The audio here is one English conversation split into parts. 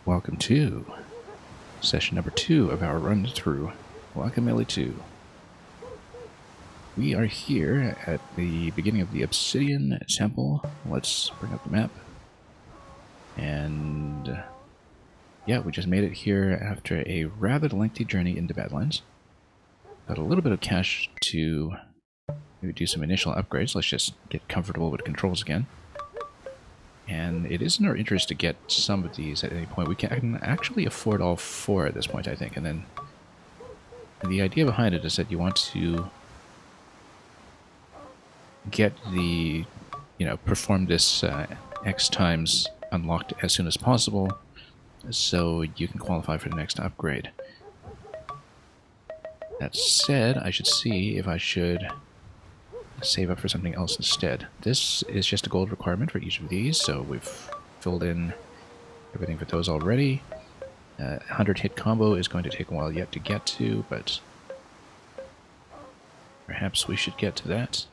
welcome to session number 2 of our run through Guacamelee 2. We are here at the beginning of the Obsidian Temple. Let's bring up the map. And yeah, we just made it here after a rather lengthy journey into Badlands. Got a little bit of cash to maybe do some initial upgrades. Let's just get comfortable with controls again. And it is in our interest to get some of these at any point. We can actually afford all 4 at this point, I think. And then the idea behind it is that you want to get the, perform this X times unlocked as soon as possible so you can qualify for the next upgrade. That said, I should see if I should save up for something else instead. This is just a gold requirement for each of these, so we've filled in everything for those already. 100 hit combo is going to take a while yet to get to, but perhaps we should get to that.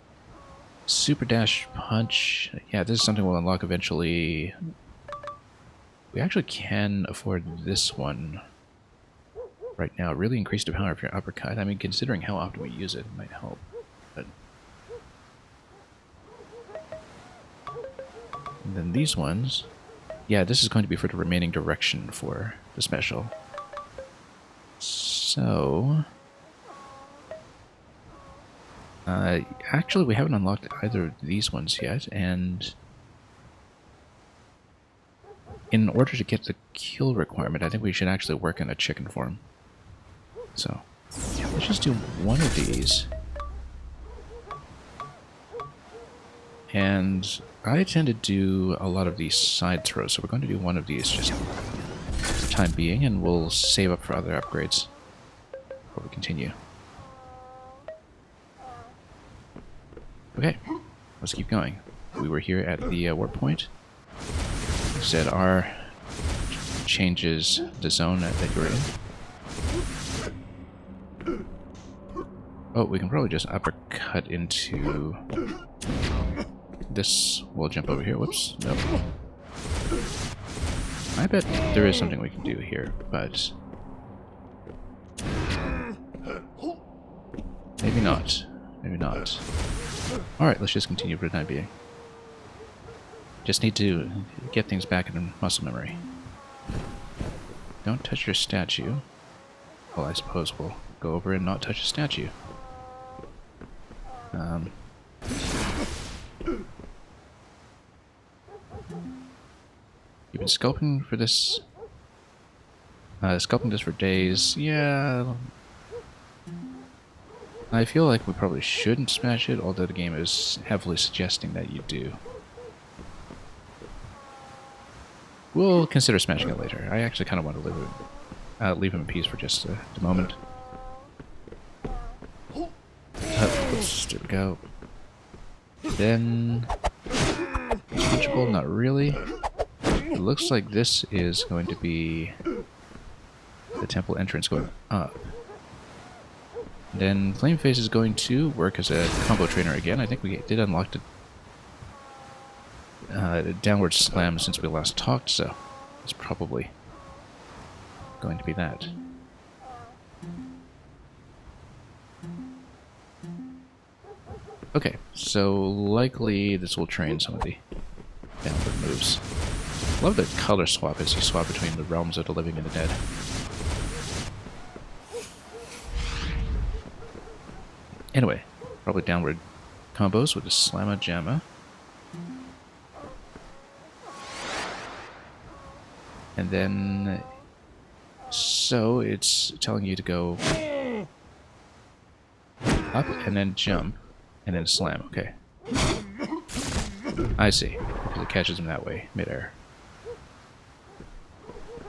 Super dash punch, yeah, this is something we'll unlock eventually. We actually can afford this one right now. Really increase the power of your uppercut. I mean, considering how often we use it, it might help. But and then these ones, yeah, this is going to be for the remaining direction for the special. So, actually we haven't unlocked either of these ones yet, and in order to get the kill requirement, I think we should actually work on a chicken form. So, let's just do one of these. And I tend to do a lot of these side throws, so we're going to do one of these just for the time being, and we'll save up for other upgrades before we continue. Okay, let's keep going. We were here at the warp point. Said R changes the zone that you're in. Oh, we can probably just uppercut into this. We'll jump over here. Whoops. Nope. I bet there is something we can do here, but maybe not. Maybe not. Alright, let's just continue for the time being. Just need to get things back in muscle memory. Don't touch your statue. Well, I suppose we'll go over and not touch a statue. You've been sculpting for this. Sculpting this for days. Yeah. I feel like we probably shouldn't smash it, although the game is heavily suggesting that you do. We'll consider smashing it later. I actually kind of want to leave him in peace for just a moment. Oops, there we go. Then, punchable, not really. It looks like this is going to be the temple entrance going up. Then Flameface is going to work as a combo trainer again. I think we did unlock the downward slam since we last talked, so it's probably going to be that. Okay, so likely this will train some of the downward moves. Love the color swap as you swap between the realms of the living and the dead. Anyway, probably downward combos with the Slamma Jamma. And then, so it's telling you to go up and then jump and then slam. Okay. I see, because it catches him that way, midair.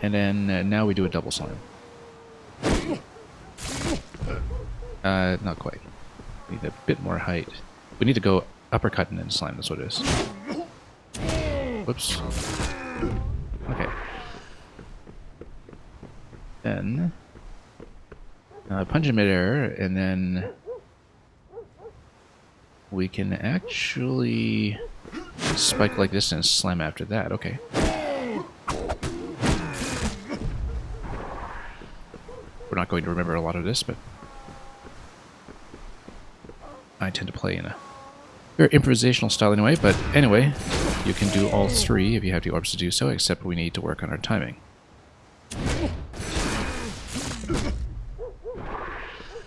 And then now we do a double slam. Not quite. Need a bit more height. We need to go uppercut and then slam, that's what it is. Whoops. Okay. Then punch in midair, and then we can actually spike like this and slam after that. Okay. we're not going to remember a lot of this, but I tend to play in a very improvisational style anyway. But anyway, you can do all three if you have the orbs to do so, except we need to work on our timing.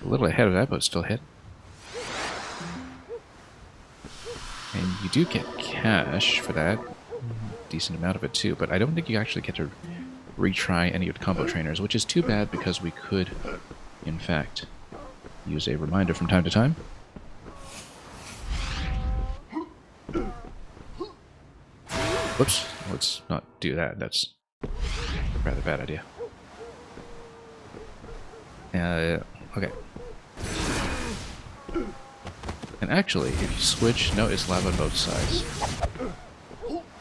A little ahead of that, but still hit. And you do get cash for that. Decent amount of it too, but I don't think you actually get to retry any of the combo trainers, which is too bad because we could, in fact, use a reminder from time to time. Whoops, let's not do that. That's a rather bad idea. Okay. And actually, if you switch, no, it's lava on both sides.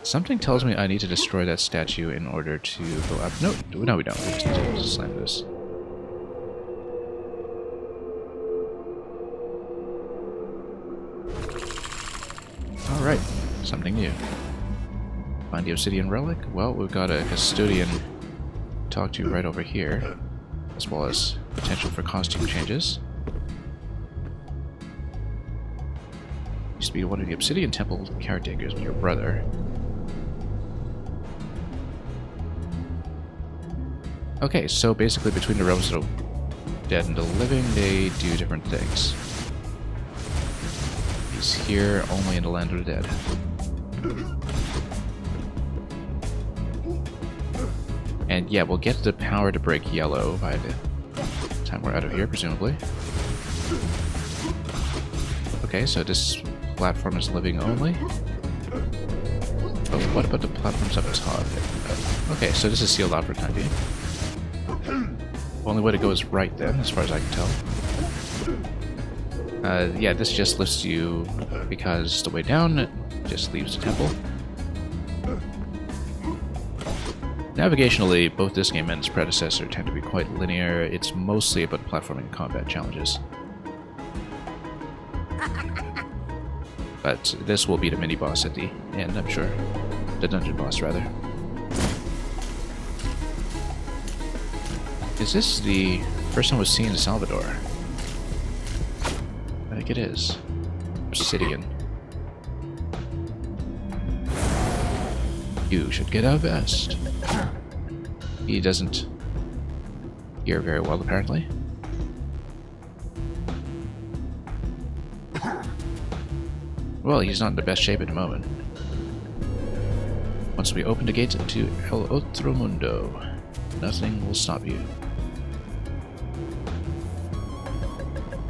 Something tells me I need to destroy that statue in order to go up. No, we don't. We just need to slam this. Alright, something new. Find the obsidian relic? Well, we've got a custodian to talk to right over here, as well as potential for costume changes. Used to be one of the obsidian temple caretakers with your brother. Okay, so basically between the realms of the dead and the living, they do different things. He's here only in the land of the dead. And yeah, we'll get the power to break yellow by the time we're out of here, presumably. Okay, so this platform is living only. Oh, what about the platforms up top? Okay, so this is sealed out for the time being. Only way to go is right then, as far as I can tell. Yeah, this just lifts you because the way down just leaves the temple. Navigationally, both this game and its predecessor tend to be quite linear. It's mostly about platforming combat challenges. But this will be the mini-boss at the end, I'm sure. The dungeon boss, rather. Is this the first time we've seen Salvador? I think it is. Obsidian. You should get a vest. He doesn't hear very well, apparently. Well, he's not in the best shape at the moment. Once we open the gates to El Otro Mundo, nothing will stop you.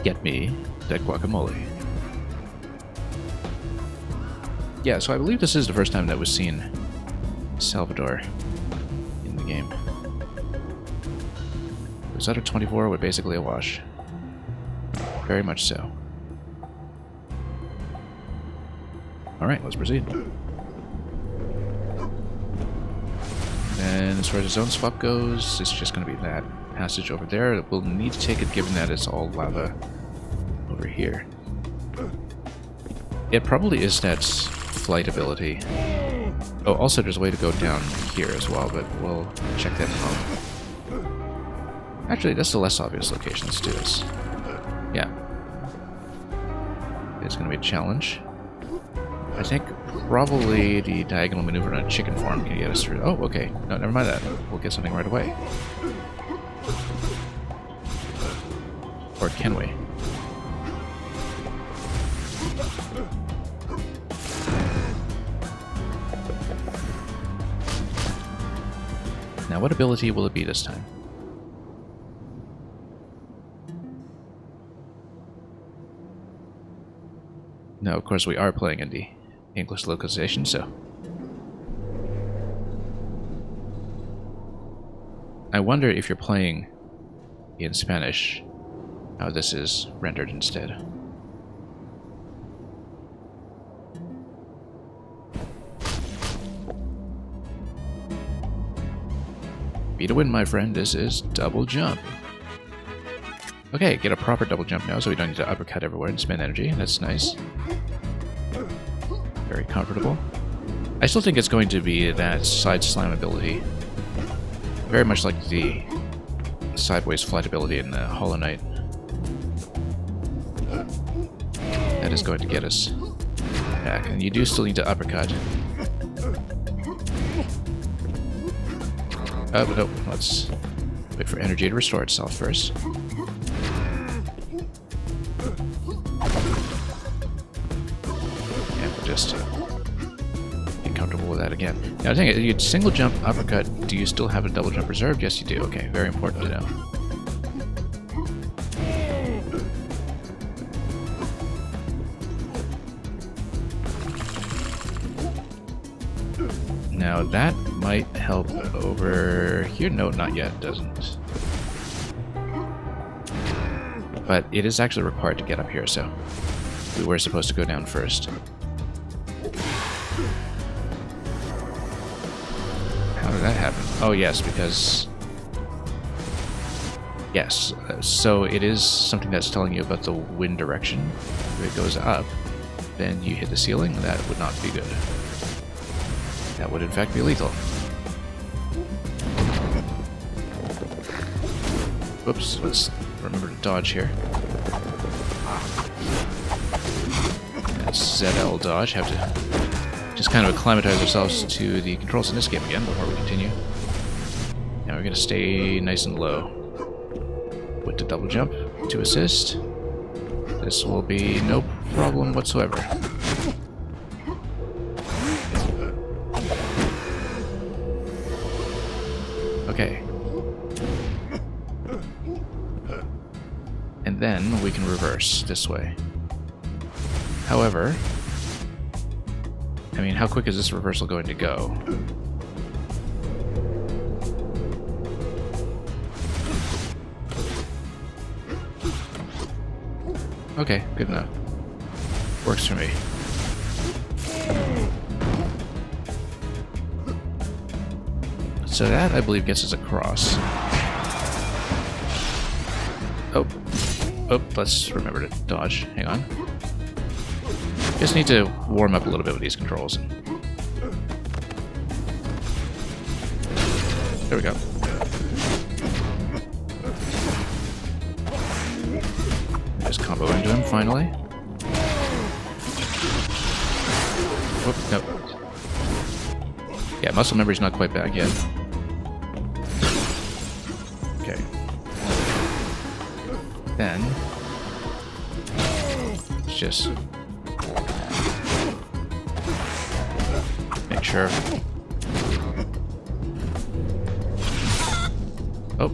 Get me that guacamole. Yeah, so I believe this is the first time that we've seen Salvador in the game. Was that a 24 with basically a wash? Very much so. Alright, let's proceed. And as far as the zone swap goes, it's just going to be that passage over there. We'll need to take it given that it's all lava over here. It probably is that flight ability. Oh, also there's a way to go down here as well, but we'll check that out. Actually, that's the less obvious location. Let's do this. Yeah. It's going to be a challenge. I think probably the diagonal maneuver on a chicken farm can get us through. Oh, okay. No, never mind that. We'll get something right away. Or can we? Now, what ability will it be this time? No, of course we are playing in the English localization, so... I wonder if you're playing in Spanish, how this is rendered instead. Be to win, my friend, this is double jump. Okay, get a proper double jump now, so we don't need to uppercut everywhere and spend energy. That's nice. Very comfortable. I still think it's going to be that side slam ability. Very much like the sideways flight ability in Hollow Knight. That is going to get us back. And you do still need to uppercut. But no, let's wait for energy to restore itself first. And we'll just get comfortable with that again. Now, I think you single jump, uppercut. Do you still have a double jump reserved? Yes, you do. Okay, very important to know. Now that might help over here. No, not yet. It doesn't. But it is actually required to get up here, so we were supposed to go down first. How did that happen? Oh yes, because... Yes, so it is something that's telling you about the wind direction. If it goes up, then you hit the ceiling. That would not be good. That would in fact be lethal. Whoops, let's remember to dodge here. That's ZL dodge. Have to just kind of acclimatize ourselves to the controls in this game again before we continue. Now we're going to stay nice and low. With the double jump to assist. This will be no problem whatsoever. Okay. And then we can reverse this way. However, I mean, how quick is this reversal going to go? Okay, good enough. Works for me. So that, I believe, gets us across. Oh, let's remember to dodge. Hang on. Just need to warm up a little bit with these controls. There we go. Just combo into him, finally. Whoop, nope. Yeah, muscle memory's not quite back yet. Okay. Then... let's just... make sure... Oh.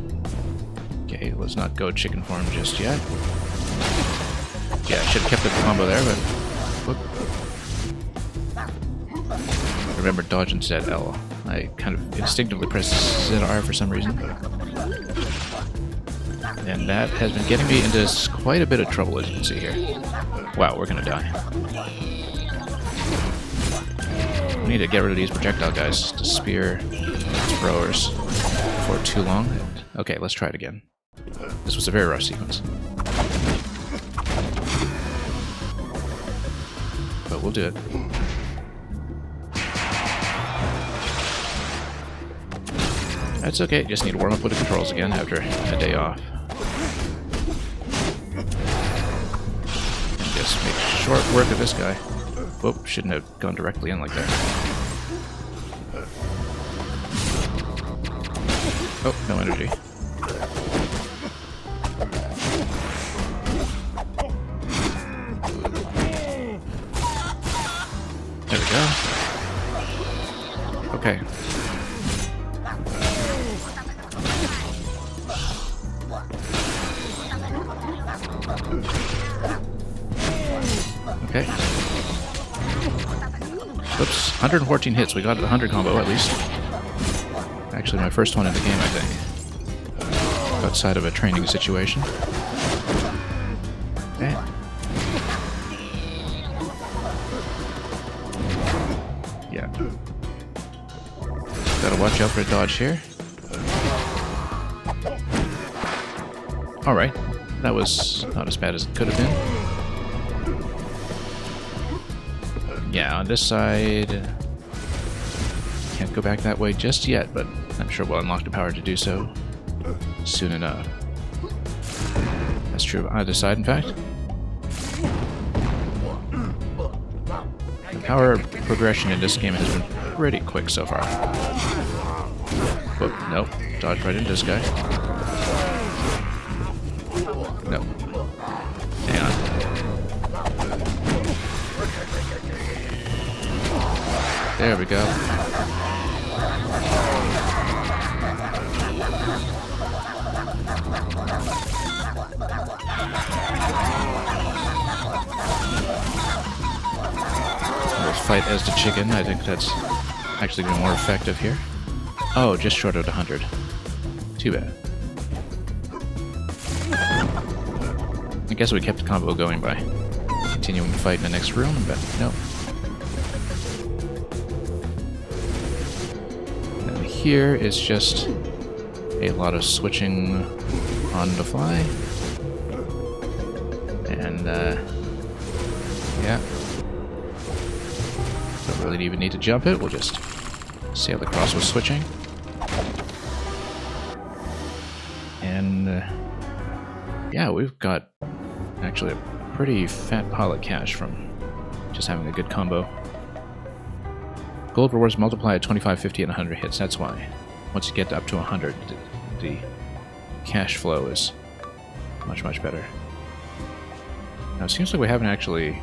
Okay, let's not go chicken form just yet. Yeah, I should have kept the combo there, but... whoop. Remember, dodge and ZL. I kind of instinctively pressed ZR for some reason. And that has been getting me into quite a bit of trouble, as you can see here. Wow, we're gonna die. We need to get rid of these projectile guys to spear throwers for too long. Okay, let's try it again. This was a very rough sequence. But we'll do it. That's okay, just need to warm up with the controls again after a day off. And just make short work of this guy. Whoop, shouldn't have gone directly in like that. Oh, no energy. There we go. Okay. Okay. Oops, 114 hits. We got the 100 combo at least. Actually, my first one in the game, I think. Outside of a training situation. Okay. Yeah. Gotta watch out for a dodge here. Alright. That was not as bad as it could have been. Yeah, on this side... can't go back that way just yet, but I'm sure we'll unlock the power to do so soon enough. That's true of either side, in fact. The power progression in this game has been pretty quick so far. But nope, dodge right into this guy. Nope. Hang on. There we go. We'll fight as the chicken. I think that's actually been more effective here. Oh, just short of 100. Too bad. I guess we kept the combo going by continuing to fight in the next room, but no. And here is just a lot of switching on the fly. And, yeah. Don't really even need to jump it, we'll just sail across with switching. And, yeah, we've got actually a pretty fat pile of cash from just having a good combo. Gold rewards multiply at 25, 50, and 100 hits. That's why. Once you get up to 100, the cash flow is much, much better. Now, it seems like we haven't actually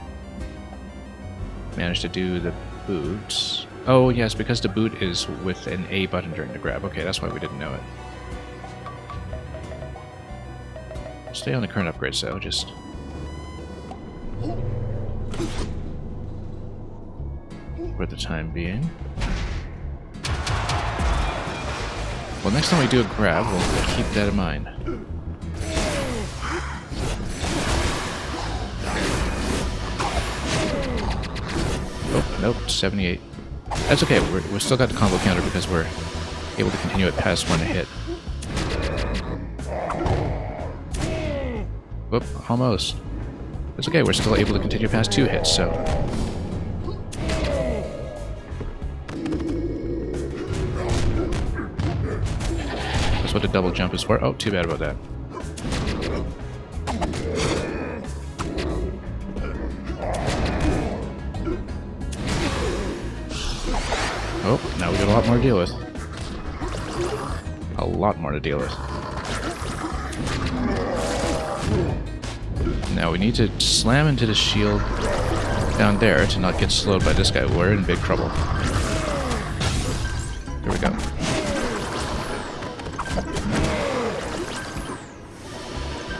managed to do the boot. Oh, yes, because the boot is with an A button during the grab. Okay, that's why we didn't know it. Stay on the current upgrade, so just... for the time being. Well, next time we do a grab, we'll keep that in mind. Oh, nope, 78. That's okay, we're still got the combo counter because we're able to continue it past one hit. Whoop, almost. It's okay, we're still able to continue past 2 hits, so... that's what the double jump is for. Oh, too bad about that. Oh, now we got a lot more to deal with. A lot more to deal with. Now we need to slam into the shield down there to not get slowed by this guy. We're in big trouble. Here we go.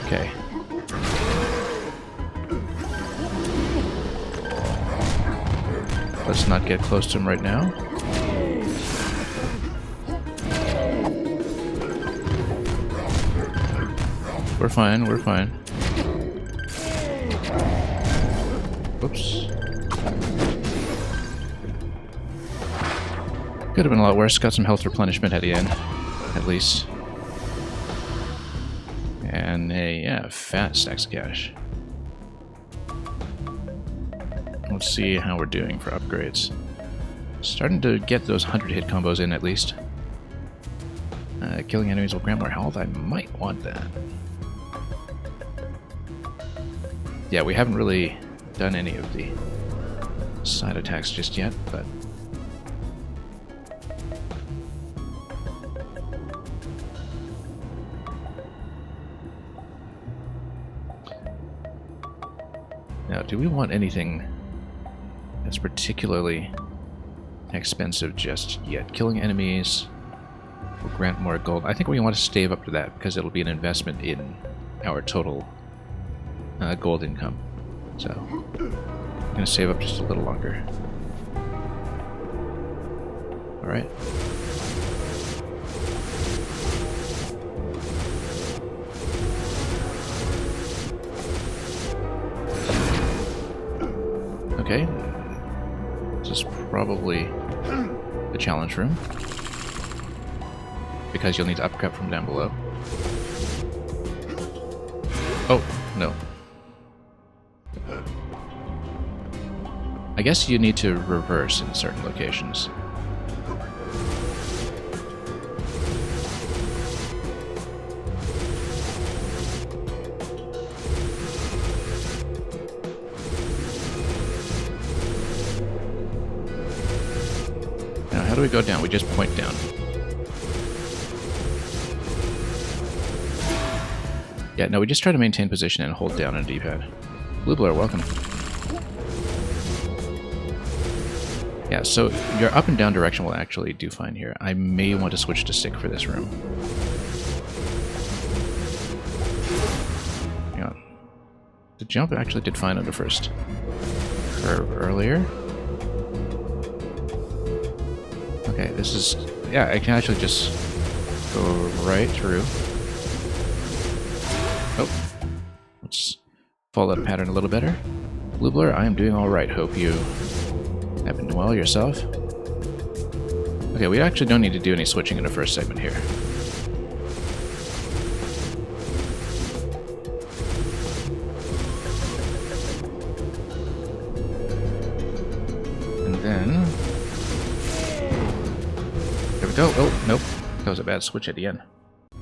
Okay. Let's not get close to him right now. We're fine, we're fine. Whoops. Could have been a lot worse. Got some health replenishment at the end, at least. And a, yeah, fat stacks of cash. Let's see how we're doing for upgrades. Starting to get those 100 hit combos in, at least. Killing enemies will grant more health. I might want that. Yeah, we haven't really done any of the side attacks just yet, but... now, do we want anything that's particularly expensive just yet? Killing enemies will grant more gold. I think we want to stave up to that because it'll be an investment in our total gold income. So, I'm going to save up just a little longer. Alright. Okay. This is probably the challenge room. Because you'll need to upcut from down below. Oh, no. I guess you need to reverse in certain locations. do we go down? We just point down. Yeah, no, we just try to maintain position and hold down on D-pad. Blue Blur, welcome. Yeah, so your up and down direction will actually do fine here. I may want to switch to stick for this room. Yeah. The jump actually did fine on the first curve earlier. Okay, this is... yeah, I can actually just go right through. Oh. Let's follow that pattern a little better. Blue Blur, I am doing alright. Hope you have been well yourself. Okay, we actually don't need to do any switching in the first segment here. And then... there we go. Oh, nope. That was a bad switch at the end.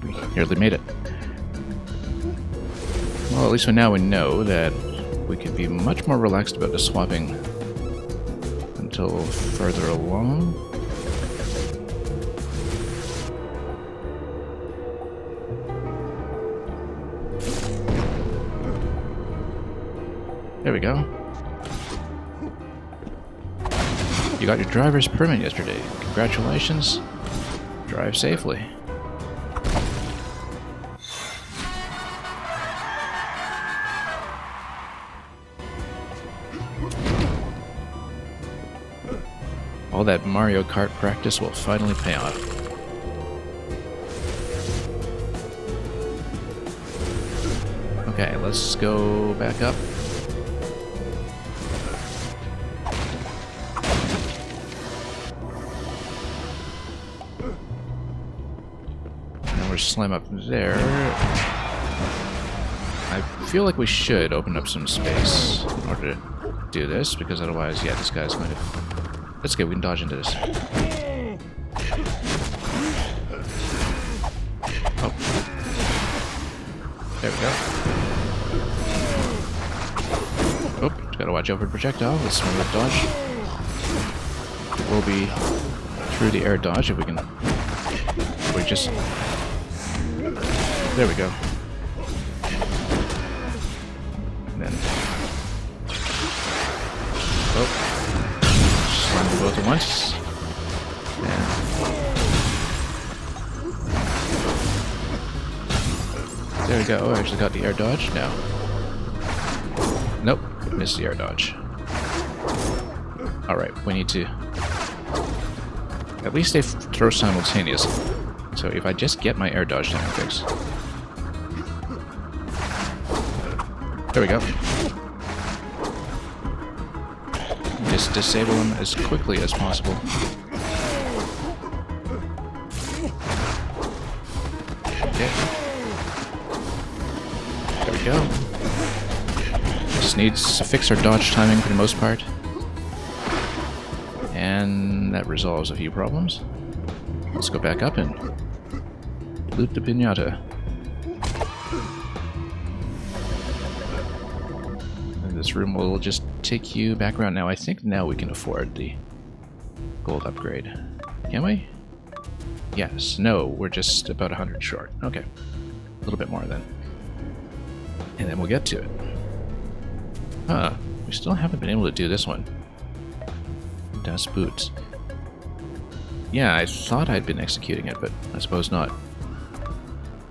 We nearly made it. Well, at least now we know that we can be much more relaxed about the swapping until further along. There we go. You got your driver's permit yesterday. Congratulations. Drive safely. All that Mario Kart practice will finally pay off. Okay, let's go back up. Now we're slam up there. I feel like we should open up some space in order to do this, because otherwise, yeah, this guy's going to... That's good, we can dodge into this. Oh. There we go. Oh, just gotta watch out for the projectile. Let's swing that dodge. We'll be through the air dodge if we can... we just... there we go. And then... oh. Both at once. And there we go. Oh, I actually got the air dodge. No. Nope. Missed the air dodge. Alright, we need to... at least they throw simultaneously. So if I just get my air dodge timing fix. There we go. Just disable them as quickly as possible. Okay. There we go. Just needs to fix our dodge timing for the most part. And that resolves a few problems. Let's go back up and loot the pinata. And this room will just take you back around. Now, I think now we can afford the gold upgrade. Can we? Yes. No, we're just about 100 short. Okay. A little bit more then. And then we'll get to it. Huh. We still haven't been able to do this one. Das Boot. Yeah, I thought I'd been executing it, but I suppose not.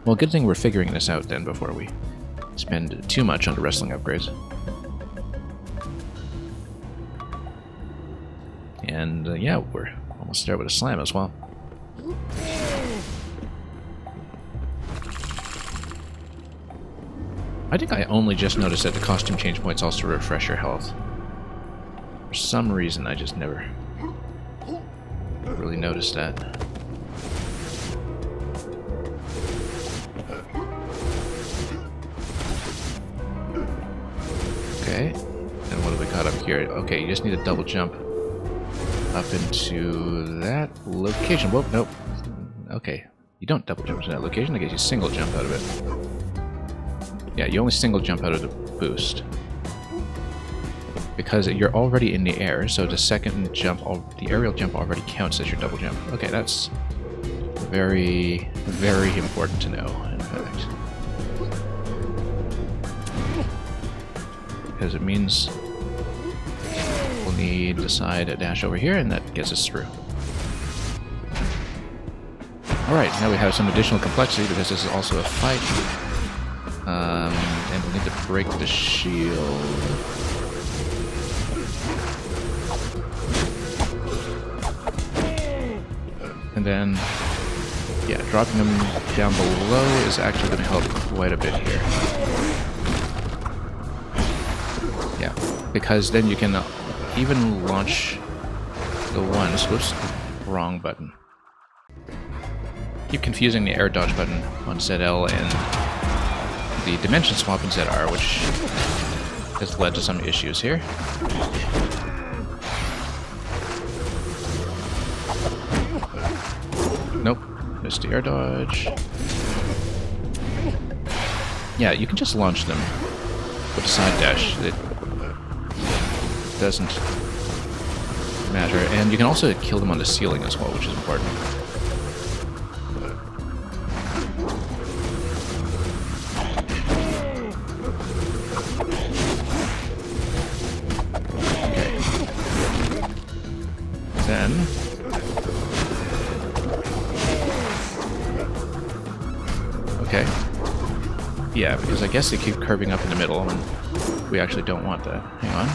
Well, good thing we're figuring this out then before we spend too much on the wrestling upgrades. And yeah, we're almost there with a slam as well. I think I only just noticed that the costume change points also refresh your health. For some reason, I just never really noticed that. Okay, and what have we got up here? Okay, you just need a double jump up into that location. Whoa, nope. Okay, you don't double jump to that location. I guess you single jump out of it. Yeah, you only single jump out of the boost. because you're already in the air, so the second jump, the aerial jump already counts as your double jump. Okay, that's very, very important to know, in fact. Because it means we'll need the side dash over here, and that gets us through. Alright, now we have some additional complexity because this is also a fight. And we'll need to break the shield. And then, yeah, dropping them down below is actually going to help quite a bit here. Yeah, because then you can even launch the ones. Whoops, wrong button. Keep confusing the air dodge button on ZL and the dimension swap in ZR, which has led to some issues here. Nope, missed the air dodge. Yeah, you can just launch them with a side dash. It doesn't matter. And you can also kill them on the ceiling as well, which is important. Okay. Yeah, because I guess they keep curving up in the middle, and we actually don't want that. Hang on.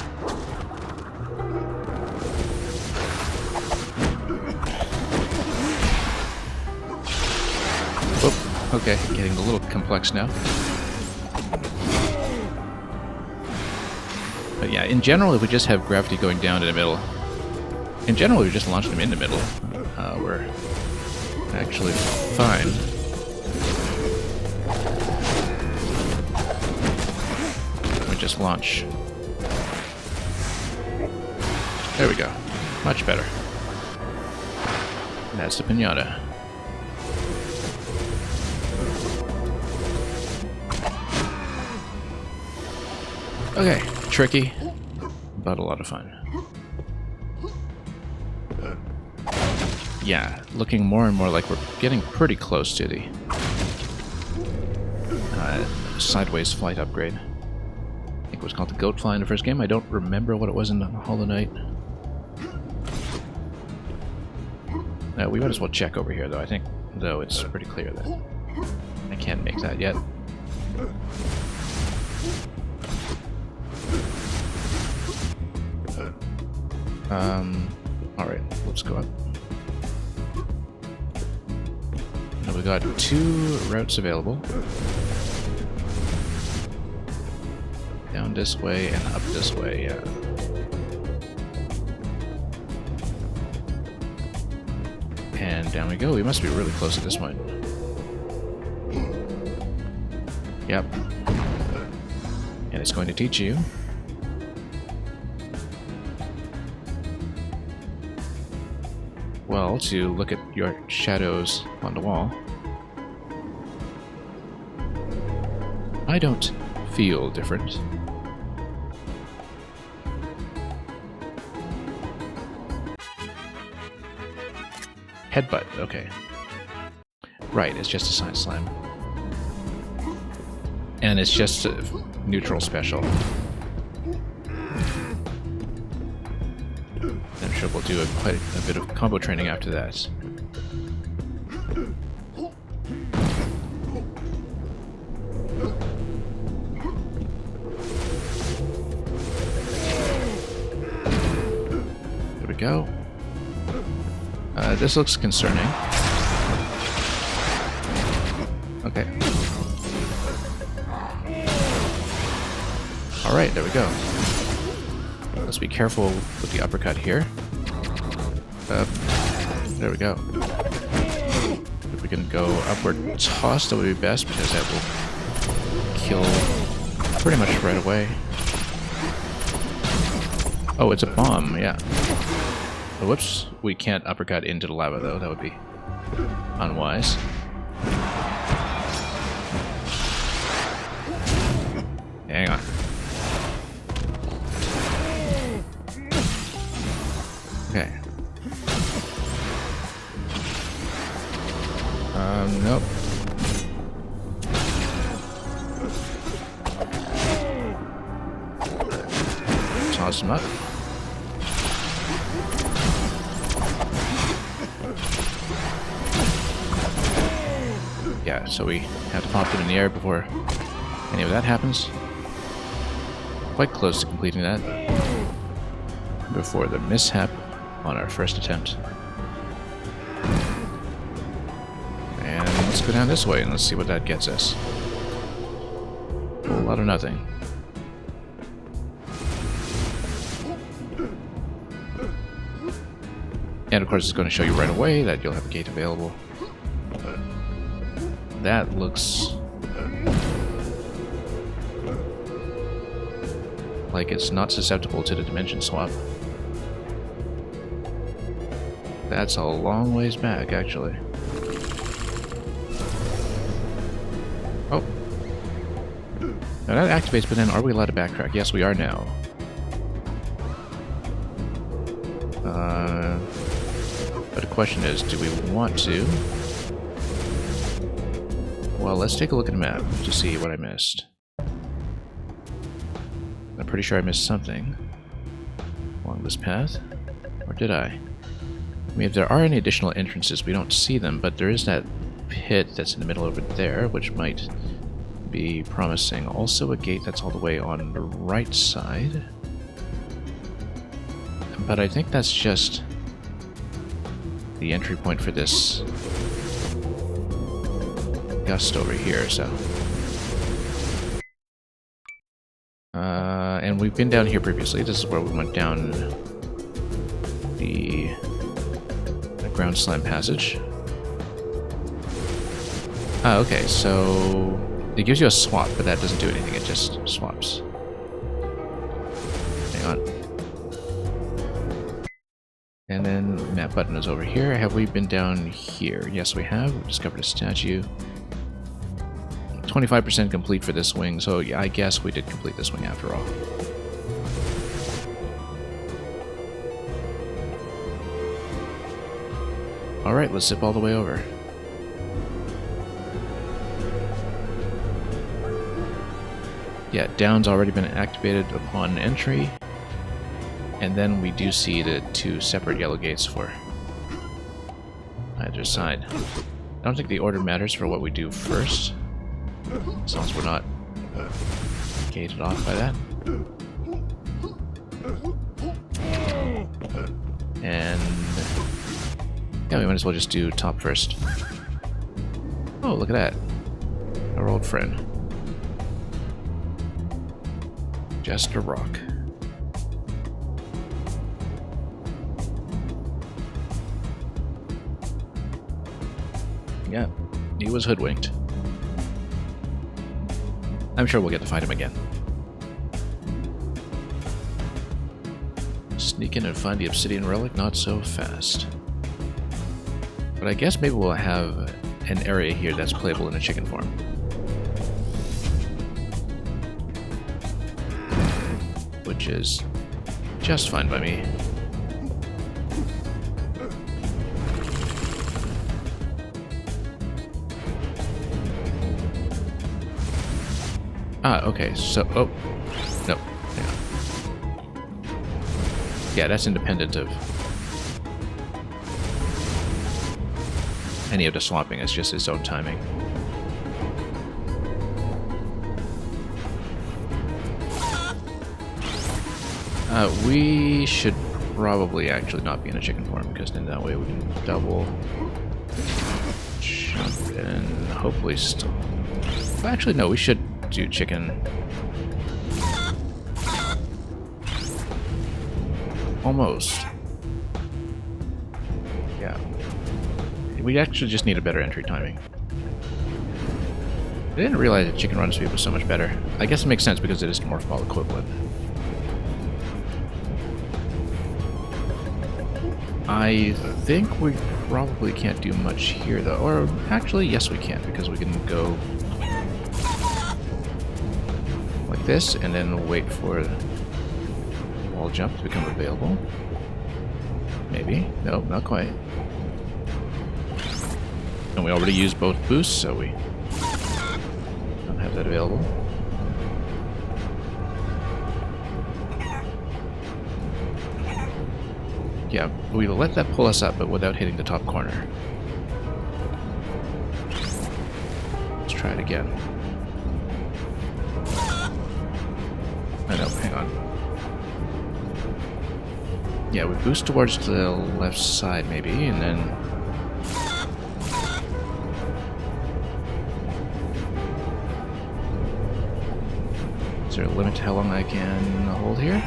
Whoop. Okay, getting a little complex now. But yeah, in general, if we just have gravity going down in the middle, in general, we just launch them in the middle. We're actually fine. We just launch. There we go. Much better. That's the pinata. Okay, tricky, but a lot of fun. Yeah, looking more and more like we're getting pretty close to the sideways flight upgrade. I think it was called the Goat Fly in the first game. I don't remember what it was in Hollow Knight. We might as well check over here, though. I think, though, it's pretty clear that I can't make that yet. Alright, let's go up. Now we got 2 routes available. Down this way and up this way, yeah. And down we go. We must be really close at this point. Yep. And it's going to teach you. Well, to look at your shadows on the wall. I don't feel different. Headbutt, okay. Right, it's just a side slam. And it's just a neutral special. I'm sure we'll do quite a bit of combo training after that. There we go. This looks concerning. Okay. Alright, there we go. Let's be careful with the uppercut here. There we go. If we can go upward toss, that would be best, because that will kill pretty much right away. Oh, it's a bomb, yeah. Oh, whoops. We can't uppercut into the lava, though. That would be unwise. Hang on. Nope. Toss him up. Yeah, so we have to pop them in the air before any of that happens. Quite close to completing that before the mishap on our first attempt. And let's go down this way and let's see what that gets us. A whole lot of nothing. And of course it's going to show you right away that you'll have a gate available. That looks like it's not susceptible to the dimension swap. That's a long ways back, actually. Oh. Now that activates, but then are we allowed to backtrack? Yes, we are now. But the question is, do we want to? Well, let's take a look at the map to see what I missed. I'm pretty sure I missed something along this path. Or did I? I mean, if there are any additional entrances, we don't see them, but there is that pit that's in the middle over there, which might be promising. Also a gate that's all the way on the right side. But I think that's just the entry point for this gust over here, so. And we've been down here previously. This is where we went down the ground slam passage. Okay, so it gives you a swap, but that doesn't do anything, it just swaps. Hang on. And then map button is over here. Have we been down here? Yes, we have. We discovered a statue. 25% complete for this wing, so yeah, I guess we did complete this wing after all. Alright, let's zip all the way over. Yeah, down's already been activated upon entry. And then we do see the two separate yellow gates for either side. I don't think the order matters for what we do first, as long as we're not gated off by that. And yeah, we might as well just do top first. Oh, look at that. Our old friend. Just a rock. Yeah, he was hoodwinked. I'm sure we'll get to fight him again. Sneak in and find the obsidian relic, not so fast. But I guess maybe we'll have an area here that's playable in a chicken form. Which is just fine by me. Ah, okay, so, oh, no, yeah, that's independent of any of the swapping, it's just its own timing. We should probably actually not be in a chicken form, because then that way we can double jump and hopefully still. Actually, no, we should do chicken. Almost. Yeah. We actually just need a better entry timing. I didn't realize that chicken run speed was so much better. I guess it makes sense because it is the morph ball equivalent. I think we probably can't do much here though. Or actually, yes we can, because we can go like this and then wait for the wall jump to become available. Maybe. Nope, not quite. And we already used both boosts, so we don't have that available. Yeah, we let that pull us up, but without hitting the top corner. Let's try it again. I know, hang on. Yeah, we boost towards the left side maybe, and then... Is there a limit to how long I can hold here?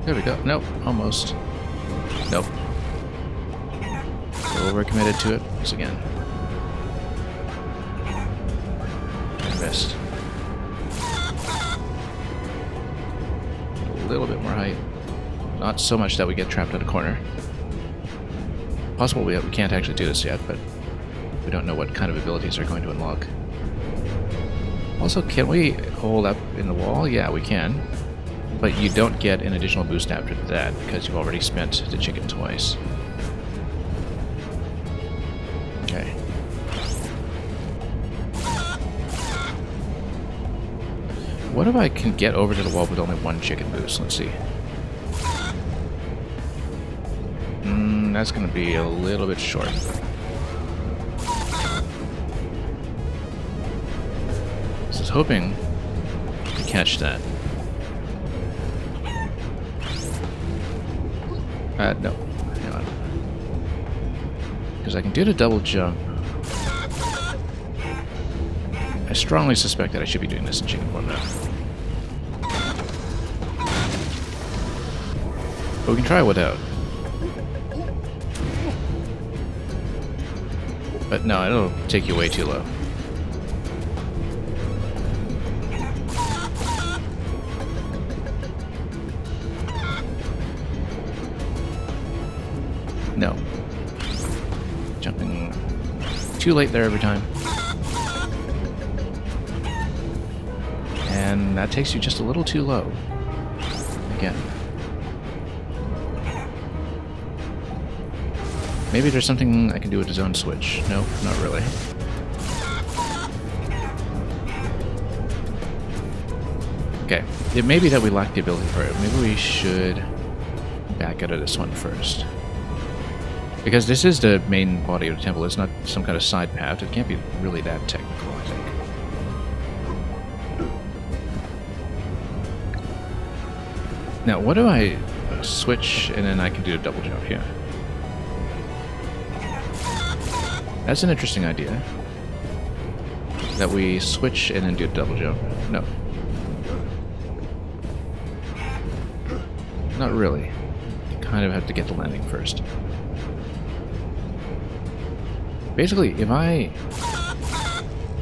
There we go. Nope, almost. Nope. Overcommitted to it once again. I missed. A little bit more height. Not so much that we get trapped in a corner. Possible we can't actually do this yet, but we don't know what kind of abilities are going to unlock. Also, can we hold up in the wall? Yeah, we can. But you don't get an additional boost after that, because you've already spent the chicken twice. Okay. What if I can get over to the wall with only one chicken boost? Let's see. That's going to be a little bit short. I was hoping to catch that. No. Hang on. Because I can do the double jump. I strongly suspect that I should be doing this in chicken form now. But we can try without. But no, it'll take you way too low. No. Jumping too late there every time. And that takes you just a little too low. Again. Maybe there's something I can do with the zone switch. No, not really. Okay. It may be that we lack the ability for it. Maybe we should back out of this one first. Because this is the main body of the temple. It's not some kind of side path. It can't be really that technical, I think. Now, what do I switch and then I can do a double jump here? That's an interesting idea. That we switch and then do a double jump. No. Not really. You kind of have to get the landing first. Basically, if I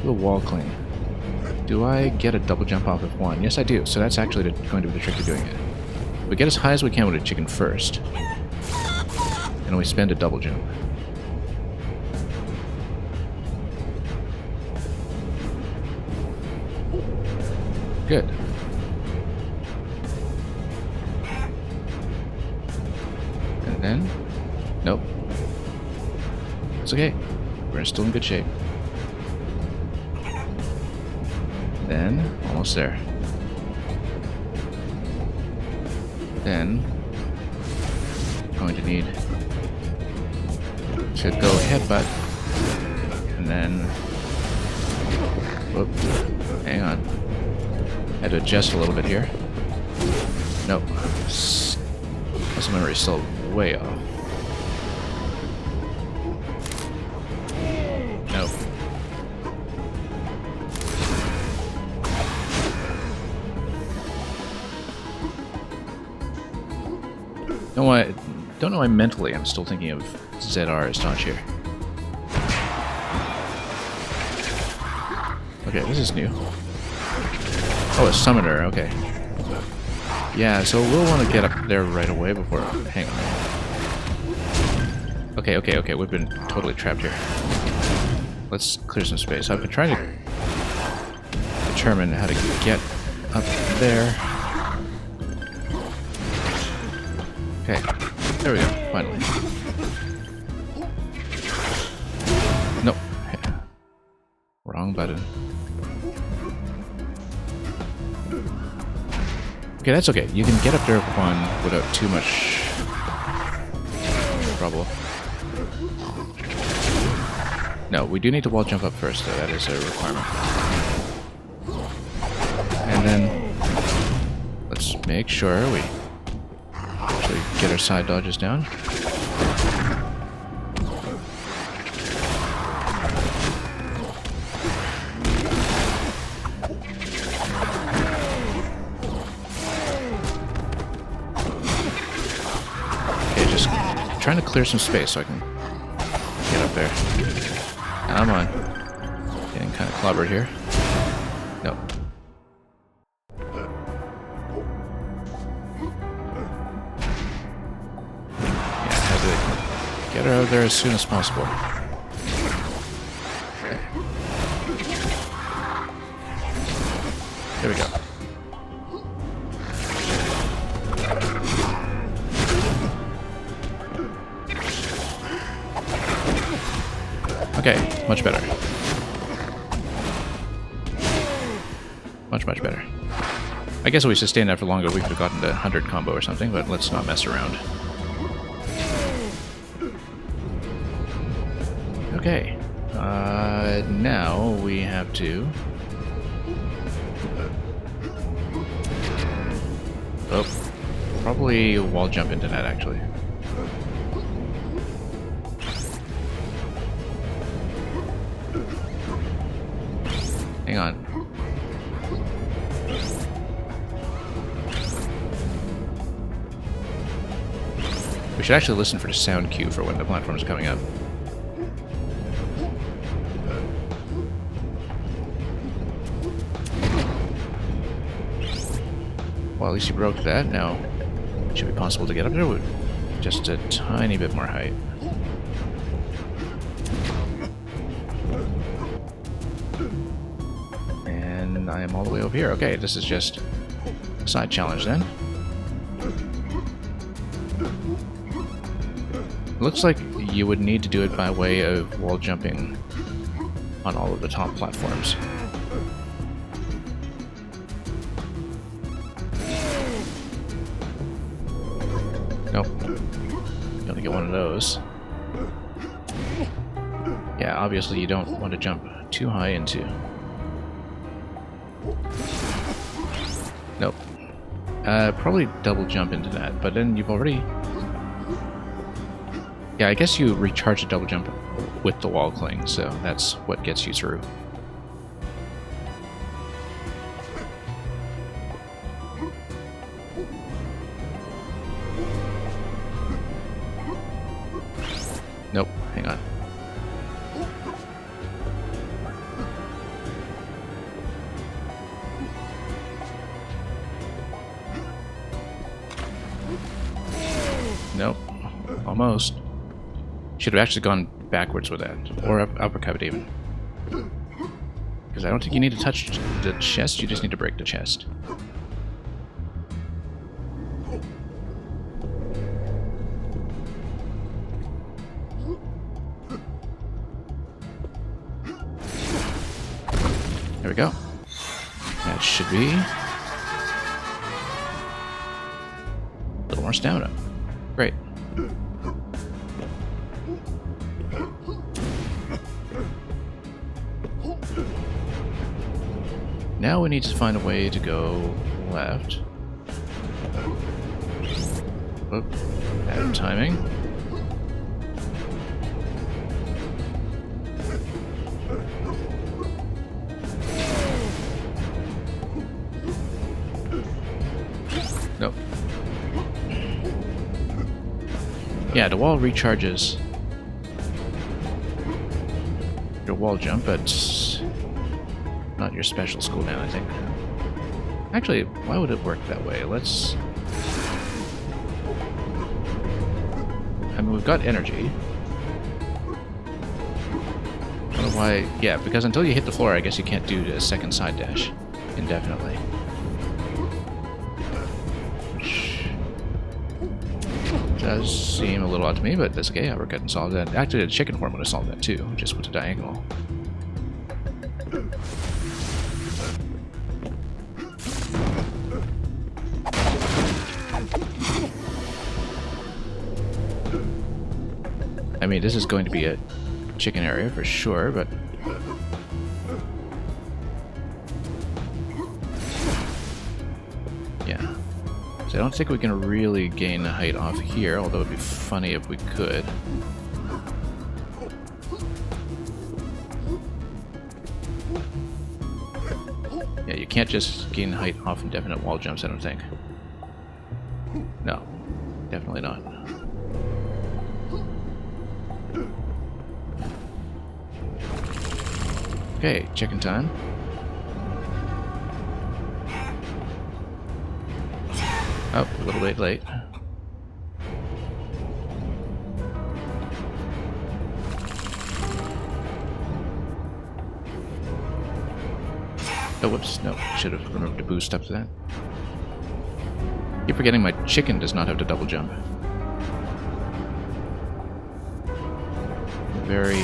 do a wall cling, do I get a double jump off of one? Yes, I do. So that's actually going to be the trick of doing it. We get as high as we can with a chicken first, and we spend a double jump. Good. And then, nope. It's okay. We're still in good shape. Then, almost there. Then, going to need to go headbutt, and then, whoop, hang on. Had to adjust a little bit here. Nope. Muscle memory is still way off. Nope. Don't know why mentally I'm still thinking of ZR as Dodge here. Okay, this is new. Oh, a summoner, okay. Yeah, so we'll want to get up there right away before... Hang on. Okay, we've been totally trapped here. Let's clear some space. I've been trying to determine how to get up there. Okay, there we go, finally. button. Okay, that's okay. You can get up there with one without too much trouble. No, we do need to wall jump up first, though. That is a requirement. And then let's make sure we actually get our side dodges down. Okay, just trying to clear some space so I can get up there. Come on. Getting kind of clobbered here. Nope. Yeah, I have to get her out of there as soon as possible. Okay. There we go. Okay, much better. Much better. I guess if we sustained that for longer, we could have gotten to 100 combo or something, but let's not mess around. Okay. Now we have to... Oh, probably wall jump into that, actually. Hang on. We should actually listen for the sound cue for when the platform's coming up. Well, at least you broke that. Now, it should be possible to get up there with just a tiny bit more height. And I am all the way over here. Okay, this is just a side challenge then. Looks like you would need to do it by way of wall jumping on all of the top platforms. Nope. You only get one of those. Yeah, obviously you don't want to jump too high into. Nope. Probably double jump into that, but then you've already... Yeah, I guess you recharge a double jump with the wall cling, so that's what gets you through. Nope, hang on. Nope, almost. Should have actually gone backwards with that, or uppercut even. Because I don't think you need to touch the chest, you just need to break the chest. There we go. That should be a little more stamina. Great. Now we need to find a way to go left. Oop, bad timing. Nope. Yeah, the wall recharges your wall jump, but not your special school down, I think. Actually, why would it work that way? Let's... I mean, we've got energy. I don't know why... Yeah, because until you hit the floor, I guess you can't do the second side dash indefinitely. Which does seem a little odd to me, but that's okay. Uppercut and solve that. Actually, the chicken horn would have solved that too, just with the diagonal. I mean, this is going to be a chicken area for sure, but... yeah. So I don't think we can really gain the height off here, although it'd be funny if we could. Yeah, you can't just gain height off indefinite wall jumps, I don't think. No, definitely not. Okay, chicken time. Oh, a little bit late. Oh, whoops. No, should have remembered to boost up to that. Keep forgetting my chicken does not have to double jump. Very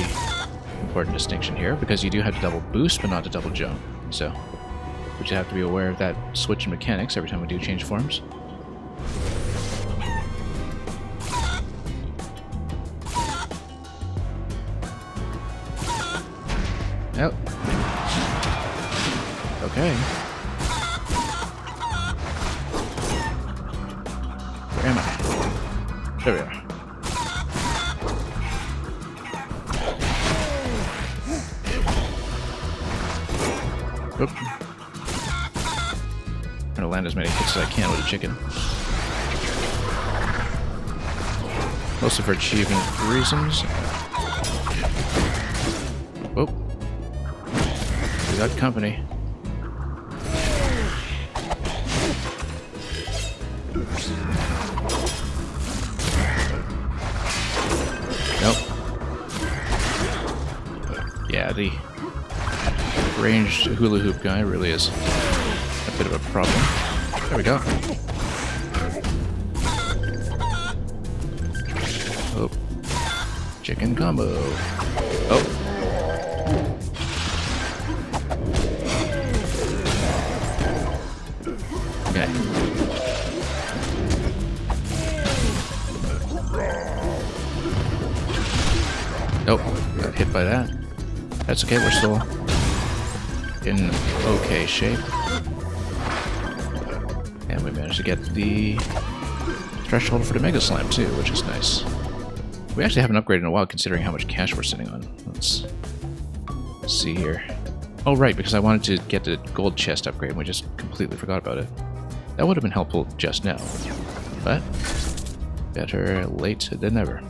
important distinction here, because you do have to double boost, but not to double jump. So, we just have to be aware of that switch in mechanics every time we do change forms. Oh. Okay. Where am I? There we are. Oop. I'm gonna land as many hits as I can with a chicken. Mostly for achievement reasons. Oh. We got company. Nope. Yeah, the ranged hula hoop guy really is a bit of a problem. There we go. Oh. Chicken combo. Oh. Okay. Nope. Got hit by that. That's okay, we're still in okay shape. And we managed to get the threshold for the Mega Slam too, which is nice. We actually haven't upgraded in a while considering how much cash we're sitting on. Let's see here. Oh right, because I wanted to get the gold chest upgrade and we just completely forgot about it. That would have been helpful just now. But better late than never.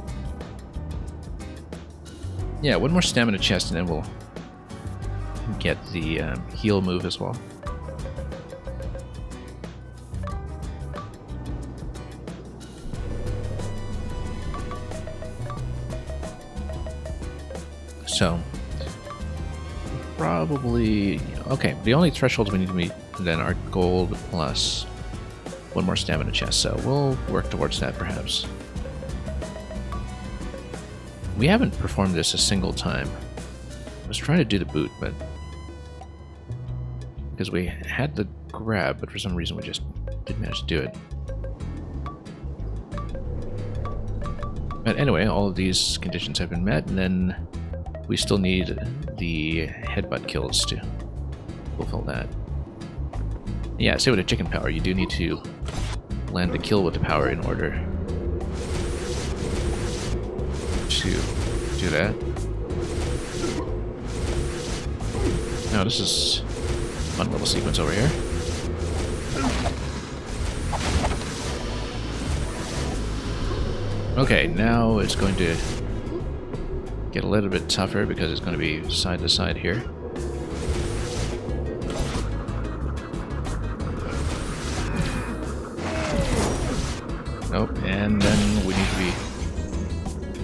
Yeah, one more stamina chest and then we'll get the heal move as well. So, probably... okay, the only thresholds we need to meet then are gold plus one more stamina chest, so we'll work towards that perhaps. We haven't performed this a single time. I was trying to do the boot, but... because we had the grab, but for some reason we just didn't manage to do it. But anyway, all of these conditions have been met, and then we still need the headbutt kills to fulfill that. Yeah, say with a chicken power, you do need to land the kill with the power in order to do that. Now this is a fun little sequence over here. Okay, now it's going to get a little bit tougher because it's going to be side to side here. Nope, and then we need to be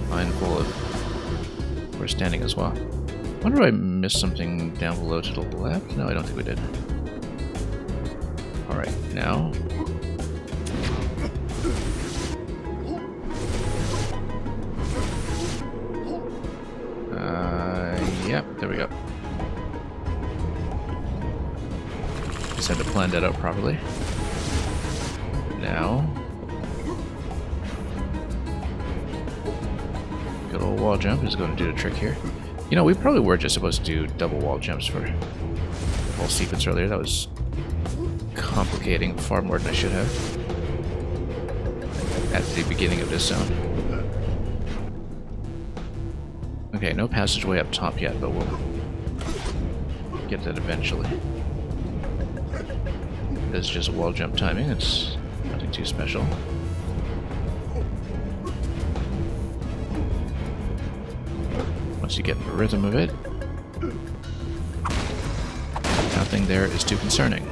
mindful of where we're standing as well. I wonder if I missed something down below to the left? No, I don't think we did. Alright, now... yep, there we go. Just had to plan that out properly. Now, good old wall jump is going to do the trick here. You know, we probably were just supposed to do double wall jumps for the whole sequence earlier. That was complicating far more than I should have at the beginning of this zone. Okay, no passageway up top yet, but we'll get that eventually. This is just wall jump timing, it's nothing too special. Once you get in the rhythm of it, nothing there is too concerning.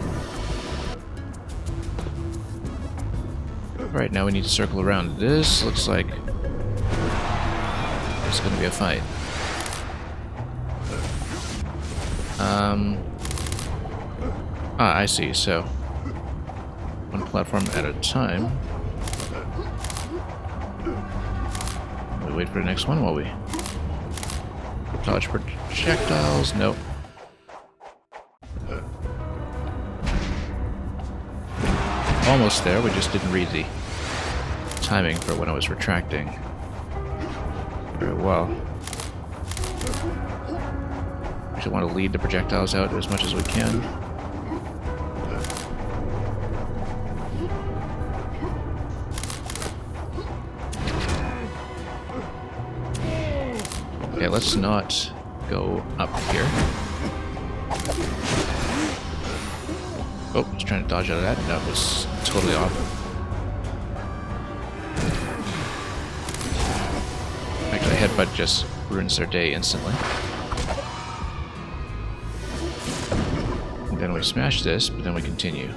Alright, now we need to circle around. This looks like it's going to be a fight. I see, so one platform at a time. We wait for the next one while we dodge projectiles. Nope. Almost there, we just didn't read the timing for when I was retracting very well. We should want to lead the projectiles out as much as we can. Okay, let's not go up here. Oh, I was trying to dodge out of that. That was totally off. Actually, a headbutt just ruins their day instantly. And then we smash this, but then we continue.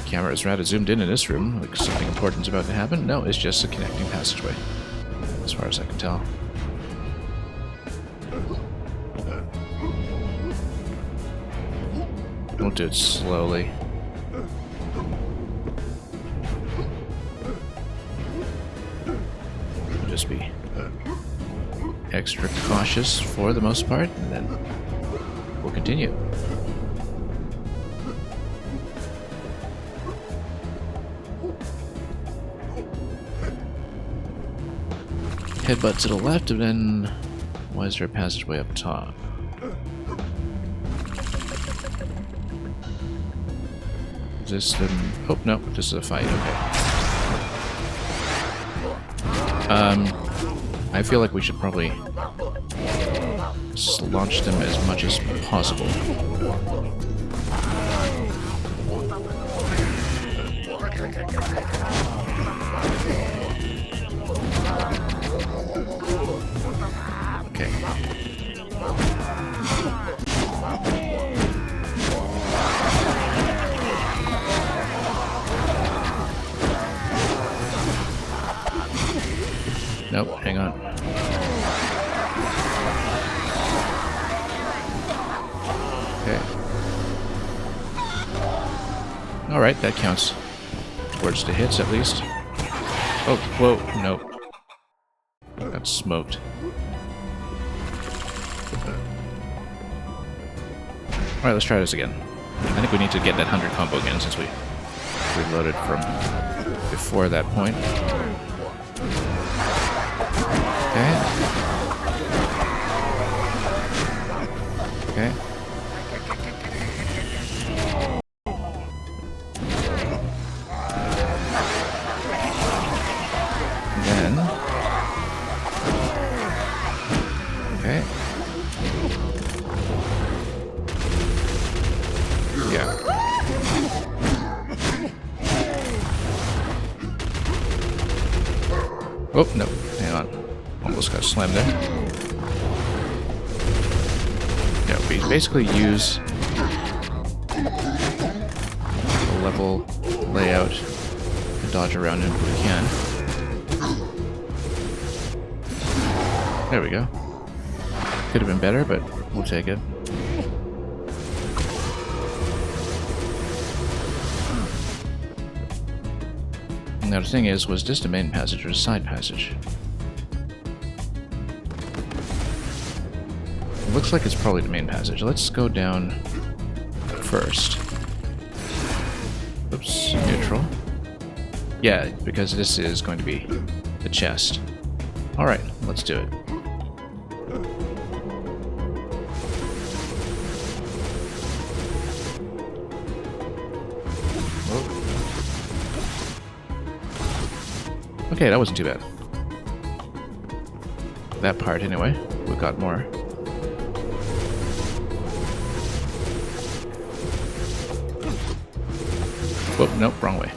Camera is rather zoomed in this room, like something important's about to happen. No, it's just a connecting passageway, as far as I can tell. Don't do it slowly. We'll just be extra cautious for the most part, and then we'll continue. Headbutt to the left, and then why is there a passageway up top? Is this the... oh, no, this is a fight, okay. I feel like we should probably launch them as much as possible. Nope, hang on. Okay. Alright, that counts towards the hits at least. Oh, whoa, nope. Got smoked. Alright, let's try this again. I think we need to get that 100 combo again since we reloaded from before that point. Okay. Okay. And then... okay. Yeah. Oh, no. Hang on. Almost got slammed there. Yeah, we basically use a level layout to dodge around it if we can. There we go. Could have been better, but we'll take it. Now the thing is, was this the main passage or the side passage? looks like it's probably the main passage. Let's go down first. Oops, neutral. Yeah, because this is going to be the chest. Alright, let's do it. Okay, that wasn't too bad. That part, anyway. We've got more. Whoop, nope, wrong way.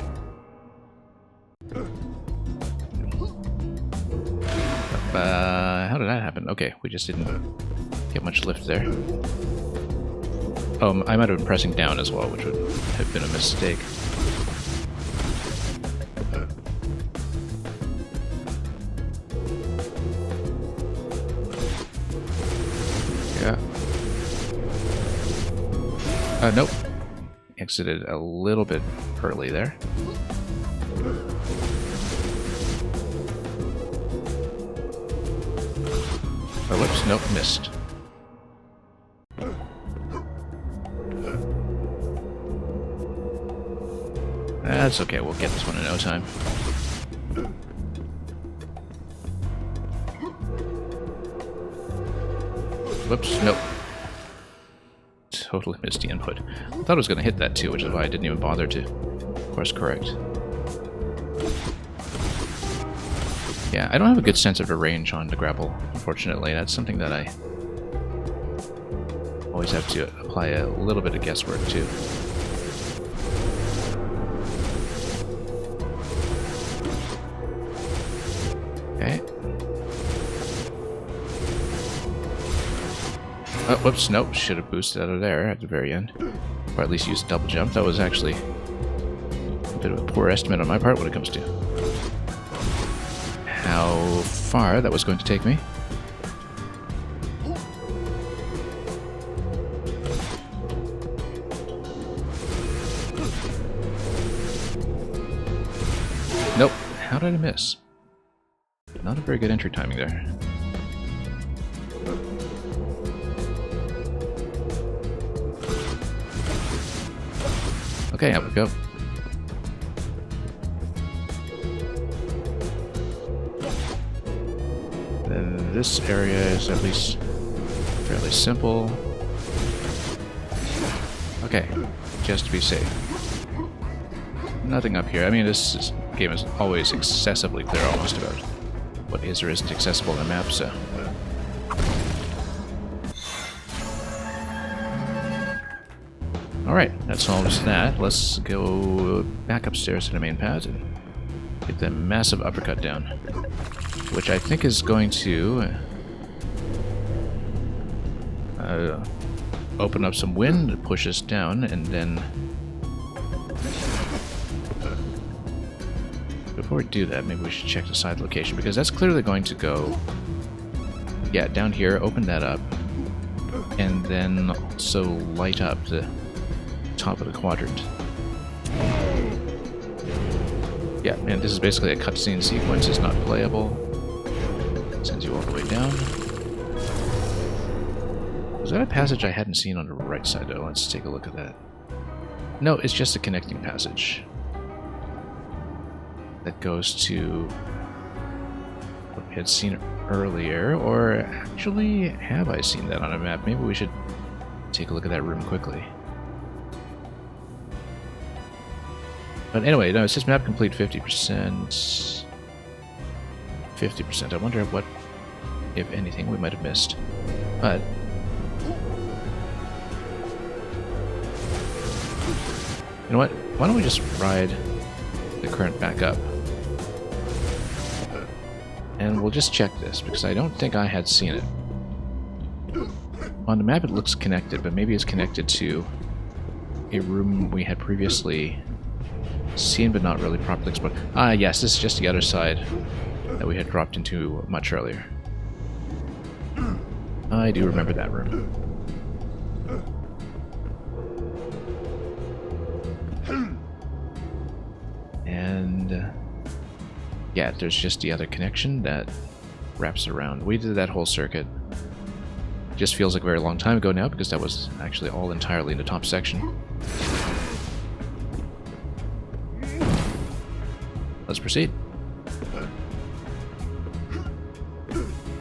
How did that happen? Okay, we just didn't get much lift there. Oh, I might have been pressing down as well, which would have been a mistake. Yeah. Nope. Exited a little bit early there. Oh, whoops, nope, missed. That's okay, we'll get this one in no time. Whoops, nope. Totally missed the input. I thought I was going to hit that too, which is why I didn't even bother to course correct. Yeah, I don't have a good sense of a range on the grapple, unfortunately. That's something that I always have to apply a little bit of guesswork to. Okay. Oh, whoops, nope, should have boosted out of there at the very end. Or at least used double jump. That was actually a bit of a poor estimate on my part when it comes to how far that was going to take me. Nope. How did I miss? Not a very good entry timing there. Okay, out we go. Then this area is at least fairly simple. Okay, just to be safe. Nothing up here. I mean, this game is always excessively clear almost about what is or isn't accessible on the map, so... Alright, that solves that. Let's go back upstairs to the main pad and get the massive uppercut down. Which I think is going to open up some wind, push us down, and then... Before we do that, maybe we should check the side location, because that's clearly going to go... Yeah, down here, open that up, and then also light up the top of the quadrant. Yeah, man, this is basically a cutscene sequence. It's not playable. It sends you all the way down. Was that a passage I hadn't seen on the right side, though? Let's take a look at that. No, it's just a connecting passage that goes to what we had seen earlier, or actually, have I seen that on a map? Maybe we should take a look at that room quickly. But anyway, no, it says map complete 50%. 50%. I wonder what, if anything, we might have missed. But... You know what? Why don't we just ride the current back up? And we'll just check this, because I don't think I had seen it. On the map it looks connected, but maybe it's connected to a room we had previously seen but not really properly explored. Ah, yes, this is just the other side that we had dropped into much earlier. I do remember that room. And yeah, there's just the other connection that wraps around. We did that whole circuit Just feels like a very long time ago now because that was actually all entirely in the top section. Let's proceed.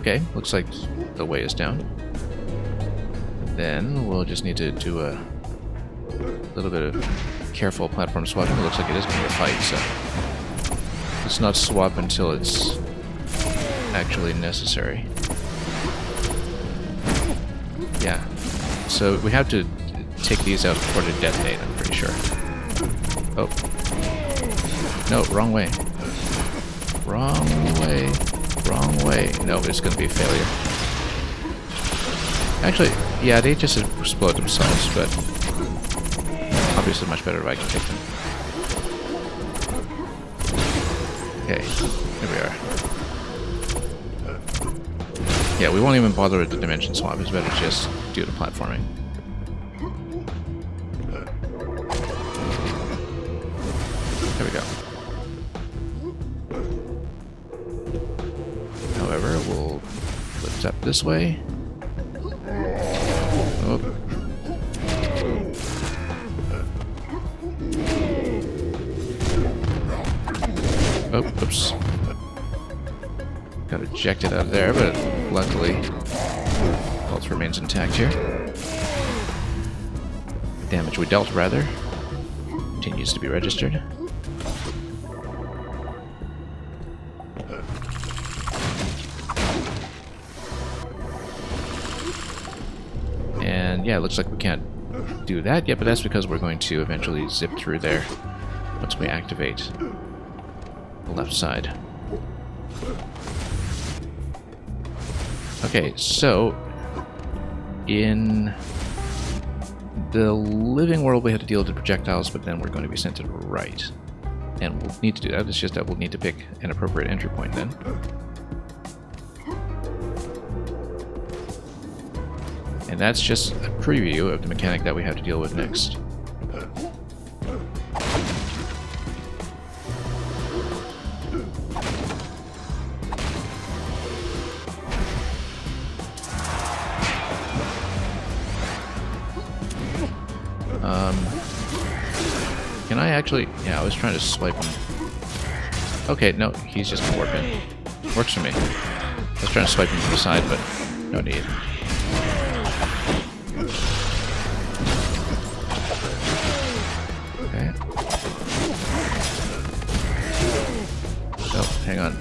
Okay, looks like the way is down. Then we'll just need to do a little bit of careful platform swapping. It looks like it is going to be a fight, so let's not swap until it's actually necessary. Yeah, so we have to take these out before they detonate, I'm pretty sure. Oh. No, wrong way. Wrong way. Wrong way. No, it's going to be a failure. Actually, yeah, they just explode themselves, but obviously much better if I can take them. Okay, here we are. Yeah, we won't even bother with the dimension swap. It's better to just do the platforming. There we go. However, we'll lift up this way. Oh. Oh, oops. Got ejected out of there, but luckily, pulse remains intact here. Damage we dealt, rather, continues to be registered. And yeah, it looks like we can't do that yet, but that's because we're going to eventually zip through there once we activate the left side. Okay, so in the living world we had to deal with the projectiles, but then we're going to be sent to the right. And we'll need to do that, it's just that we'll need to pick an appropriate entry point then. And that's just a preview of the mechanic that we have to deal with next. Can I actually... Yeah, I was trying to swipe him. Okay, no, he's just warping. Works for me. I was trying to swipe him to the side, but no need. Okay. Oh, hang on.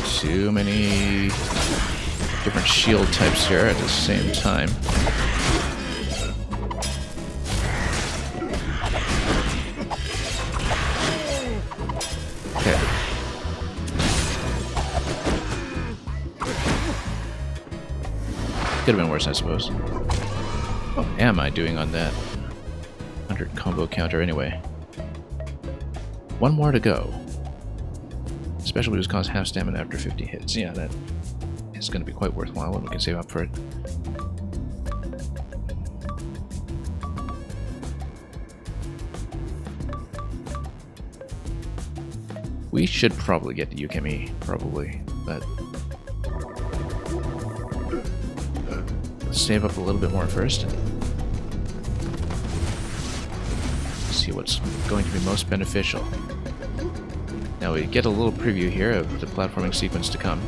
Too many different shield types here at the same time. Okay. Could have been worse, I suppose. What am I doing on that 100 combo counter anyway? One more to go. Special moves cause half stamina after 50 hits. Yeah, that is going to be quite worthwhile when we can save up for it. We should probably get to Guacamelee, probably, but let's save up a little bit more first. See what's going to be most beneficial. Now we get a little preview here of the platforming sequence to come.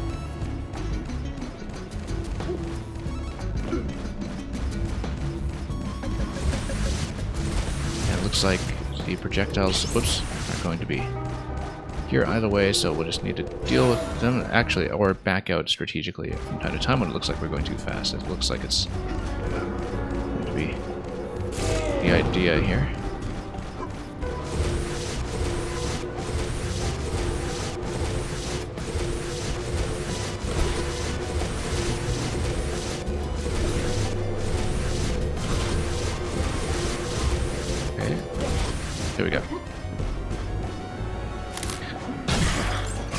And it looks like the projectiles, whoops, are going to be here either way, so we'll just need to deal with them, actually, or back out strategically from time to time when it looks like we're going too fast. It looks like it's going to be the idea here. Okay, there we go.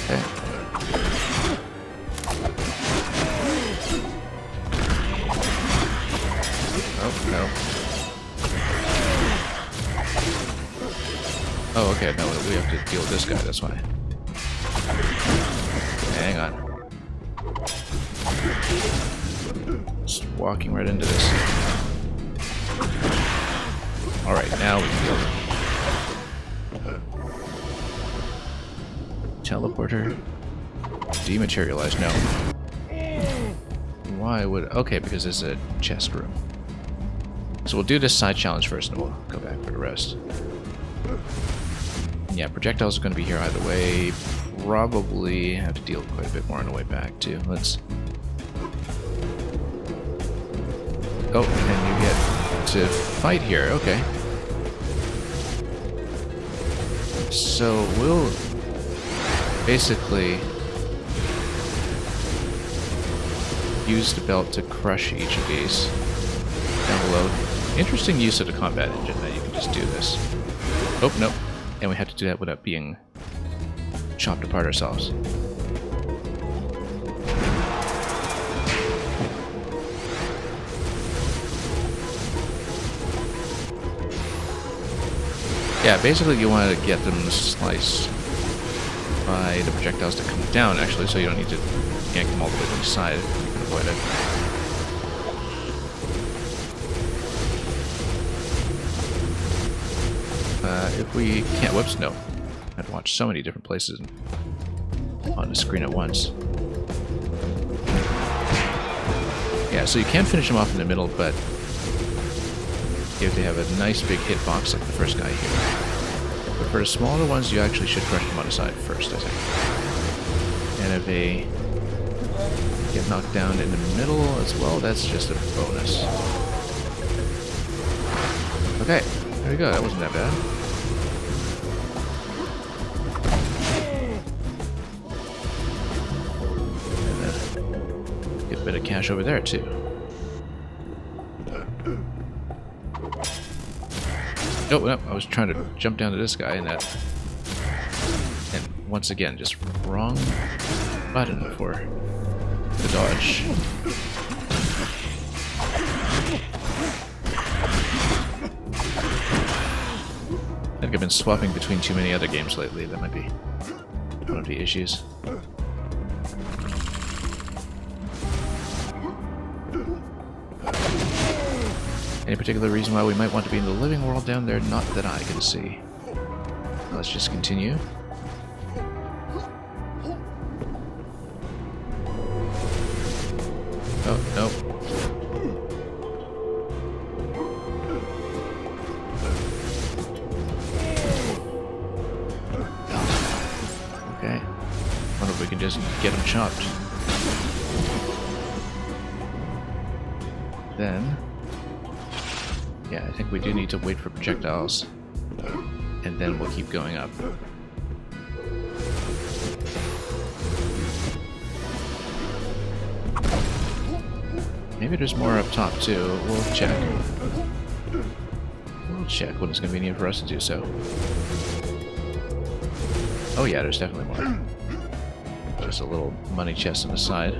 Okay. Oh, no. Oh, okay, no, we have to deal with this guy, that's why. Hang on. Just walking right into this. Alright, now we can go. Teleporter. Dematerialize, no. Why would... Okay, because there's a chest room. So we'll do this side challenge first, and we'll go back for the rest. Yeah, projectiles are going to be here either way. Probably have to deal with quite a bit more on the way back, too. Let's... Oh, and you get to fight here. Okay. So we'll basically use the belt to crush each of these down below. Interesting use of the combat engine that you can just do this. Oh, no. And we have to do that without being chopped apart ourselves. Yeah, basically you want to get them sliced by the projectiles that come down, actually, so you don't need to yank them all the way to the side. You can avoid it. If we can't... Whoops, no. I'd watch so many different places on the screen at once. Yeah, so you can finish them off in the middle, but you have to have a nice big hitbox like the first guy here. But for the smaller ones, you actually should crush them on the side first, I think. And if they get knocked down in the middle as well, that's just a bonus. Okay, there we go. That wasn't that bad. And get a bit of cash over there, too. Oh, no, I was trying to jump down to this guy and that... And once again, just wrong button for the dodge. I think I've been swapping between too many other games lately. That might be one of the issues. Any particular reason why we might want to be in the living world down there? Not that I can see. Let's just continue. Oh, no. Okay. Wonder if we can just get him chopped. Then... yeah, I think we do need to wait for projectiles, and then we'll keep going up. Maybe there's more up top too. We'll check. We'll check when it's convenient for us to do so. Oh yeah, there's definitely more. Just a little money chest on the side.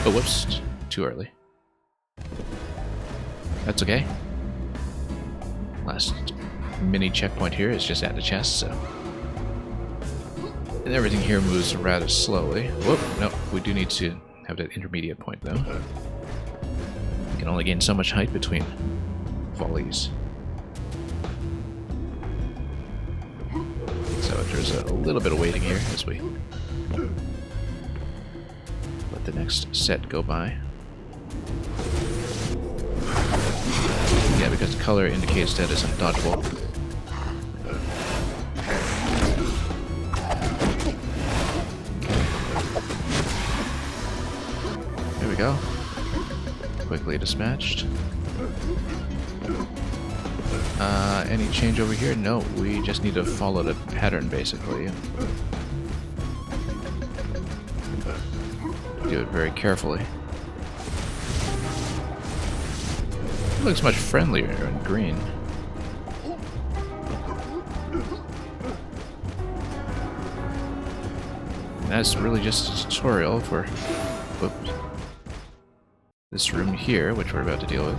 Oh, whoops. Too early. That's okay. Last mini checkpoint here is just at the chest, so... and everything here moves rather slowly. Whoop, no, we do need to have that intermediate point, though. We can only gain so much height between volleys. So there's a little bit of waiting here as we let the next set go by. Yeah, because the color indicates that it's undodgeable. There we go. Quickly dispatched. Any change over here? No, we just need to follow the pattern, basically. Do it very carefully. It looks much friendlier in green. And that's really just a tutorial for whoops, this room here, which we're about to deal with.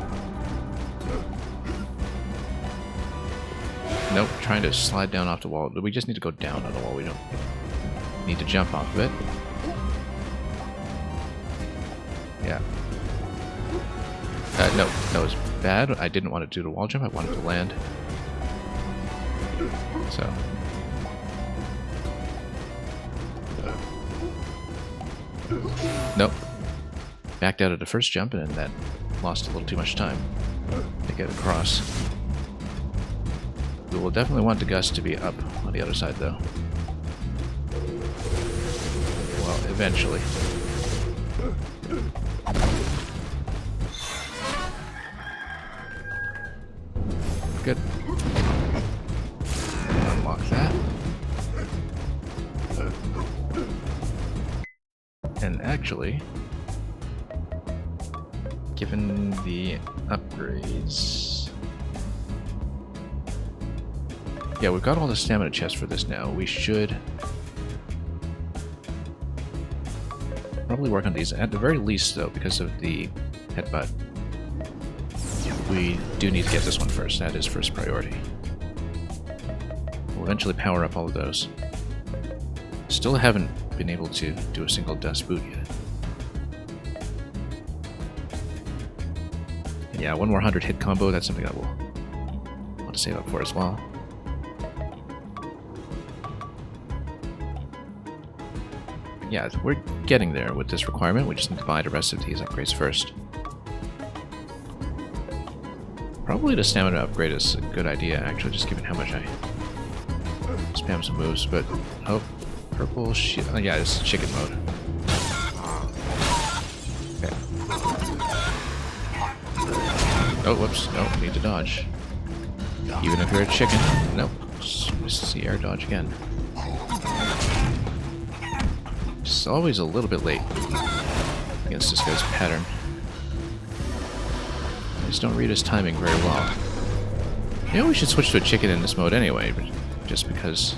Nope, trying to slide down off the wall. We just need to go down on the wall. We don't need to jump off of it. Yeah. No, that was bad. I didn't want to do the wall jump. I wanted to land. So. Nope. Backed out of the first jump, and that lost a little too much time to get across. We will definitely want the gust to be up on the other side, though. Well, eventually. Good. Unlock that. And actually, given the upgrades... Yeah, we've got all the stamina chests for this now. We should probably work on these at the very least, though, because of the headbutt. We do need to get this one first. That is first priority. We'll eventually power up all of those. Still haven't been able to do a single dust boot yet. And yeah, one more 100 hit combo. That's something I will want to save up for as well. Yeah, we're getting there with this requirement. We just need to buy the rest of these upgrades first. Probably the stamina upgrade is a good idea, actually, just given how much I spam some moves, but... Oh, purple shit. Oh, yeah, it's chicken mode. Okay. Oh, whoops. No, need to dodge. Even if you're a chicken. Nope. Just the air dodge again. Just always a little bit late against this guy's pattern. I just don't read his timing very well. You know, we should switch to a chicken in this mode anyway, but just because,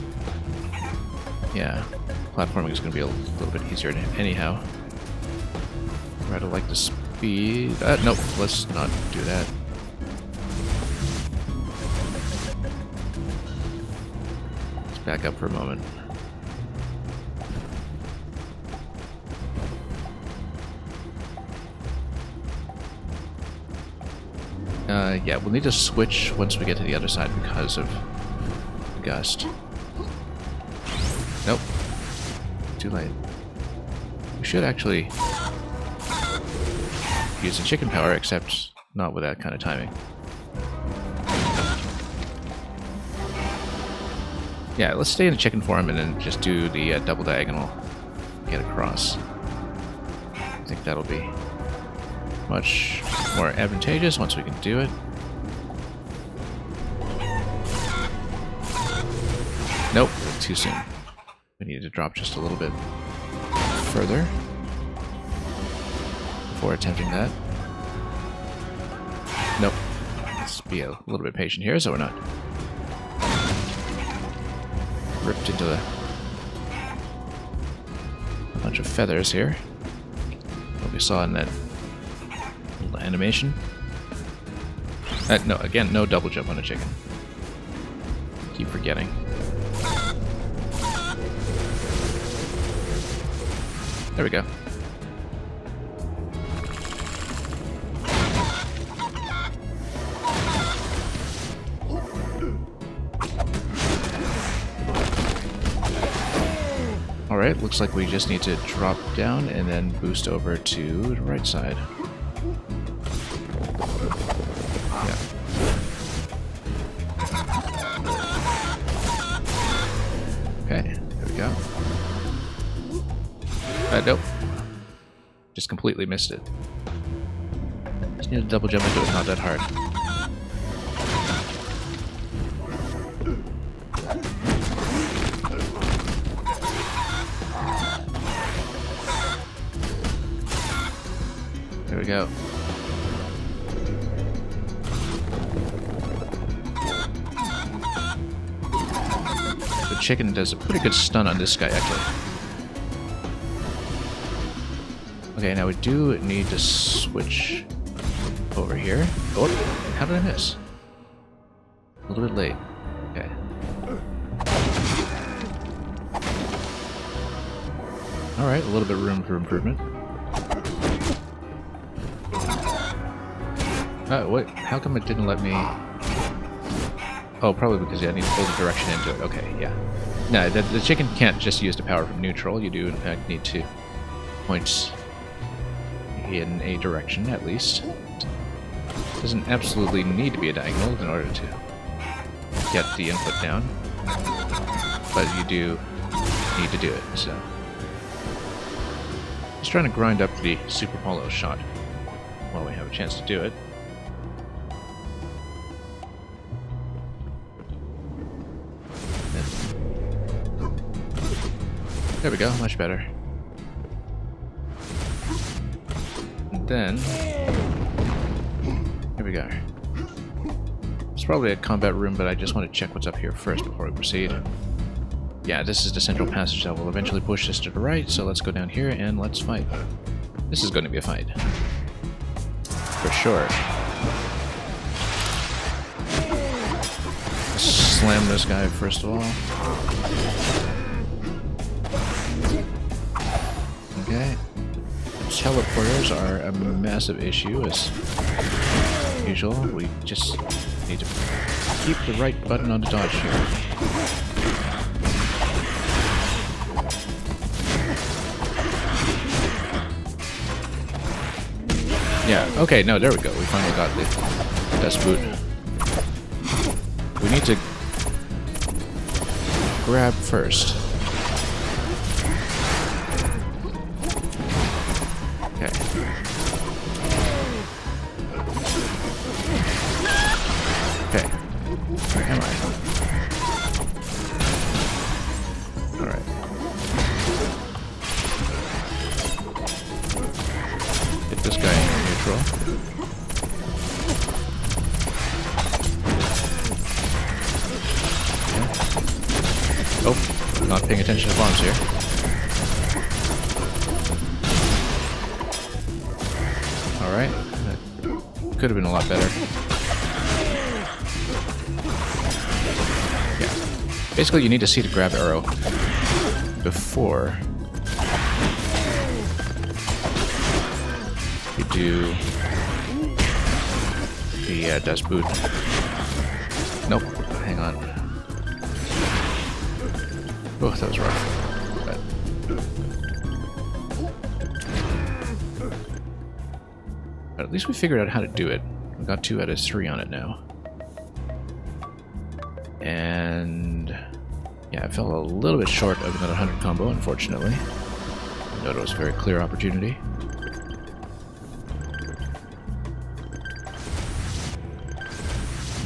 yeah, platforming is going to be a little bit easier anyhow. I'd rather like the speed. Nope, let's not do that. Let's back up for a moment. Yeah, we'll need to switch once we get to the other side because of Gust. Nope. Too late. We should actually use the chicken power, except not with that kind of timing. Yeah, let's stay in the chicken form and then just do the double diagonal. Get across. I think that'll be much more advantageous once we can do it. Nope, too soon. We need to drop just a little bit further before attempting that. Nope. Let's be a little bit patient here so we're not ripped into a bunch of feathers here. What we saw in that little animation. No, again, no double jump on a chicken. Keep forgetting. There we go. Alright, looks like we just need to drop down and then boost over to the right side. Yeah. Okay, there we go. Nope. Just completely missed it. Just need to double jump into it, not that hard. There we go. The chicken does a pretty good stun on this guy, actually. Okay, now we do need to switch over here. Oh, how did I miss? A little bit late. Okay. Alright, a little bit of room for improvement. What? How come it didn't let me... Oh, probably because I need to pull the direction into it. Okay, yeah. No, the chicken can't just use the power from neutral. You do, in fact, need to point in a direction, at least. Doesn't absolutely need to be a diagonal in order to get the input down. But you do need to do it, so... Just trying to grind up the Super Polo shot while we have a chance to do it. There we go, much better. And then... Here we go. It's probably a combat room, but I just want to check what's up here first before we proceed. Yeah, this is the central passage that will eventually push this to the right, so let's go down here and let's fight. This is going to be a fight. For sure. Slam this guy first of all. Okay. Teleporters are a massive issue, as usual. We just need to keep the right button on the dodge here. Yeah, okay, no, there we go. We finally got the dust boot. We need to grab first. Okay. Okay. Where am I? Alright. Hit this guy in neutral. Okay. Oh, not paying attention to bombs here. Alright, that could have been a lot better. Yeah. Basically, you need to see the grab arrow before you do the dust boot. Nope, hang on. Oh, that was rough. But at least we figured out how to do it. We got 2 out of 3 on it now. And yeah, I fell a little bit short of another 100 combo, unfortunately. I know it was a very clear opportunity.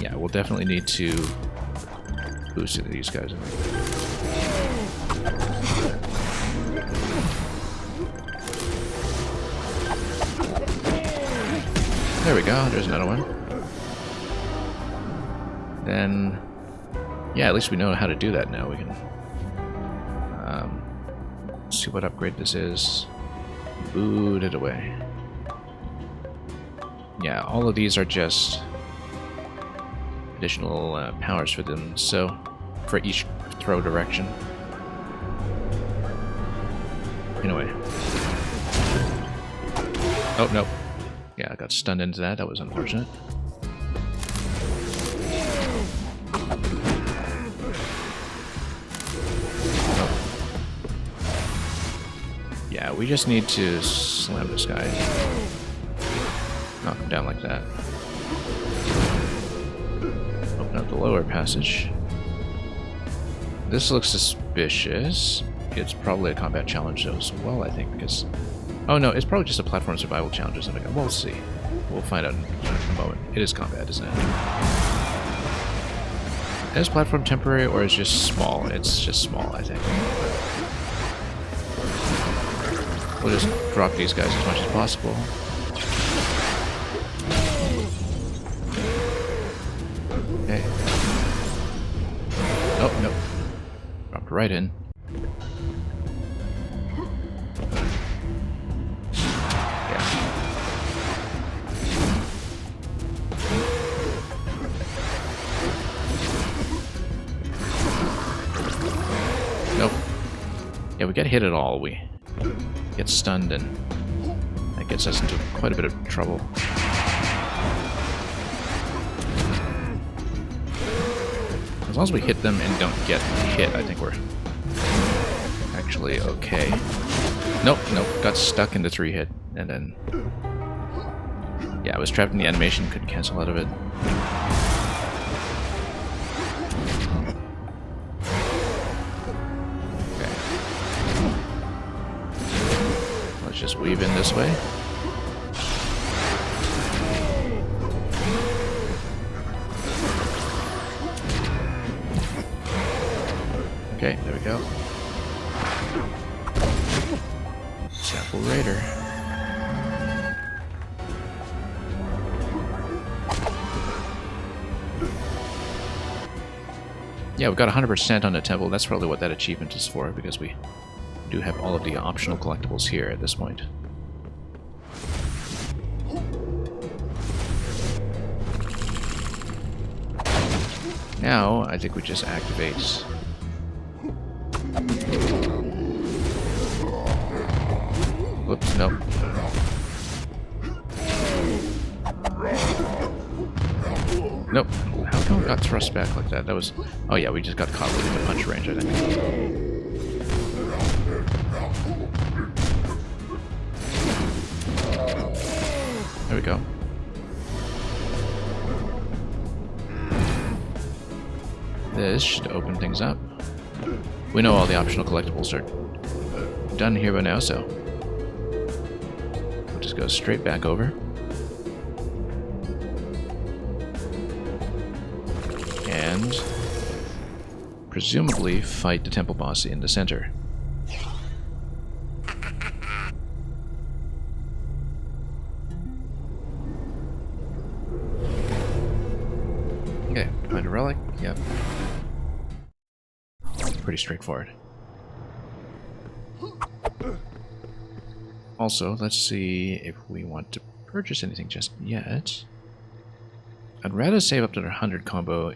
Yeah, we'll definitely need to boost these guys. There we go, there's another one. Then, yeah, at least we know how to do that now. We can see what upgrade this is. Boot it away. Yeah, all of these are just additional powers for them, so for each throw direction. Anyway. Oh, no. Yeah, I got stunned into that. That was unfortunate. Oh. Yeah, we just need to slam this guy. Knock him down like that. Open up the lower passage. This looks suspicious. It's probably a combat challenge though as well, I think, because... Oh no, it's probably just a platform survival challenge or something. We'll see. We'll find out in a moment. It is combat, isn't it? Is platform temporary or is it just small? It's just small, I think. We'll just drop these guys as much as possible. Okay. Oh, no. Dropped right in. Yeah, we get hit at all, we get stunned, and that gets us into quite a bit of trouble. As long as we hit them and don't get hit, I think we're actually okay. Nope, nope, got stuck in the 3-hit, and then... Yeah, I was trapped in the animation, couldn't cancel out of it. Okay. Let's just weave in this way. Okay, there we go. Sample Raider. Yeah, we've got 100% on the temple. That's probably what that achievement is for, because we do have all of the optional collectibles here at this point. Now, I think we just activate... Whoops, nope. Nope. How come we got thrust back like that? That was... Oh yeah, we just got caught within the punch range, I think. There we go. This should open things up. We know all the optional collectibles are done here by now, so we'll just go straight back over. And presumably fight the temple boss in the center. Okay, find a relic, yep. Pretty straightforward. Also, let's see if we want to purchase anything just yet. I'd rather save up to the 100 combo.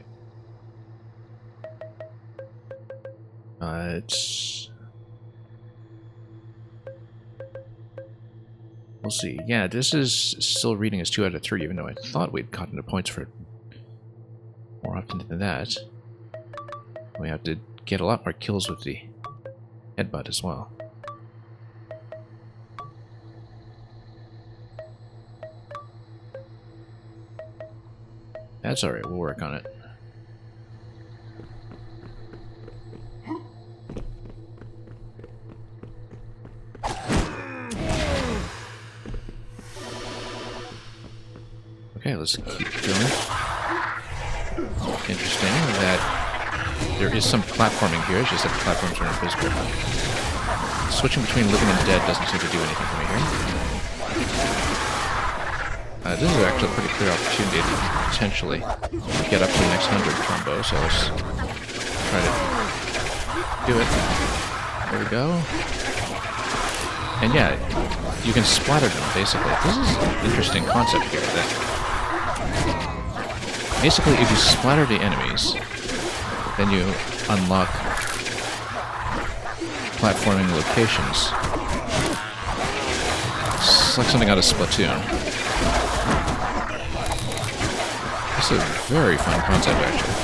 But we'll see. Yeah, this is still reading as 2 out of 3, even though I thought we'd gotten the points for it more often than that. We have to get a lot more kills with the headbutt as well. That's alright, we'll work on it. Okay, let's keep going. Interesting that there is some platforming here, it's just that the platforms are invisible. Switching between living and dead doesn't seem to do anything for me here. This is actually a pretty clear opportunity to potentially get up to the next 100 combo, so let's try to do it. There we go. And yeah, you can splatter them, basically. This is an interesting concept here, that basically if you splatter the enemies, then you unlock platforming locations. It's like something out of Splatoon. This is a very fun concept, actually.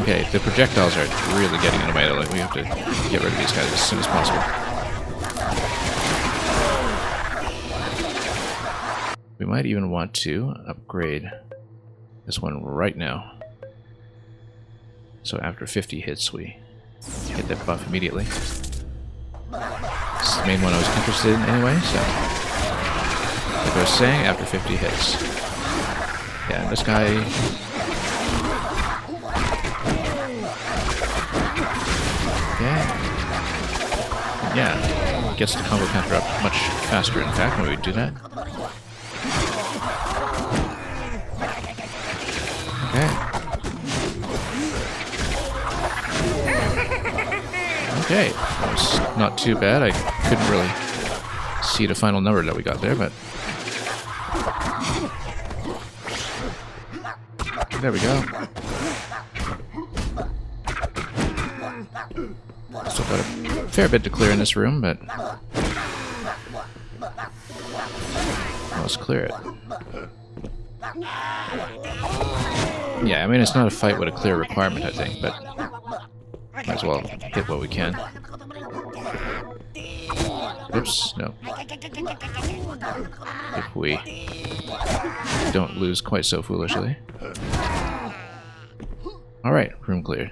Okay, the projectiles are really getting in the way. Like, we have to get rid of these guys as soon as possible. We might even want to upgrade this one right now. So after 50 hits, we get that buff immediately. This is the main one I was interested in anyway, so... Like I was saying, after 50 hits. Yeah, and this guy... Yeah, gets the combo counter up much faster, in fact, when we do that. Okay, that was not too bad. I couldn't really see the final number that we got there, but... There we go. Still got a fair bit to clear in this room, but... Let's clear it. Yeah, I mean, it's not a fight with a clear requirement, I think, but might as well get what we can. Oops, no. If we don't lose quite so foolishly. Alright, room cleared.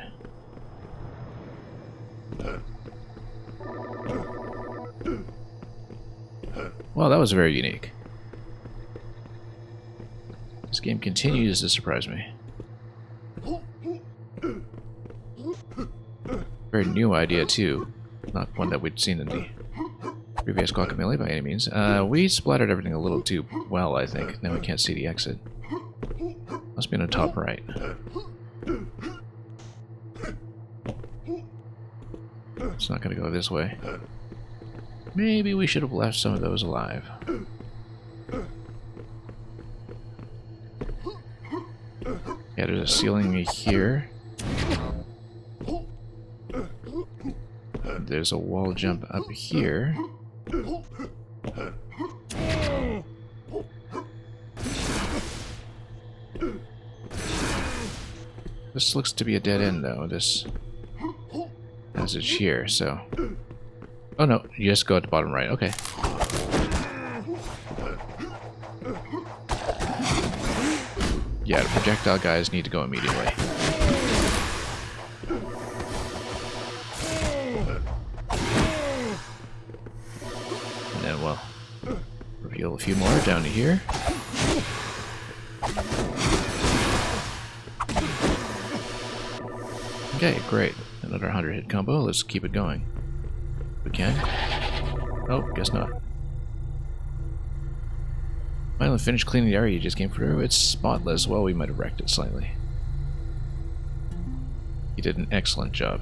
Well, that was very unique. This game continues to surprise me. Very new idea, too. Not one that we'd seen in the previous Guacamelee by any means. We splattered everything a little too well, I think. Now we can't see the exit. Must be on the top right. It's not going to go this way. Maybe we should have left some of those alive. Yeah, there's a ceiling here. There's a wall jump up here. This looks to be a dead end, though. This passage here, so... Oh no, you just go at the bottom right. Okay. Yeah, the projectile guys need to go immediately. And then we'll reveal a few more down to here. Okay, great. Another 100 hit combo. Let's keep it going. We can. Oh, guess not. Finally finished cleaning the area you just came through. It's spotless. Well, we might have wrecked it slightly. You did an excellent job.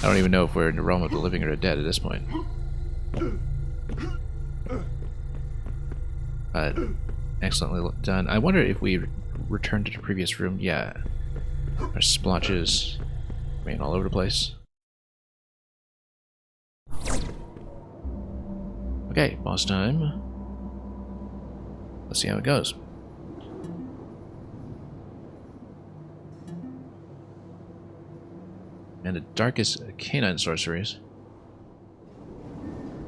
I don't even know if we're in the realm of the living or the dead at this point. Excellently done. I wonder if we return to the previous room. Yeah. Our splotches remain all over the place. Okay, boss time. Let's see how it goes. And the darkest canine sorceries.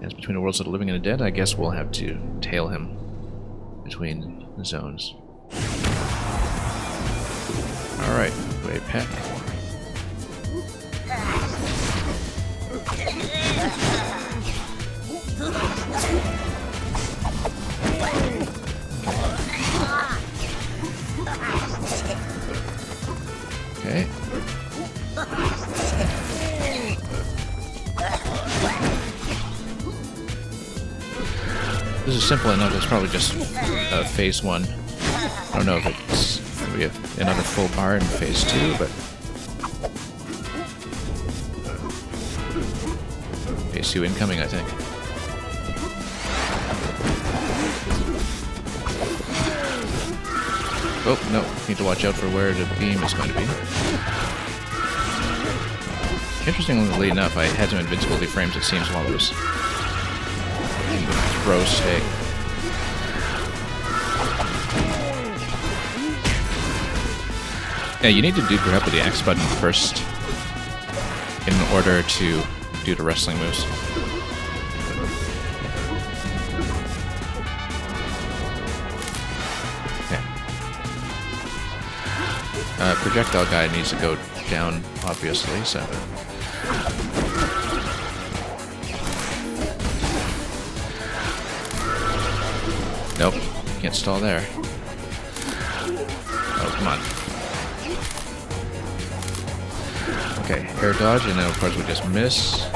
As between the worlds of the living and the dead, I guess we'll have to tail him between the zones. Alright, way peck. Okay. This is simple enough. It's probably just phase 1. I don't know if it's going to be another full bar in phase 2, but phase 2 incoming, I think. Oh, no. Need to watch out for where the beam is going to be. Interestingly enough, I had some invincibility frames, it seems, while I was in the throw state. Yeah, you need to do grab with the X button first in order to do the wrestling moves. Projectile guy needs to go down, obviously, so... Nope, can't stall there. Oh, come on. Okay, air dodge, and then of course we just miss.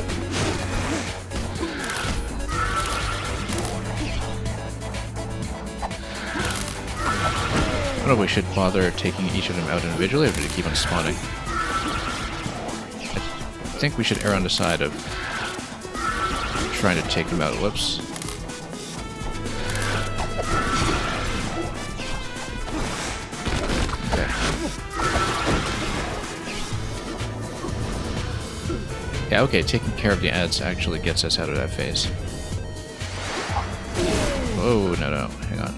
I don't know if we should bother taking each of them out individually, or do they keep on spawning? I think we should err on the side of trying to take them out. Whoops. Okay. Yeah, okay, taking care of the ads actually gets us out of that phase. Oh, no, hang on.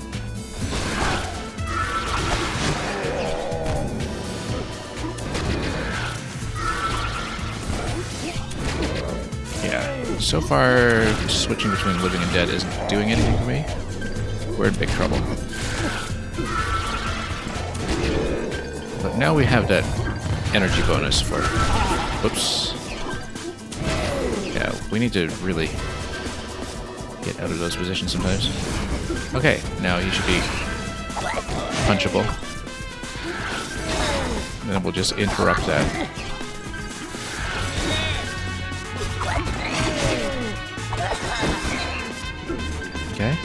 So far, switching between living and dead isn't doing anything for me. We're in big trouble. But now we have that energy bonus for... Oops. Yeah, we need to really get out of those positions sometimes. Okay, now he should be punchable. And then we'll just interrupt that. Okay.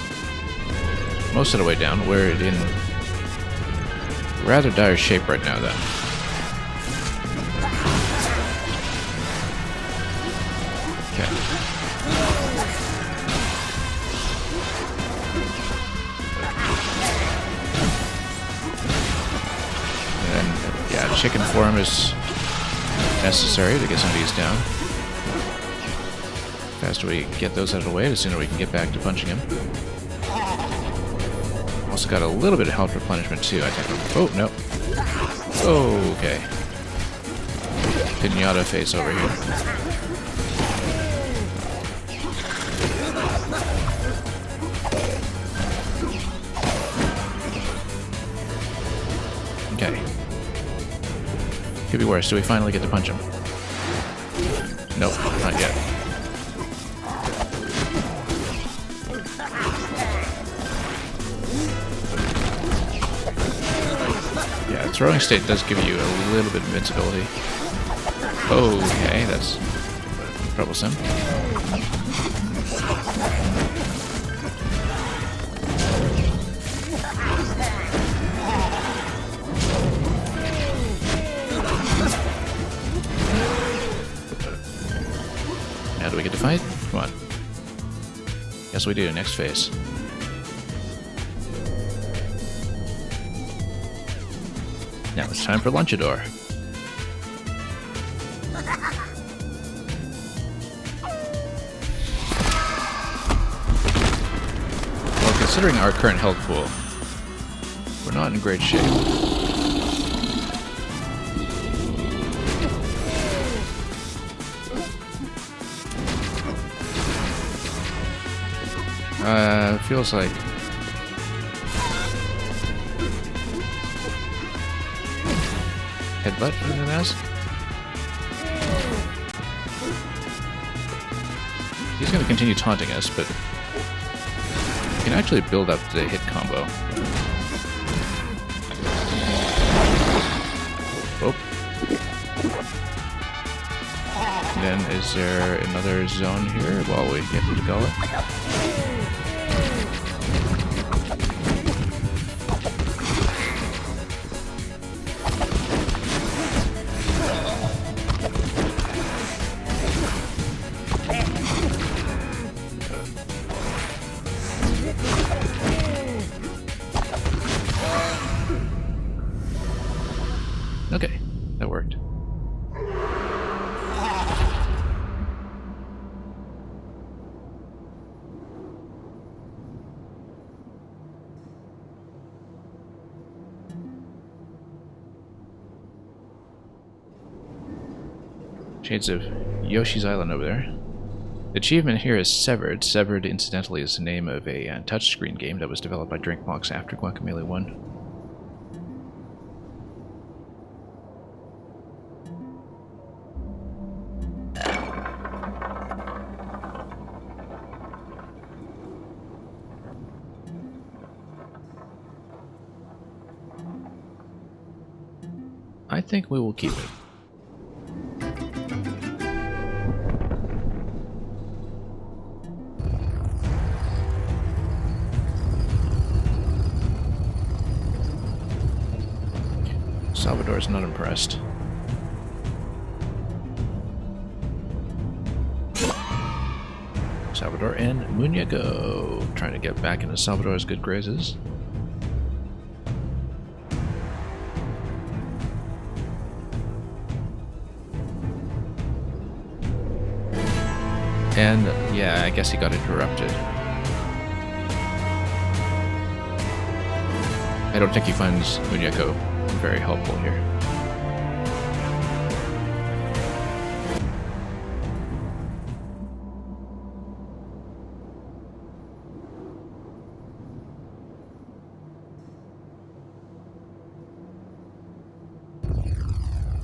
Most of the way down. We're in rather dire shape right now, though. Okay. And, yeah, chicken form is necessary to get some of these down. The faster we get those out of the way, the sooner we can get back to punching him. Also got a little bit of health replenishment too, I think. Oh, no. Okay. Pinata face over here. Okay. Could be worse. Do we finally get to punch him? Nope, not yet. Throwing state does give you a little bit of invincibility. Okay, that's troublesome. Now do we get to fight? Come on. Yes, we do. Next phase. Now it's time for Lunchador. Well, considering our current health pool, we're not in great shape. Feels like headbutt for the mask. He's going to continue taunting us, but we can actually build up the hit combo. Oh. And then is there another zone here while we get to the gullet? Okay, that worked. Shades of Yoshi's Island over there. The achievement here is Severed. Severed, incidentally, is the name of a touchscreen game that was developed by Drinkbox after Guacamelee 1. I think we will keep it. Salvador's not impressed. Salvador and Muñeco trying to get back into Salvador's good graces. And yeah, I guess he got interrupted. I don't think he finds Muñeco very helpful here.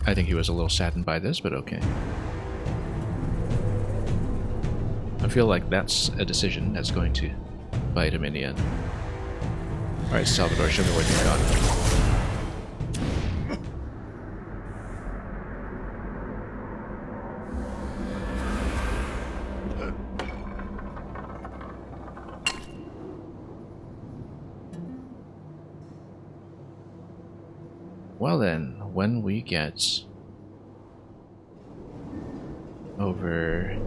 I think he was a little saddened by this, but okay. I feel like that's a decision that's going to bite him in the end. Alright, Salvador, show me what you got. Well then, when we get over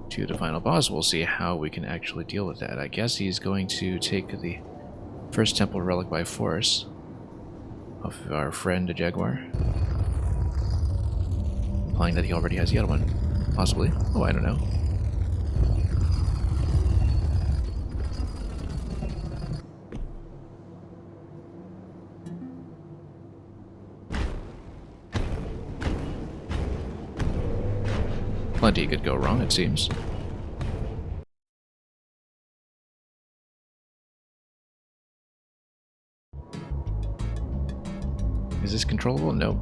to the final boss, we'll see how we can actually deal with that. I guess he's going to take the first temple relic by force of our friend the Jaguar, implying that he already has the other one. Possibly. Oh, I don't know. Plenty could go wrong, it seems. Is this controllable? No.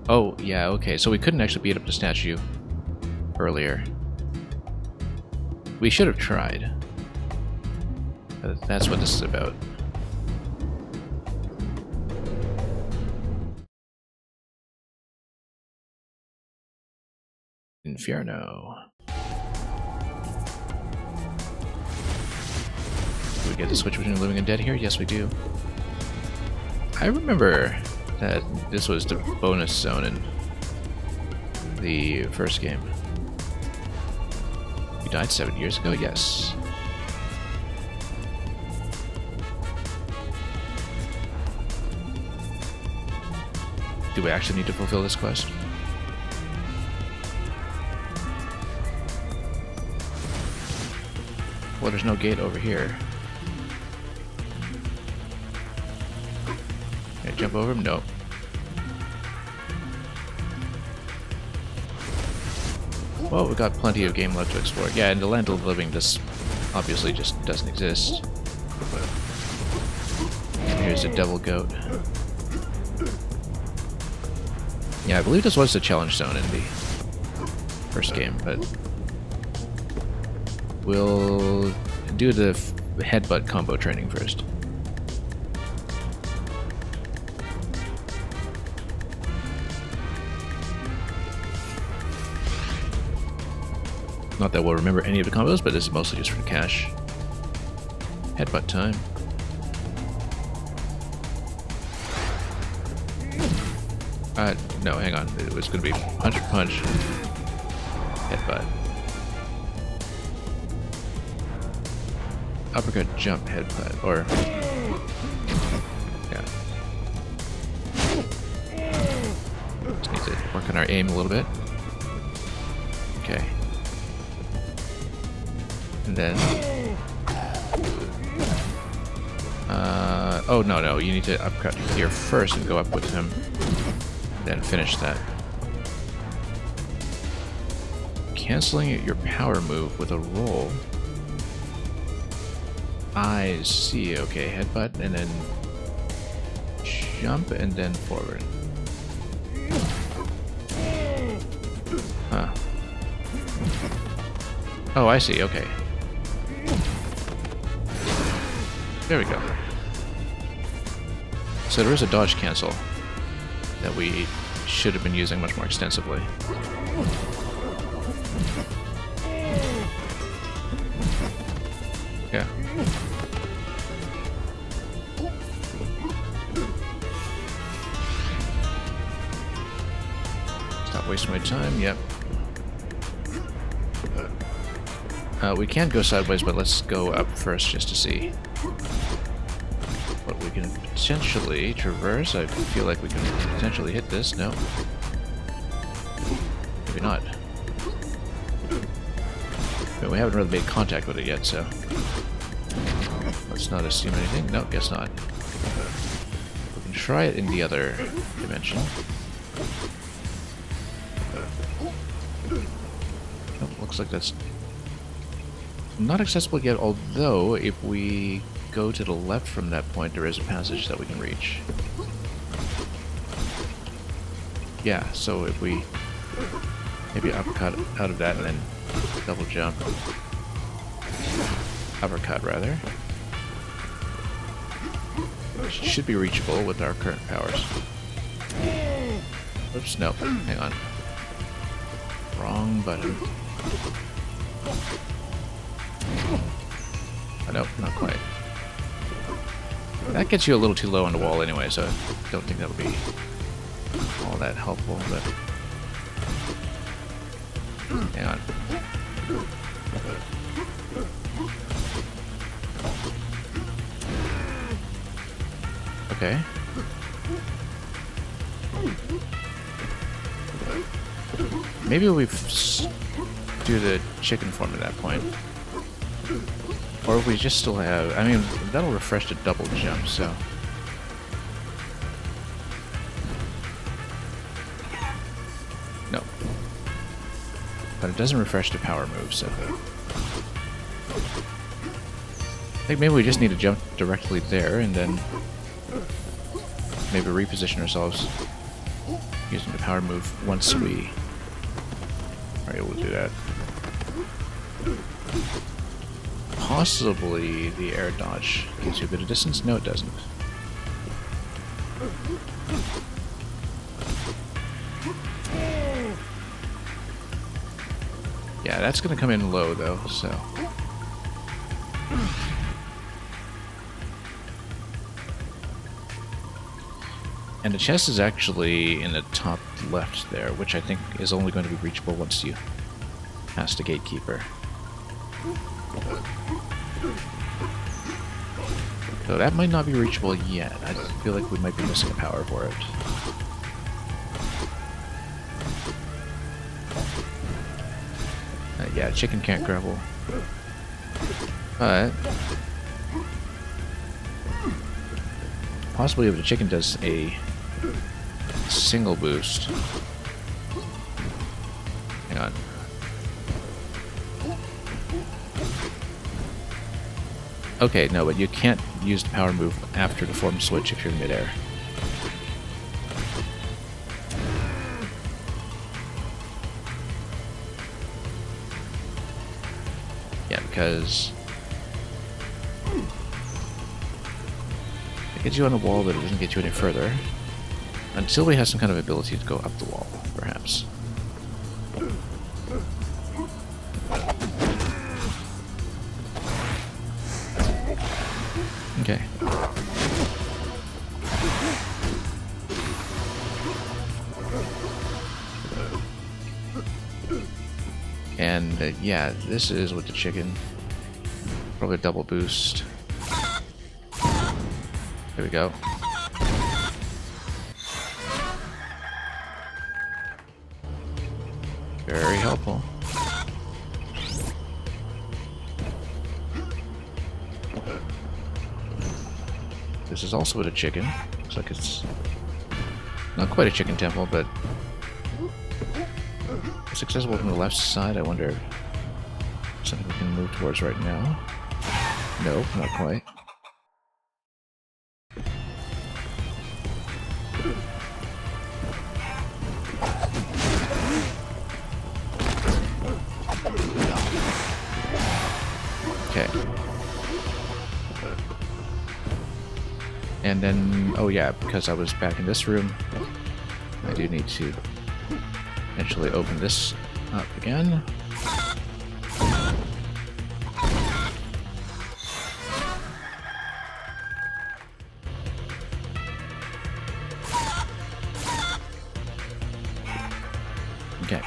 Oh, yeah, okay. So we couldn't actually beat up the statue earlier. We should have tried. That's what this is about. Inferno. Do we get the switch between living and dead here? Yes, we do. I remember that this was the bonus zone in the first game. You died 7 years ago? Yes. Do we actually need to fulfill this quest? Well, there's no gate over here. Can I jump over him? No. Well, we've got plenty of game left to explore. Yeah, in the land of the living, this obviously just doesn't exist. Here's a devil goat. Yeah, I believe this was the challenge zone in the first game, but we'll do the headbutt combo training first. Not that we'll remember any of the combos, but this is mostly just for cash. Headbutt time. No, hang on. It was going to be punch, punch, headbutt. Uppercut, jump, headbutt, or... yeah. Just need to work on our aim a little bit. Okay. And then... oh, no, you need to uppercut here first and go up with him. Then finish that. Canceling your power move with a roll. I see, okay, headbutt, and then jump, and then forward. Huh. Oh, I see, okay. There we go. So there is a dodge cancel that we should have been using much more extensively. Yeah. Stop wasting my time, yep. We can go sideways, but let's go up first just to see what we can potentially traverse. I feel like we can potentially hit this. No. Maybe not. But we haven't really made contact with it yet, so let's not assume anything. No, guess not. We can try it in the other dimension. Oh, looks like that's not accessible yet, although if we go to the left from that point, there is a passage that we can reach. Yeah, so if we maybe uppercut out of that and then double jump. Uppercut, rather. Should be reachable with our current powers. Oops, no, hang on. Wrong button. Oh, nope, not quite. That gets you a little too low on the wall anyway, so I don't think that would be all that helpful, but... Hang on. Okay. Maybe we do the chicken form at that point. Or if we just still have... I mean, that'll refresh the double jump, so... No. But it doesn't refresh the power move, so... I think maybe we just need to jump directly there, and then... maybe reposition ourselves using the power move once we are able to do that. Possibly the air dodge gives you a bit of distance. No, it doesn't. Yeah, that's going to come in low though, so... And the chest is actually in the top left there, which I think is only going to be reachable once you pass the gatekeeper. So that might not be reachable yet. I feel like we might be missing a power for it. Yeah, chicken can't grapple. But... possibly if the chicken does a single boost. Hang on. Okay, no, but you can't use the power move after the form switch if you're midair. Yeah, because... it gets you on the wall, but it doesn't get you any further. Until we have some kind of ability to go up the wall, perhaps. Okay. And yeah, this is with the chicken. Probably a double boost. There we go. Very helpful. This is also with a chicken. Looks like it's not quite a chicken temple, but it's accessible from the left side. I wonder if something we can move towards right now. Nope, not quite. Okay. And then, oh yeah, because I was back in this room, I do need to eventually open this up again. Okay.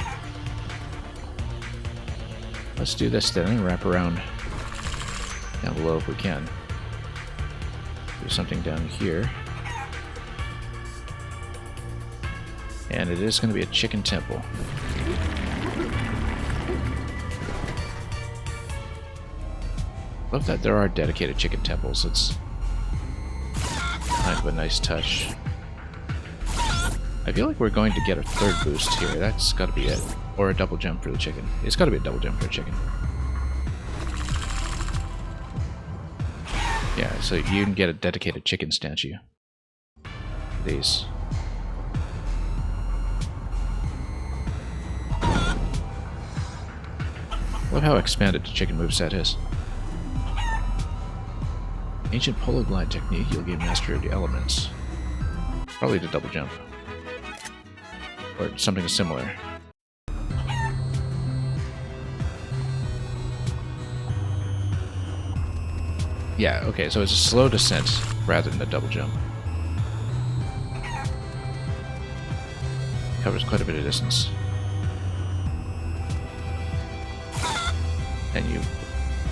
Let's do this then and wrap around down below if we can. Do something down here. And it is going to be a chicken temple. Love that there are dedicated chicken temples. It's kind of a nice touch. I feel like we're going to get a third boost here. That's got to be it. Or a double jump for the chicken. It's got to be a double jump for a chicken. Yeah, so you can get a dedicated chicken statue. These. Love how expanded the chicken moveset is. Ancient polo glide technique, you'll gain mastery of the elements. Probably the double jump. Or something similar. Yeah, okay, so it's a slow descent rather than a double jump. Covers quite a bit of distance. And you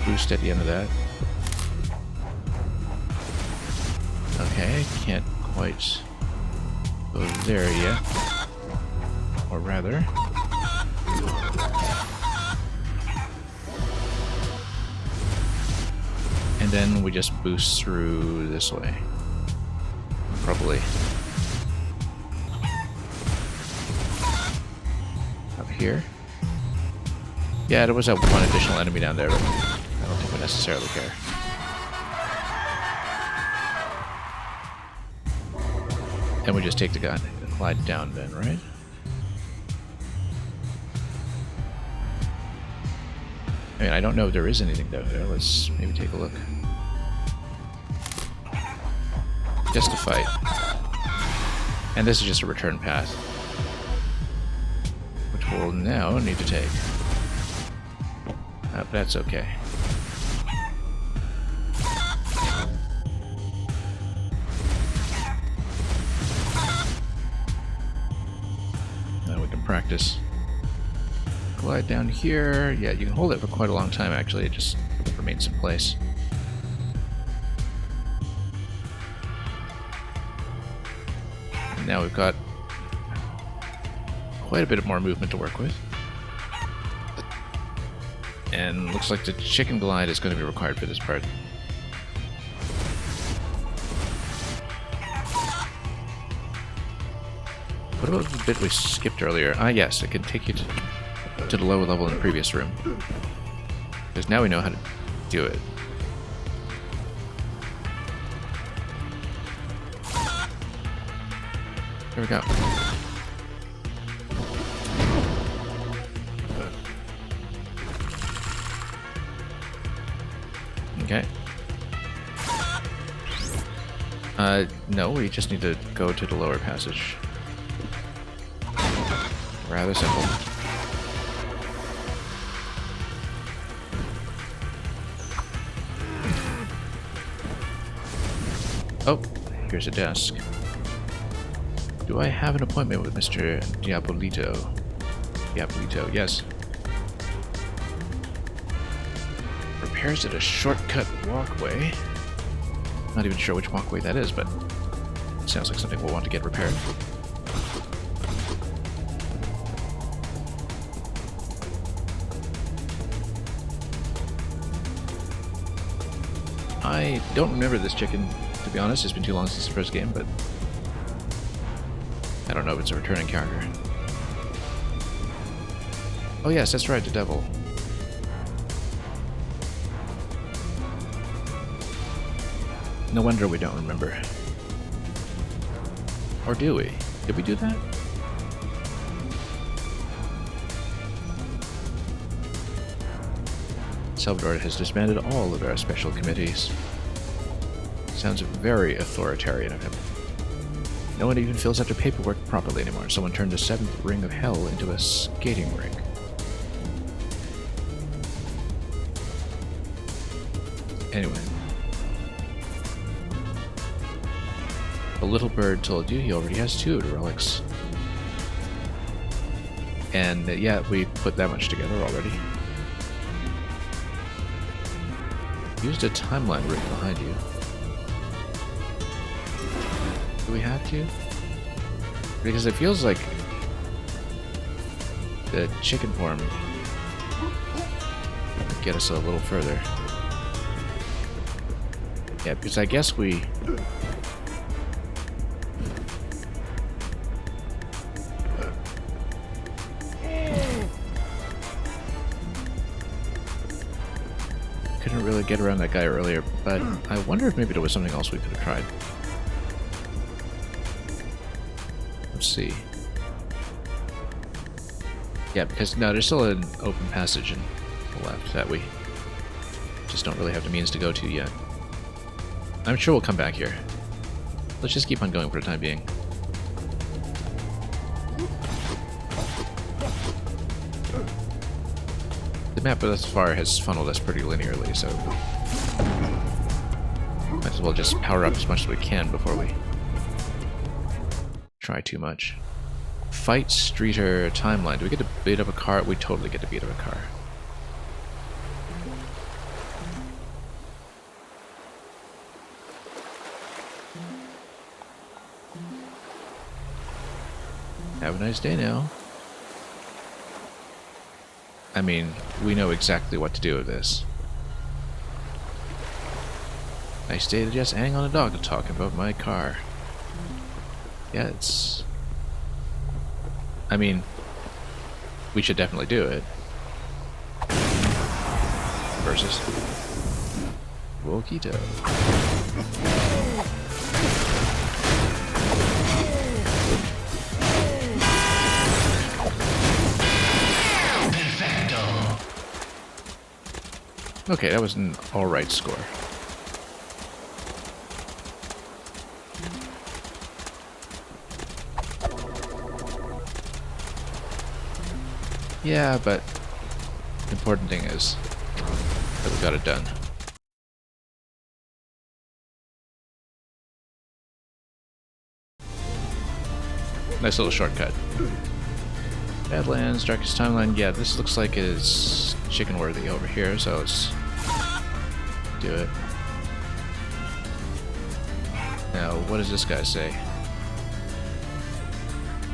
boost at the end of that. Okay, can't quite go there yet. Or rather... And then we just boost through this way. Probably. Up here. Yeah, there was that one additional enemy down there, but I don't think we necessarily care. And we just take the gun and glide down then, right? I mean, I don't know if there is anything down there. Let's maybe take a look. Just a fight. And this is just a return path. Which we'll now need to take. That's okay. Now we can practice. Glide down here. Yeah, you can hold it for quite a long time actually, it just remains in place. And now we've got quite a bit more movement to work with. And looks like the chicken glide is going to be required for this part. What about the bit we skipped earlier? Ah yes, it can take you to the lower level in the previous room. Because now we know how to do it. There we go. Okay. No, we just need to go to the lower passage. Rather simple. Oh, here's a desk. Do I have an appointment with Mr. Diabolito? Diabolito, yes. Repairs at a shortcut walkway. Not even sure which walkway that is, but it sounds like something we'll want to get repaired. I don't remember this chicken, to be honest. It's been too long since the first game, but I don't know if it's a returning character. Oh yes, that's right, the devil. No wonder we don't remember. Or do we? Did we do that? Salvador has disbanded all of our special committees. Sounds very authoritarian of him. No one even fills out their paperwork properly anymore. Someone turned the 7th ring of hell into a skating rink. Anyway. The little bird told you he already has 2 of the relics. And yeah, we put that much together already. Used a timeline written behind you. Do we have to? Because it feels like the chicken form would get us a little further. Yeah, because I guess we... couldn't couldn't really get around that guy earlier, but I wonder if maybe there was something else we could have tried. Let's see. Yeah, because no, there's still an open passage in the left that we just don't really have the means to go to yet. I'm sure we'll come back here. Let's just keep on going for the time being. The map thus far has funneled us pretty linearly, so might as well just power up as much as we can before we try too much. Fight Streeter timeline. Do we get to beat up a car? We totally get to beat up a car. Have a nice day now. I mean, we know exactly what to do with this. Nice day to just hang on a dog and talk about my car. Yeah, it's... I mean, we should definitely do it. Versus... Wokito. Okay, that was an alright score. Yeah, but the important thing is that we got it done. Nice little shortcut. Badlands, Darkest Timeline. Yeah, this looks like it's chicken worthy over here, so let's do it. Now, what does this guy say?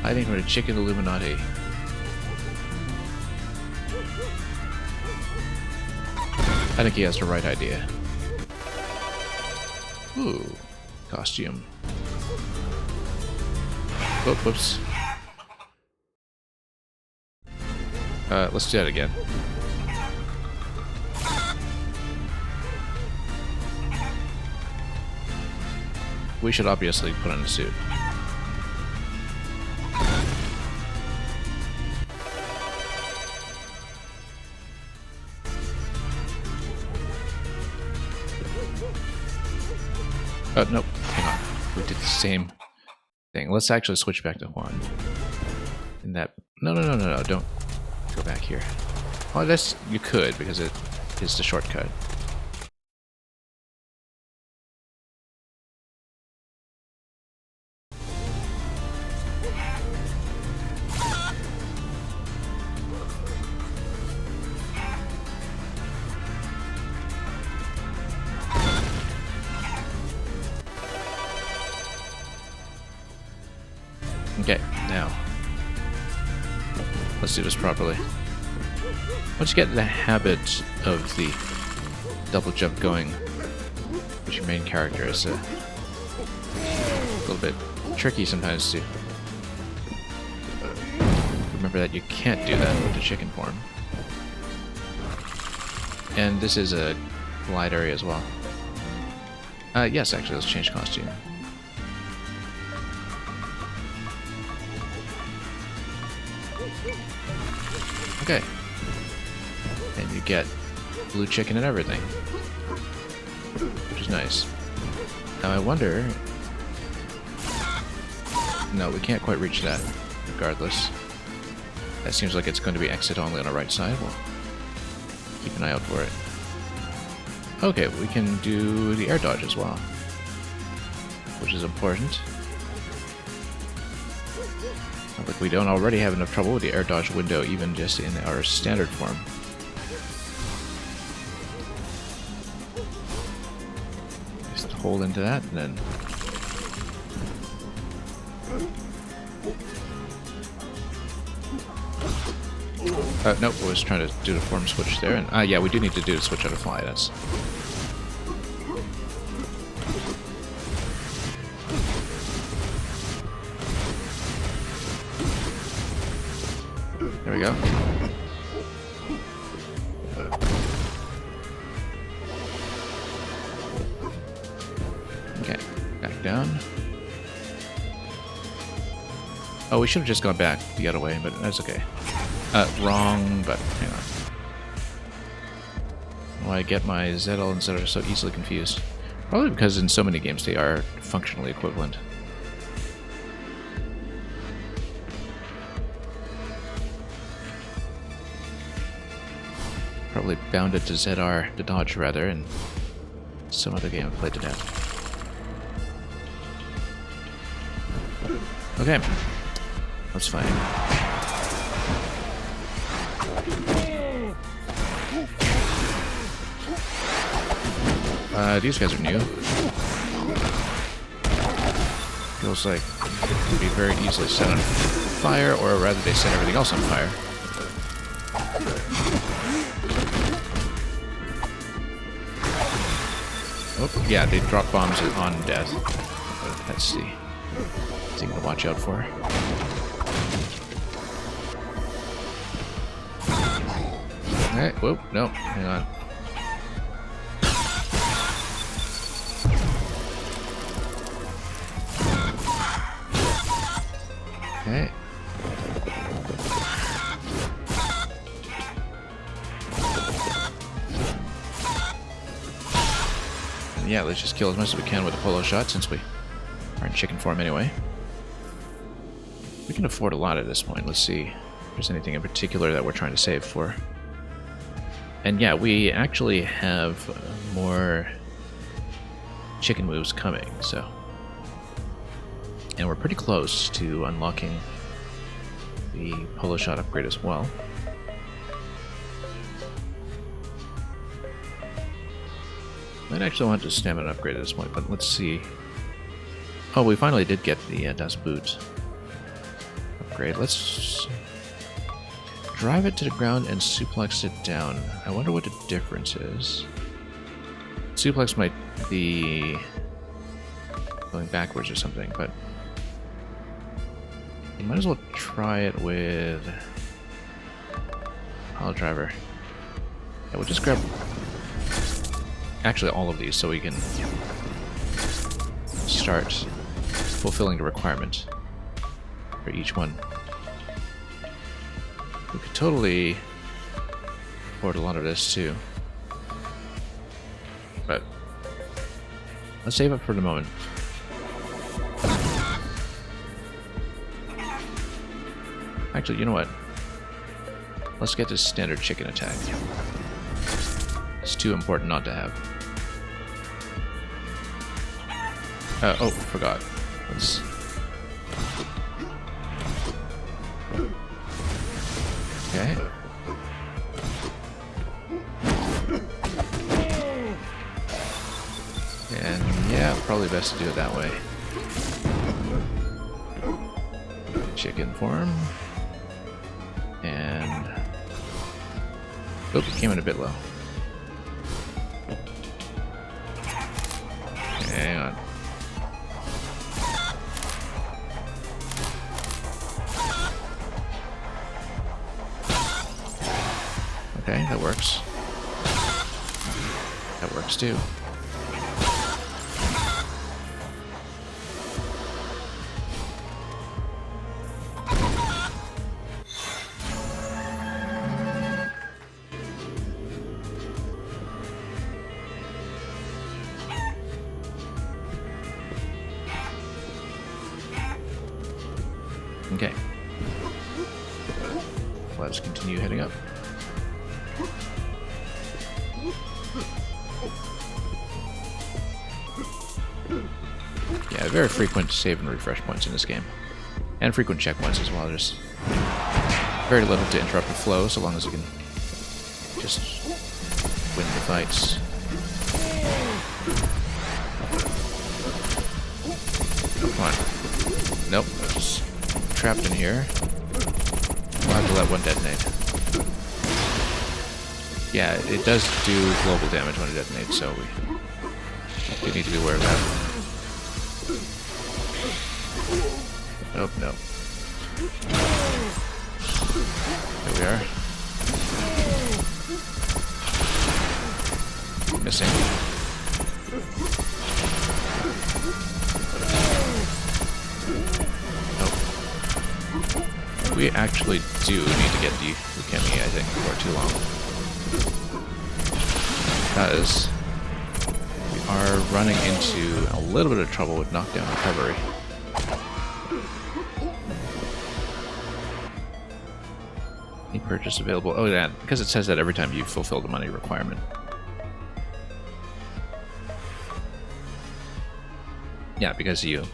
Hiding from the chicken Illuminati. I think he has the right idea. Ooh, costume. Oh, whoops. Let's do that again. We should obviously put on a suit. Nope. Hang on. We did the same thing. Let's actually switch back to Juan. In that... No, don't go back here. Oh, that's... You could, because it is the shortcut. Okay, now let's do this properly. Once you get the habit of the double jump going with your main character, it's a little bit tricky sometimes to remember that you can't do that with the chicken form. And this is a glide area as well. Yes, actually, let's change costume. Okay. And you get blue chicken and everything, which is nice. Now I wonder... No, we can't quite reach that, regardless. That seems like it's going to be exit only on the right side. We'll keep an eye out for it. Okay, we can do the air dodge as well, which is important. Not like we don't already have enough trouble with the air dodge window, even just in our standard form. Just hold into that, and then... nope, I was trying to do the form switch there, and yeah, we do need to do the switch on the fly, that's... There we go. down. Oh, we should have just gone back the other way, but that's okay. Wrong, but hang on. Why I get my Zedel and Zedel are so easily confused. Probably because in so many games they are functionally equivalent. Probably bounded to ZR, to dodge rather, in some other game I played to death. Okay. That's fine. These guys are new. Feels like they could be very easily set on fire, or rather they set everything else on fire. Oh, yeah, they drop bombs on death. That's the thing to watch out for. Alright, whoop, no, hang on. Okay. And yeah, let's just kill as much as we can with a polo shot since we are in chicken form anyway. We can afford a lot at this point. Let's see if there's anything in particular that we're trying to save for. And yeah, we actually have more chicken moves coming, so. And we're pretty close to unlocking the polo shot upgrade as well. Might actually want to stamina upgrade at this point, but let's see. Oh, we finally did get the Das Boot upgrade. Let's drive it to the ground and suplex it down. I wonder what the difference is. Suplex might be going backwards or something, but you might as well try it with pile driver. Yeah, we'll just grab actually all of these so we can start fulfilling the requirement for each one. We could totally afford a lot of this too, but let's save it for the moment. Actually, you know what? Let's get this standard chicken attack. It's too important not to have. Oh, forgot. Let's... Okay. And yeah, probably best to do it that way. Chicken form. And... Oop, it came in a bit low. Hang on. Okay, that works. That works too. Okay. Let's continue heading up. Yeah, very frequent save and refresh points in this game. And frequent checkpoints as well. There's very little to interrupt the flow, so long as you can just win the fights. Come on. Nope, I'm just trapped in here. We'll have to let one detonate. Yeah, it does do global damage when it detonates, so we need to be aware of that. Nope, no. There we are. Missing. we actually do need to get the Guacamelee, I think, before too long. Because we are running into a little bit of trouble with knockdown recovery. Any purchase available? Oh yeah, because it says that every time you fulfill the money requirement. Yeah, because you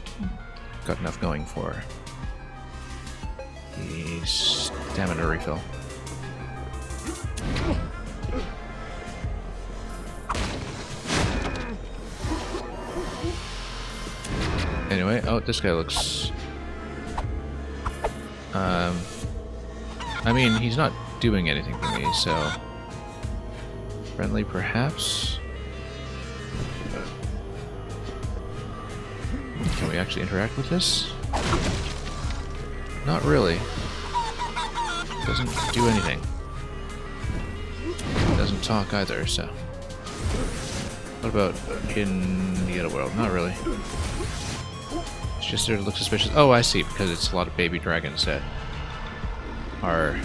got enough going for the stamina refill. Anyway, oh, this guy looks... I mean, he's not doing anything for me, so... Friendly, perhaps? Can we actually interact with this? Not really. Doesn't do anything. Doesn't talk either, so... What about in the other world? Not really. It's just there to look suspicious. Oh, I see, because it's a lot of baby dragons that are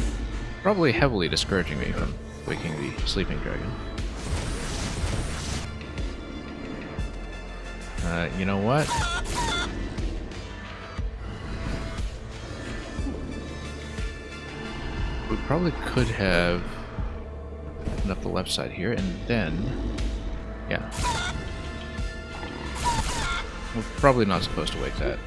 probably heavily discouraging me from waking the sleeping dragon. You know what? We probably could have opened up the left side here, and then... Yeah. We're probably not supposed to wake that.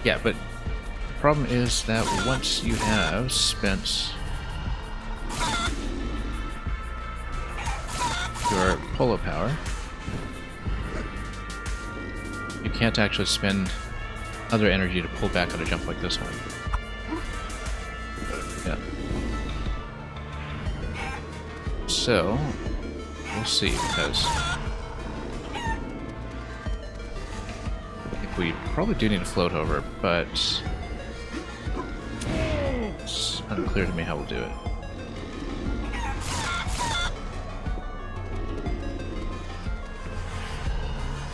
Yeah, but the problem is that once you have spent your polo power, you can't actually spend other energy to pull back on a jump like this one. Yeah. So, we'll see, because we probably do need to float over, but it's unclear to me how we'll do it.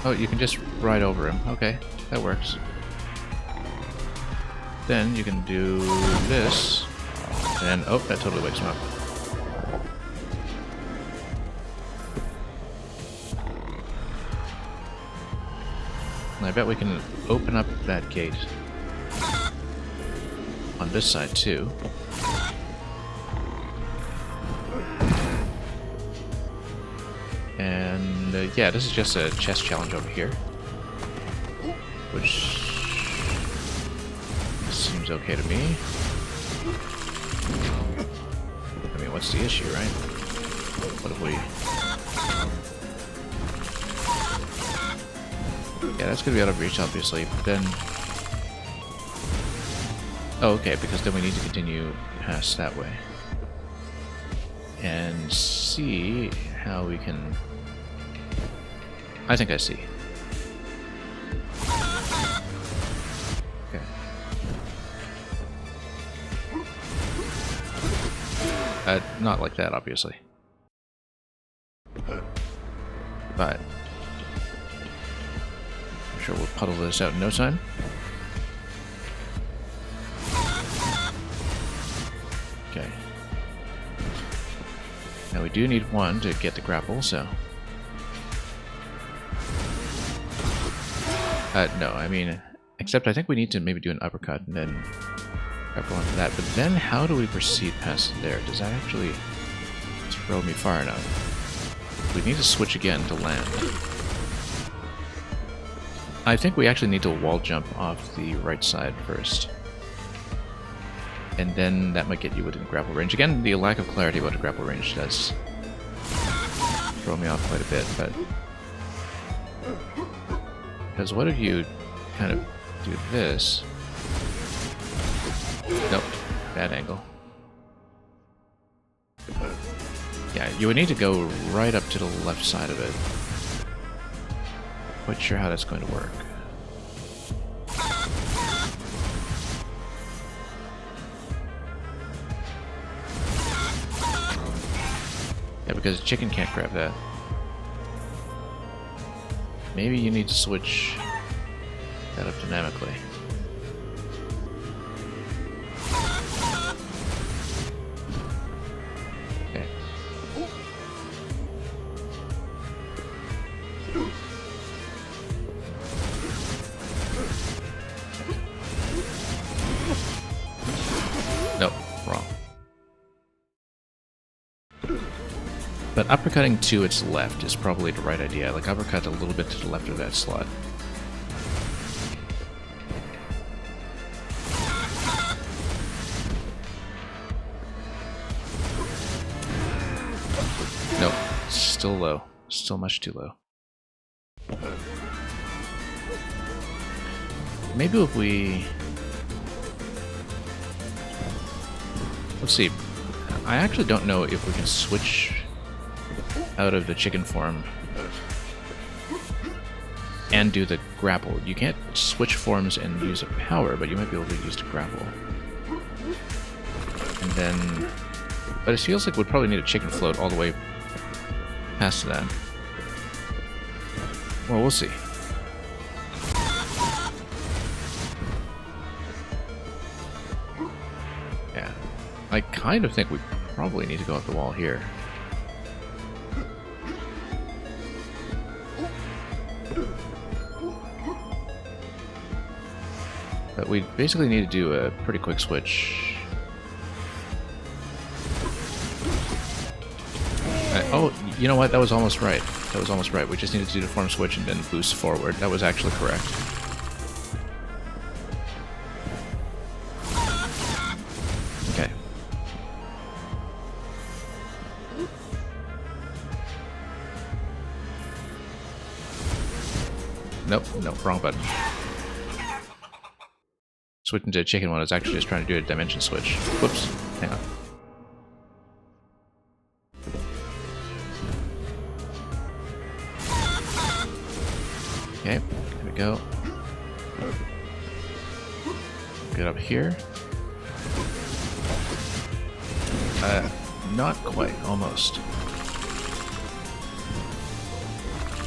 Oh, you can just ride over him. Okay, that works. Then you can do this, and oh, that totally wakes him up. And I bet we can open up that gate on this side too. And yeah, this is just a chest challenge over here, which seems okay to me. I mean, what's the issue, right? What if we... Yeah, that's gonna be out of reach, obviously, but then... Oh, okay, because then we need to continue past that way. And see how we can... I think I see. Okay. Not like that, obviously. But... I'm sure we'll puddle this out in no time. Okay. Now we do need one to get the grapple, so... no, I mean... Except I think we need to maybe do an uppercut and then grapple onto that. But then how do we proceed past there? Does that actually throw me far enough? We need to switch again to land. I think we actually need to wall jump off the right side first. And then that might get you within grapple range. Again, the lack of clarity about the grapple range does throw me off quite a bit, but... Because what if you kind of do this? Nope, bad angle. Yeah, you would need to go right up to the left side of it. Quite sure how that's going to work. Yeah, because chicken can't grab that. Maybe you need to switch that up dynamically. Okay. Nope, wrong. But uppercutting to its left is probably the right idea. Like uppercut a little bit to the left of that slot. Nope, still low. Still much too low. Maybe if we... Let's see. I actually don't know if we can switch out of the chicken form and do the grapple. You can't switch forms and use a power, but you might be able to use the grapple. And then... But it feels like we'd probably need a chicken float all the way past that. Well, we'll see. Yeah. I kind of think we probably need to go up the wall here. But we basically need to do a pretty quick switch. Oh, you know what? That was almost right. That was almost right. We just needed to do the form switch and then boost forward. That was actually correct. Okay. Nope, nope, wrong button. Switching to a chicken one is actually just trying to do a dimension switch. Whoops, hang on. Okay, here we go. Get up here. Not quite, almost.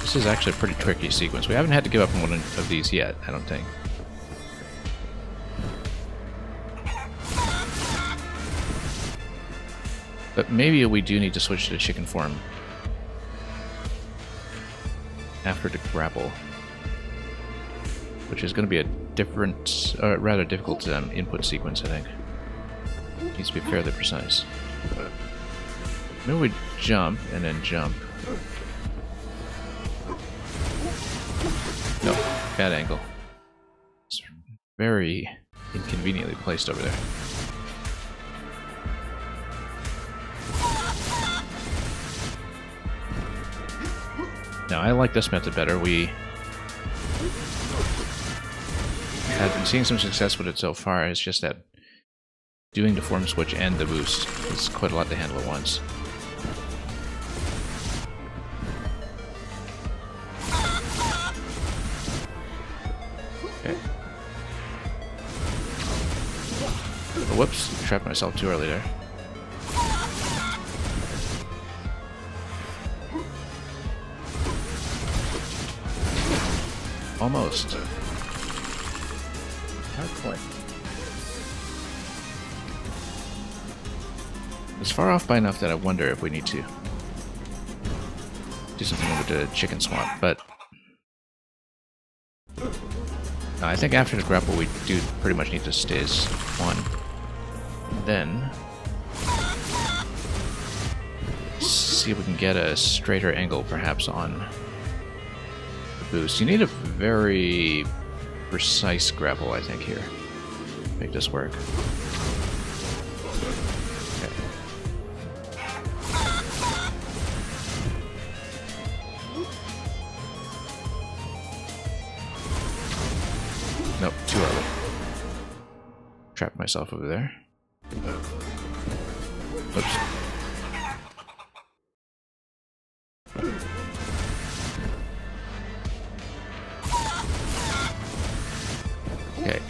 This is actually a pretty tricky sequence. We haven't had to give up on one of these yet, I don't think. But maybe we do need to switch to the chicken form after the grapple, which is going to be a different, rather difficult input sequence, I think. Needs to be fairly precise. Maybe we jump and then jump. No, bad angle. It's very inconveniently placed over there. Now, I like this method better. We have been seeing some success with it so far. It's just that doing the form switch and the boost is quite a lot to handle at once. Okay. Oh, whoops, trapped myself too early there. Almost. Not quite. It's far off by enough that I wonder if we need to do something with the chicken swamp, but I think after the grapple we do pretty much need to stay as one. Then see if we can get a straighter angle perhaps on boost. You need a very precise grapple, I think, here. Make this work. Okay. Nope, too early. Trapped myself over there. Oops. Okay,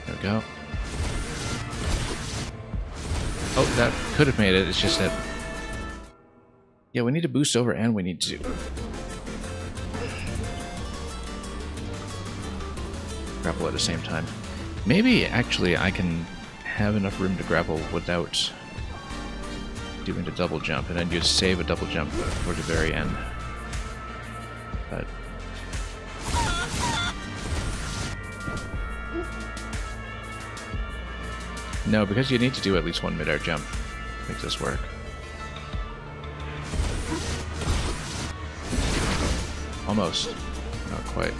there we go. Oh, that could have made it. It's just that... Yeah, we need to boost over and we need to... grapple at the same time. Maybe, actually, I can have enough room to grapple without doing the double jump, and then you save a double jump for the very end. But no, because you need to do at least one mid-air jump to make this work. Almost. Not quite.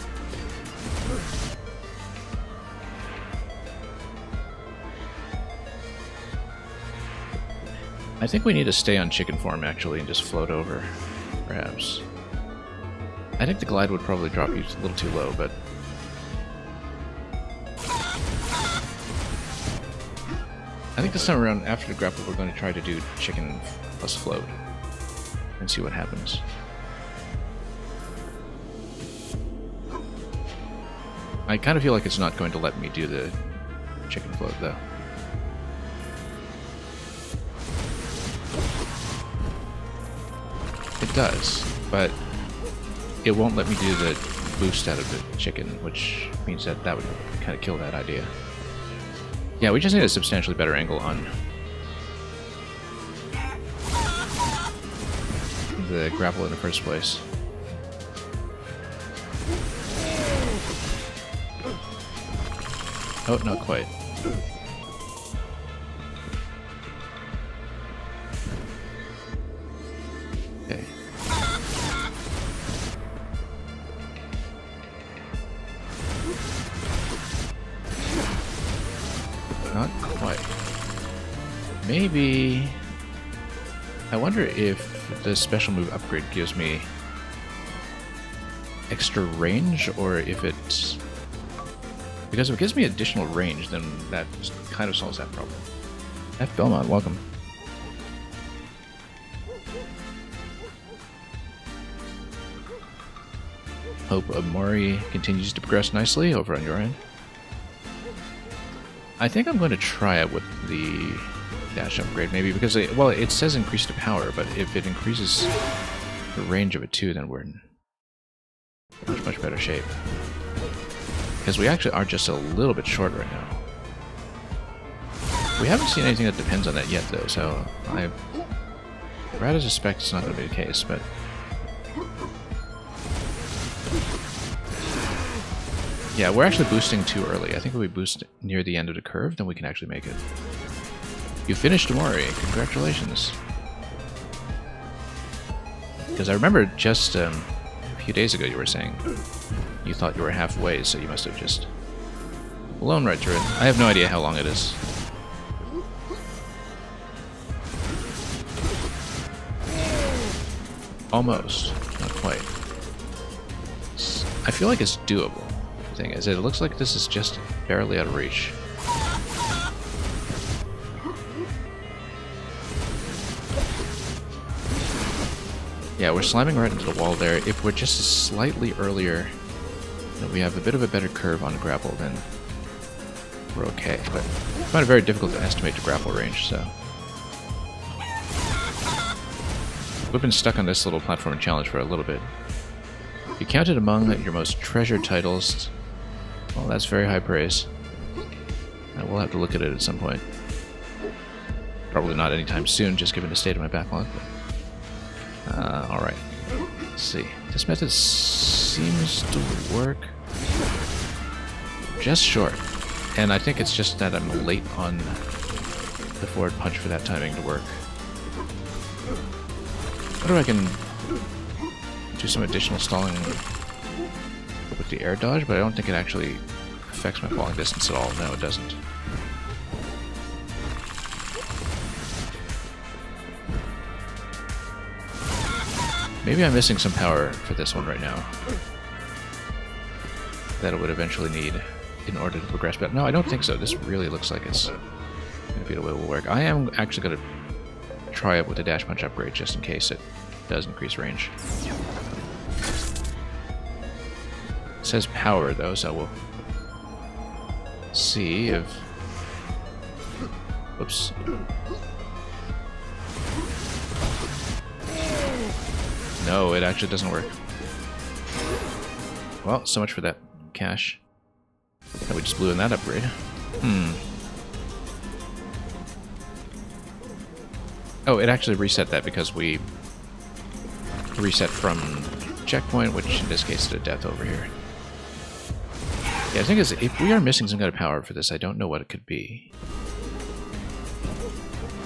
I think we need to stay on chicken form, actually, and just float over, perhaps. I think the glide would probably drop you a little too low, but... I think this time around, after the grapple, we're going to try to do chicken plus float and see what happens. I kind of feel like it's not going to let me do the chicken float, though. It does, but it won't let me do the boost out of the chicken, which means that that would kind of kill that idea. Yeah, we just need a substantially better angle on the grapple in the first place. Oh, not quite. Okay. Not quite. Maybe... I wonder if the special move upgrade gives me extra range, or if it's... Because if it gives me additional range, then that kind of solves that problem. F. Belmont, welcome. Hope Amori continues to progress nicely over on your end. I think I'm going to try it with the dash upgrade, maybe, because, well, it says increase the power, but if it increases the range of it too, then we're in much better shape. Because we actually are just a little bit short right now. We haven't seen anything that depends on that yet, though, so I rather suspect it's not going to be the case, but... Yeah, we're actually boosting too early. I think if we boost near the end of the curve, then we can actually make it. You finished Amori. Congratulations. Because I remember just a few days ago you were saying you thought you were halfway, so you must have just blown right through it. I have no idea how long it is. Almost. Not quite. I feel like it's doable. The thing is, it looks like this is just barely out of reach. Yeah, we're slamming right into the wall there. If we're just slightly earlier, then we have a bit of a better curve on grapple, then we're okay. But I find it very difficult to estimate the grapple range, so... We've been stuck on this little platform challenge for a little bit. You counted among your most treasured titles. Well, that's very high praise. We'll have to look at it at some point. Probably not anytime soon, just given the state of my backlog. But, alright. Let's see. This method seems to work just short. And I think it's just that I'm late on the forward punch for that timing to work. I wonder if I can do some additional stalling with the air dodge, but I don't think it actually affects my falling distance at all. No, it doesn't. Maybe I'm missing some power for this one right now that it would eventually need in order to progress. But no, I don't think so. This really looks like it's going to be the way it will work. I am actually going to try it with the dash punch upgrade just in case it does increase range. It says power though, so we'll see if... Whoops. No, it actually doesn't work. Well, so much for that cash. Oh, we just blew in that upgrade. Oh, it actually reset that because we reset from checkpoint, which in this case is a death over here. Yeah, the thing is, if we are missing some kind of power for this, I don't know what it could be.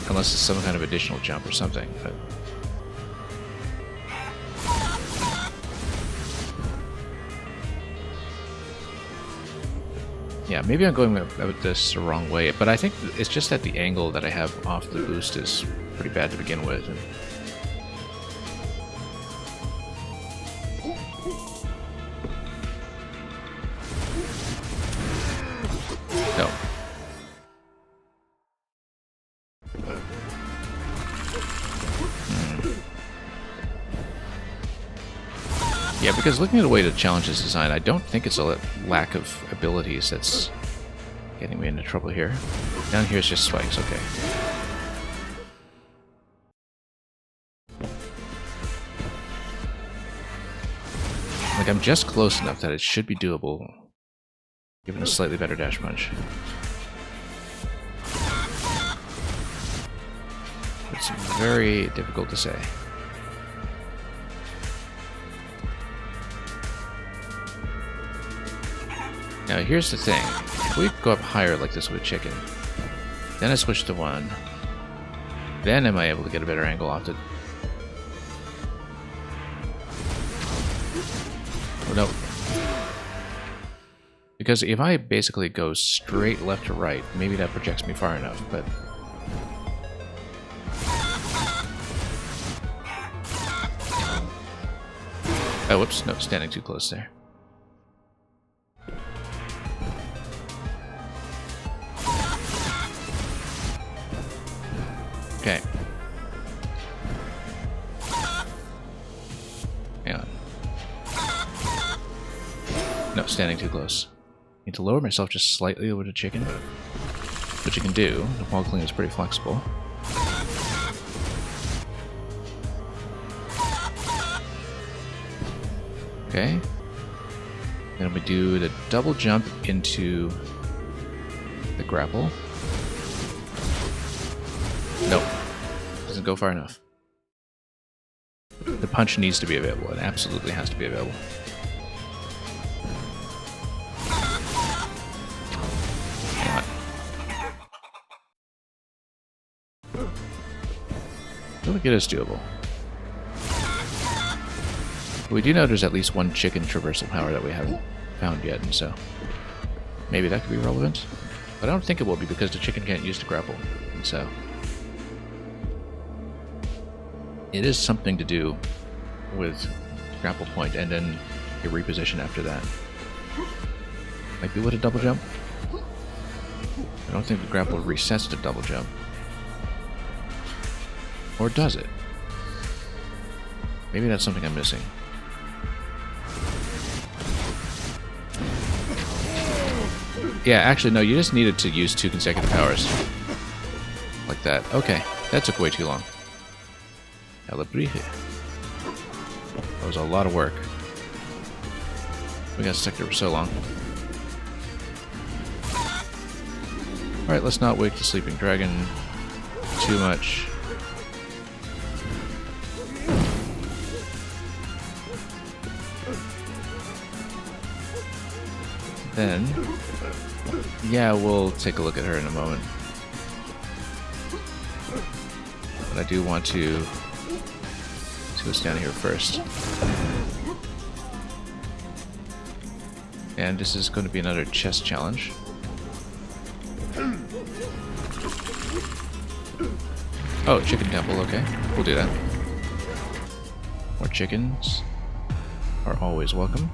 Unless it's some kind of additional jump or something, but... Yeah, maybe I'm going about this the wrong way, but I think it's just that the angle that I have off the boost is pretty bad to begin with. And no. Yeah, because looking at the way the challenge is designed, I don't think it's a lack of abilities that's getting me into trouble here. Down here is just spikes, okay. Like, I'm just close enough that it should be doable, given a slightly better dash punch. It's very difficult to say. Now here's the thing, if we go up higher like this with a chicken, then I switch to 1, then am I able to get a better angle off it? Oh no. Because if I basically go straight left to right, maybe that projects me far enough, but... Oh, whoops, no, standing too close there. Okay. Hang on. No, standing too close. Need to lower myself just slightly over the chicken, which you can do. The wall cling is pretty flexible. Okay. Then we do the double jump into the grapple. Nope. Doesn't go far enough. The punch needs to be available. It absolutely has to be available. Hang on. I think it is doable. We do know there's at least one chicken traversal power that we haven't found yet, and so maybe that could be relevant. But I don't think it will be because the chicken can't use the grapple, and so it is something to do with grapple point and then your reposition after that. Might be with a double jump. I don't think the grapple resets to double jump. Or does it? Maybe that's something I'm missing. Yeah, actually, no, you just needed to use 2 consecutive powers. Like that. Okay, that took way too long. That was a lot of work. We got stuck there for so long. Alright, let's not wake the sleeping dragon too much. Then, yeah, we'll take a look at her in a moment. But I do want to see what's down here first. And this is going to be another chest challenge. Oh, chicken temple, okay. We'll do that. More chickens are always welcome.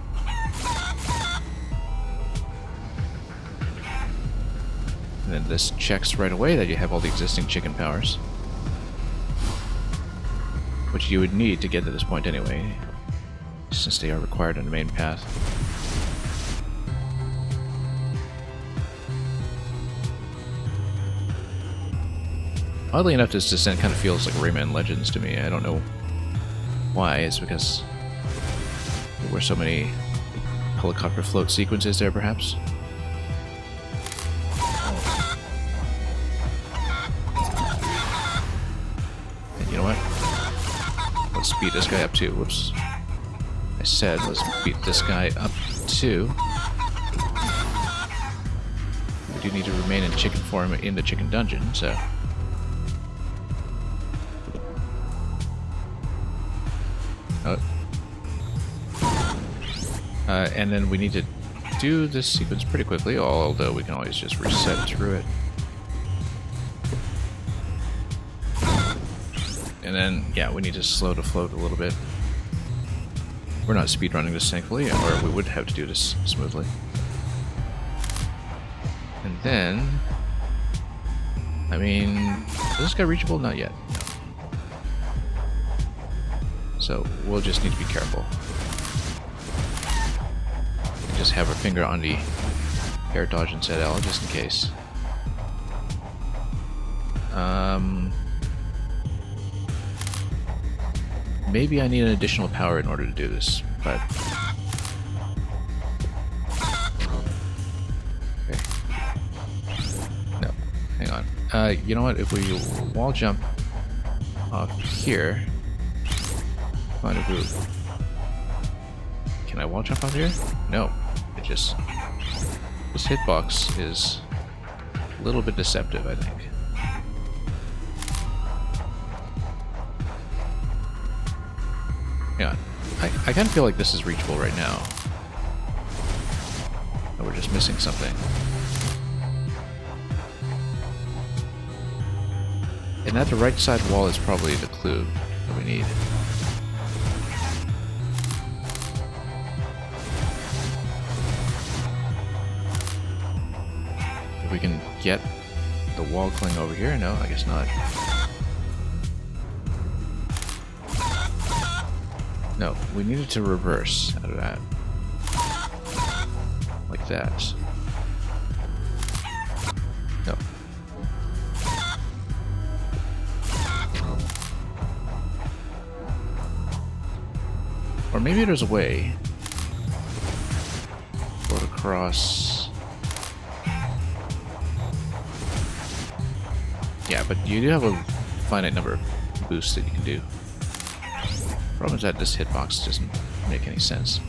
And then this checks right away that you have all the existing chicken powers. Which you would need to get to this point anyway, since they are required in the main path. Oddly enough, this descent kind of feels like Rayman Legends to me. I don't know why. It's because there were so many helicopter float sequences there, perhaps. beat this guy up too. Whoops. I said let's beat this guy up too. We do need to remain in chicken form in the chicken dungeon, so... and then we need to do this sequence pretty quickly, although we can always just reset through it. And then, yeah, we need to slow to float a little bit. We're not speedrunning this, thankfully, or we would have to do this smoothly. And then... I mean... Is this guy reachable? Not yet. No. So, we'll just need to be careful. Just have our finger on the air dodge and set L, just in case. Maybe I need an additional power in order to do this, but... Okay. No, hang on. You know what, if we wall jump off here... Find a group. Can I wall jump off here? No. It just... This hitbox is a little bit deceptive, I think. Hang on. I kind of feel like this is reachable right now. Oh, we're just missing something. And at the right side wall is probably the clue that we need. If we can get the wall cling over here? No, I guess not. No, we needed to reverse out of that. Like that. No. Or maybe there's a way. Go across. Yeah, but you do have a finite number of boosts that you can do. Problem is that this hitbox doesn't make any sense.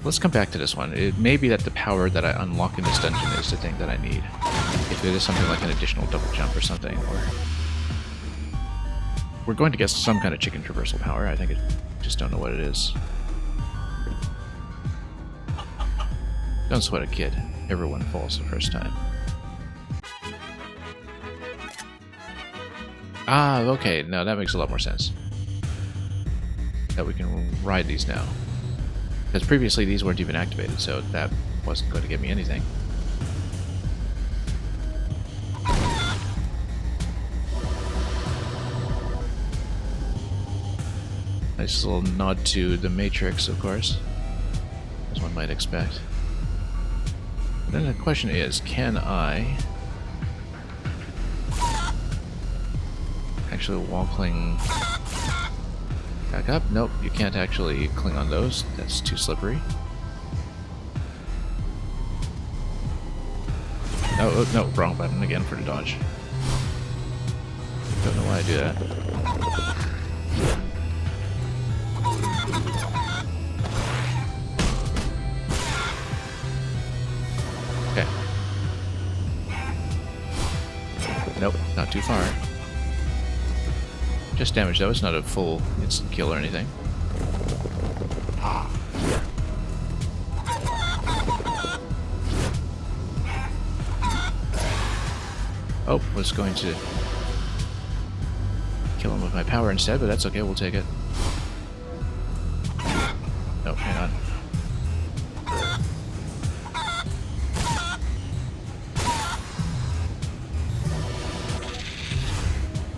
Let's come back to this one. It may be that the power that I unlock in this dungeon is the thing that I need. If it is something like an additional double jump or something, or... We're going to get some kind of chicken traversal power. I think just don't know what it is. Don't sweat a kid. Everyone falls the first time. Ah, okay. No, that makes a lot more sense. That we can ride these now. Because previously these weren't even activated, so that wasn't going to get me anything. Nice little nod to the Matrix, of course, as one might expect. But then the question is, can I actually wall cling back up? Nope, you can't actually cling on those. That's too slippery. Oh, no, wrong button again for the dodge. Don't know why I do that. Okay. Nope, not too far. Just damage though, it's not a full instant kill or anything. Oh, was going to kill him with my power instead, but that's okay, we'll take it. Oh, hang on.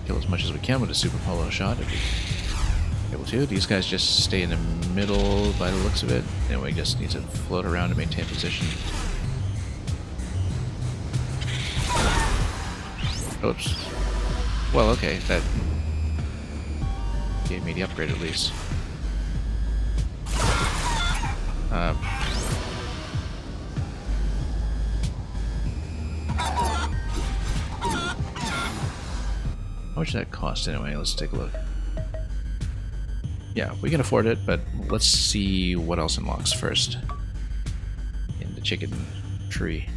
Kill as much as we can with a super polo shot if we're able to. These guys just stay in the middle by the looks of it, and we just need to float around to maintain position. Oops. Well, okay, that gave me the upgrade at least. How much did that cost anyway? Let's take a look. Yeah, we can afford it, but let's see what else unlocks first in the chicken tree.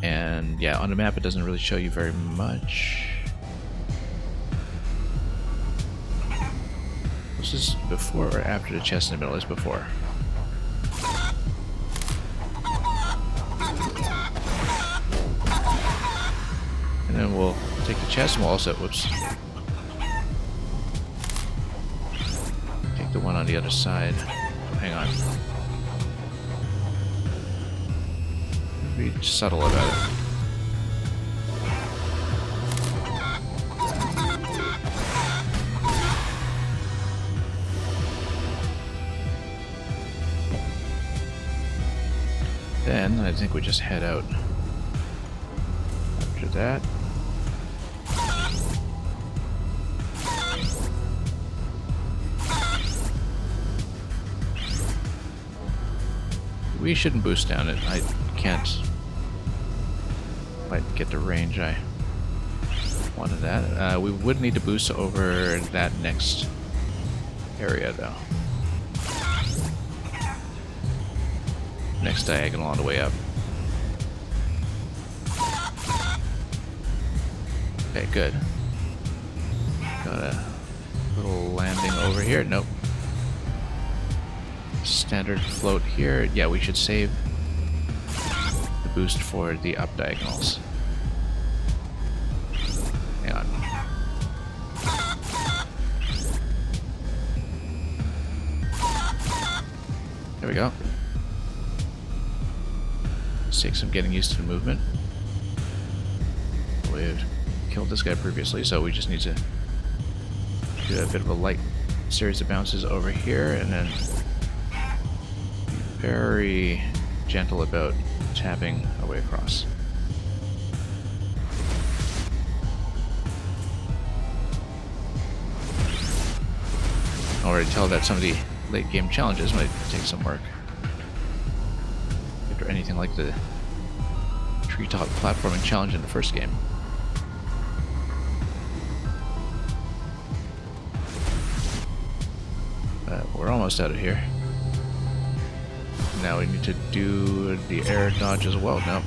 And yeah, on the map it doesn't really show you very much. This is before or after the chest in the middle? It's before. And then we'll take the chest and we'll also, whoops, take the one on the other side. Oh, hang on. Be subtle about it. Then I think we just head out after that. We shouldn't boost down it. I can't quite get the range I wanted that. We would need to boost over that next area though. Next diagonal on the way up. Okay, good. Got a little landing over here. Nope. Standard float here. Yeah, we should save the boost for the up diagonals. Hang on. There we go. Let's take some getting used to the movement. We've killed this guy previously, so we just need to do a bit of a light series of bounces over here, and then be very gentle about tapping our way across. I already tell that some of the late game challenges might take some work. Or anything like the treetop platforming challenge in the first game. We're almost out of here. Now we need to do the air dodge as well. Nope.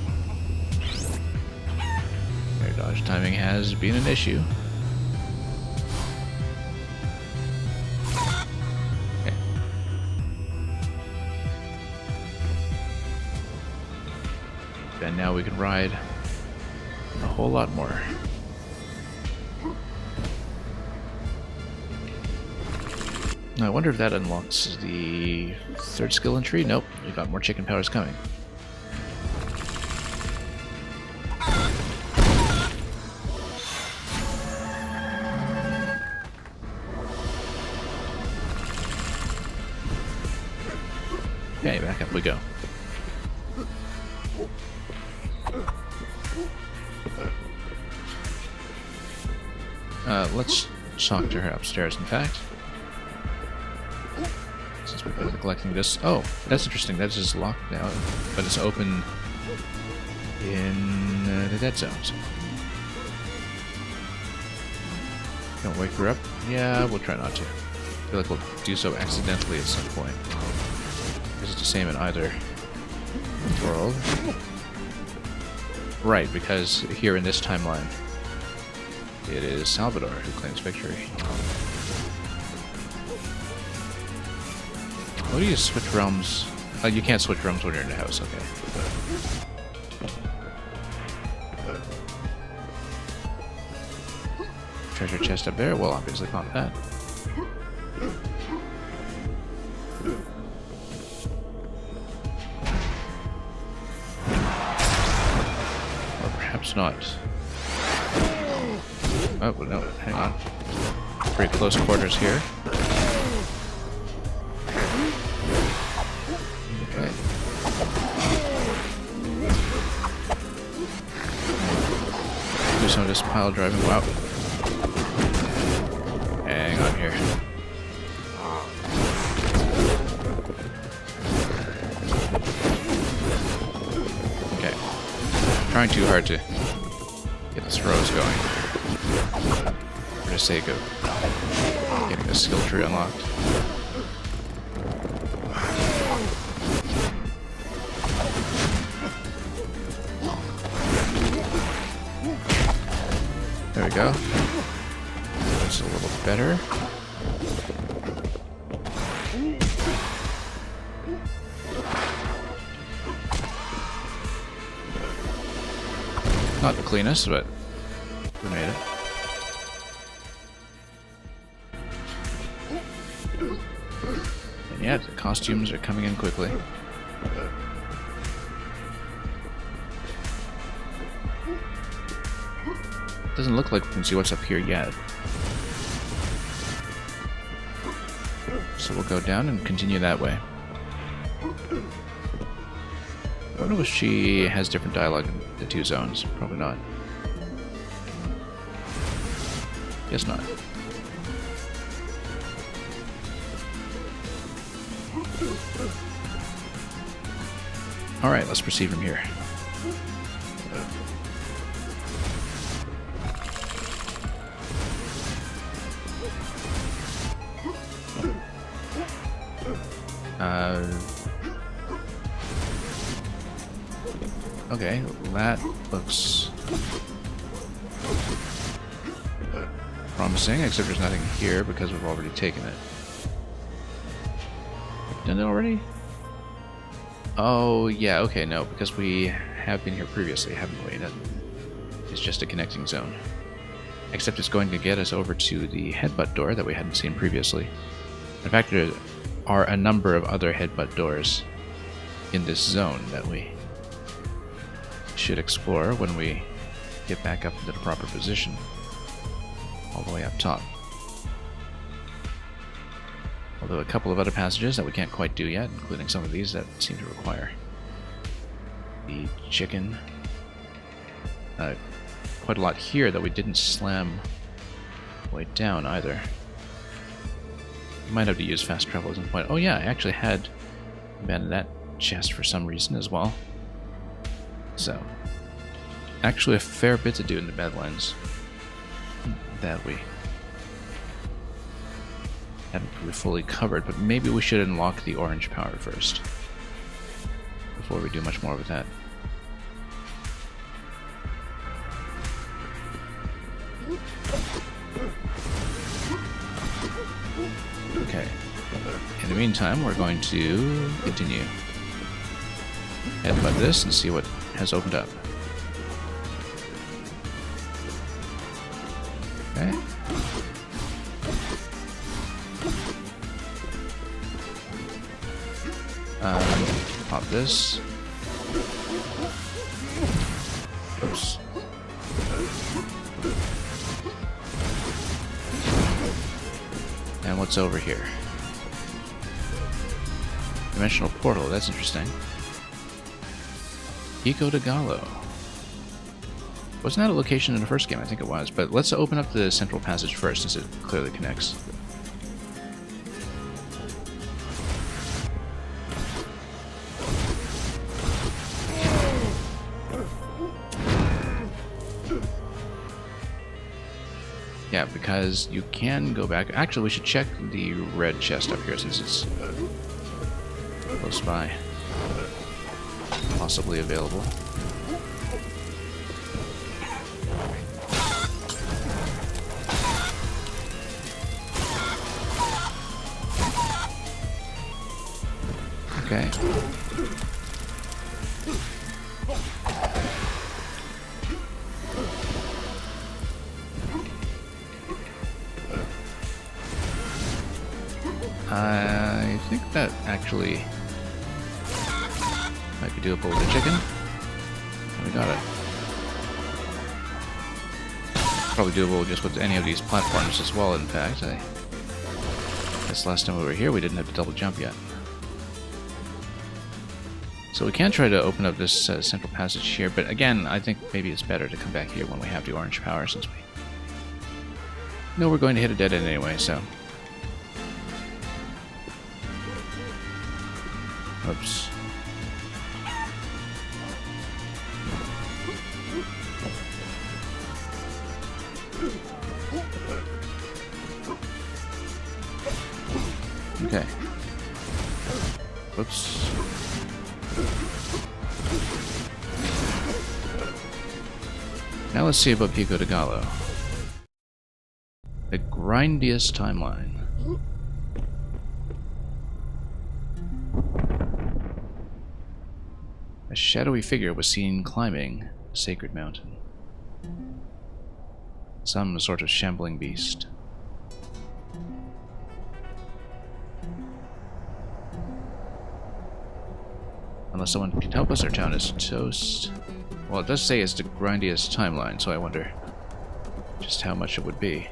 Air dodge timing has been an issue. Okay. And now we can ride a whole lot more. I wonder if that unlocks the third skill in tree. Nope, we got more chicken powers coming. Okay, back up we go. Let's talk to her upstairs, in fact. Since we've been neglecting this. Oh, that's interesting. That's just locked now, but it's open in the dead zones. Don't wake her up? Yeah, we'll try not to. I feel like we'll do so accidentally at some point. Because it's the same in either world. Right, because here in this timeline, it is Salvador who claims victory. How do you switch realms? You can't switch realms when you're in the house, okay. Treasure chest up there? Well, obviously found that. Or perhaps not. Oh, no, hang on. Pretty close quarters here. Okay. Do some of this pile driving. Wow. Hang on here. Okay. trying too hard to get the throws going. For the sake of getting the skill tree unlocked. There we go. That's a little better. Not the cleanest, but we made it. And yeah, the costumes are coming in quickly. Doesn't look like we can see what's up here yet. So we'll go down and continue that way. I wonder if she has different dialogue in the two zones. Probably not. Guess not. Alright, let's proceed from here. Okay, that looks promising, except there's nothing here because we've already taken it. Done it already? Oh, yeah, okay, no, because we have been here previously, haven't we? It's just a connecting zone. Except it's going to get us over to the headbutt door that we hadn't seen previously. In fact, there are a number of other headbutt doors in this zone that we should explore when we get back up into the proper position. All the way up top. Although a couple of other passages that we can't quite do yet, including some of these that seem to require the chicken. Quite a lot here that we didn't slam way down either. We might have to use fast travel at some point. Oh yeah, I actually had abandoned that chest for some reason as well. So, actually a fair bit to do in the Badlands that we haven't really fully covered, but maybe we should unlock the orange power first before we do much more with that. Okay. In the meantime, we're going to continue. Headbutt this and see what has opened up. Okay. Pop this. Oops. And what's over here? Dimensional portal, that's interesting. Eco de Gallo. Wasn't that a location in the first game? I think it was, but let's open up the central passage first since it clearly connects. Yeah, because you can go back. Actually, we should check the red chest up here since it's close by. Possibly available. Okay. I think that actually might be doable with the chicken. We got it. Probably doable just with any of these platforms as well, in fact. I guess last time we were here we didn't have to double jump yet. So we can try to open up this central passage here, but again, I think maybe it's better to come back here when we have the orange power since we know we're going to hit a dead end anyway, so... Oops. Okay. Whoops. Now let's see about Pico de Gallo. The grindiest timeline. A shadowy figure was seen climbing a sacred mountain. Some sort of shambling beast. Unless someone can help us, our town is toast. Well, it does say it's the grindiest timeline, so I wonder just how much it would be.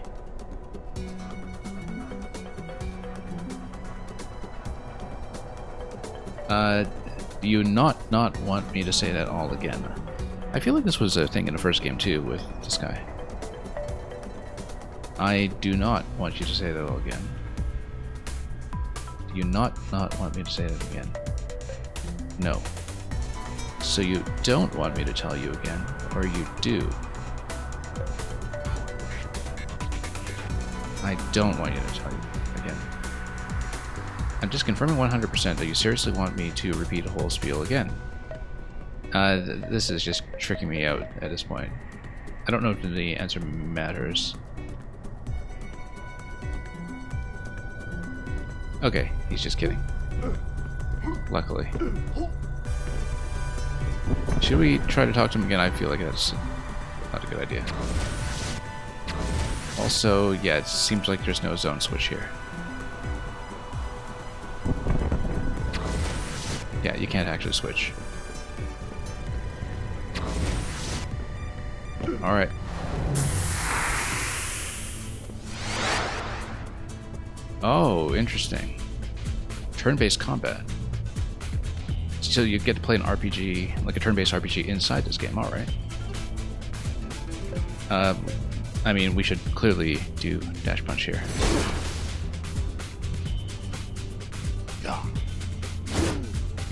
Do you not want me to say that all again? I feel like this was a thing in the first game too with this guy. I do not want you to say that all again. Do you not want me to say that again? No. So you don't want me to tell you again, or you do? I don't want you to tell you again. I'm just confirming 100% that you seriously want me to repeat a whole spiel again. This is just tricking me out at this point. I don't know if the answer matters. Okay, he's just kidding. Luckily. Should we try to talk to him again? I feel like that's not a good idea. Also, yeah, it seems like there's no zone switch here. Yeah, you can't actually switch. Alright. Oh, interesting. Turn-based combat. So you get to play an RPG, like a turn-based RPG inside this game, alright. I mean, we should clearly do dash punch here.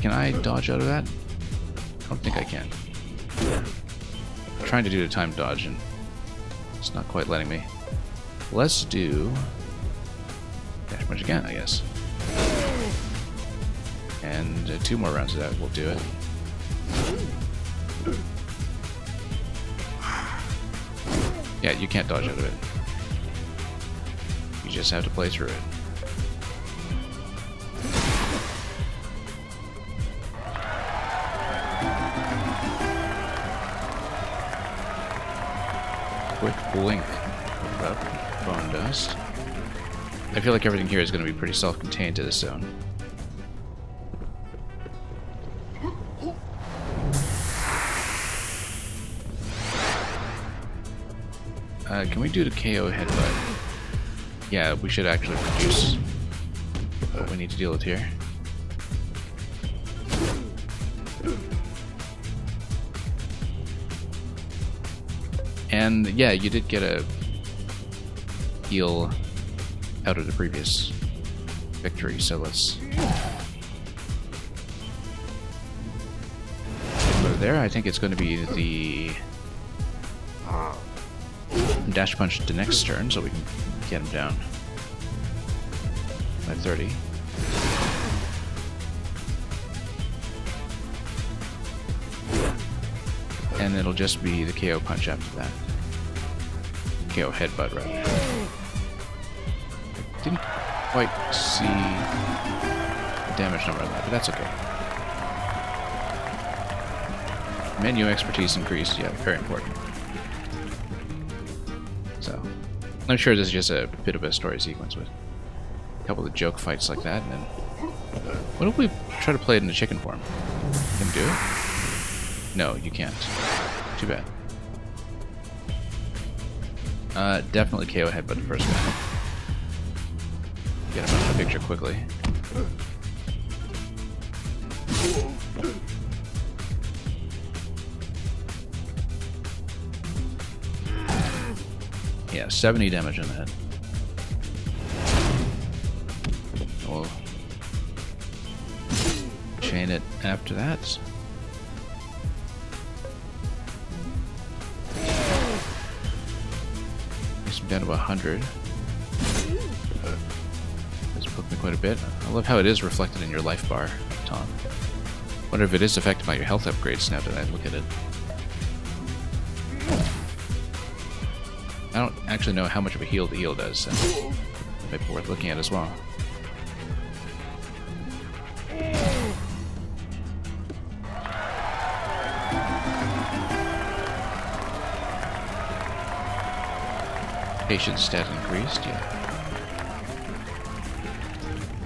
Can I dodge out of that? I don't think I can. I'm trying to do the time dodge and it's not quite letting me. Let's do dash punch again, I guess. And 2 more rounds of that will do it. Yeah, you can't dodge out of it. You just have to play through it. Quick blink of that bone dust. I feel like everything here is going to be pretty self-contained to this zone. Can we do the KO headbutt? Yeah, we should actually reduce what we need to deal with here. And yeah, you did get a heal out of the previous victory, so let's go there. I think it's going to be the dash punch the next turn, so we can get him down by 30. And it'll just be the KO punch after that. KO headbutt, rather. I didn't quite see the damage number on that, but that's okay. Menu expertise increased, yeah, very important. So, I'm sure this is just a bit of a story sequence with a couple of joke fights like that, and then... What if we try to play it in the chicken form? Can you do it? No, you can't. Too bad. Definitely KO headbutt the first guy. Get him out of the picture quickly. Yeah, 70 damage on the head. We'll chain it after that. Down to 100. Let's put helped me quite a bit. I love how it is reflected in your life bar, Tom. Wonder if it is affected by your health upgrades now that I look at it. I don't actually know how much of a heal the heal does, so it might be worth looking at as well. Patience stat increased, yeah.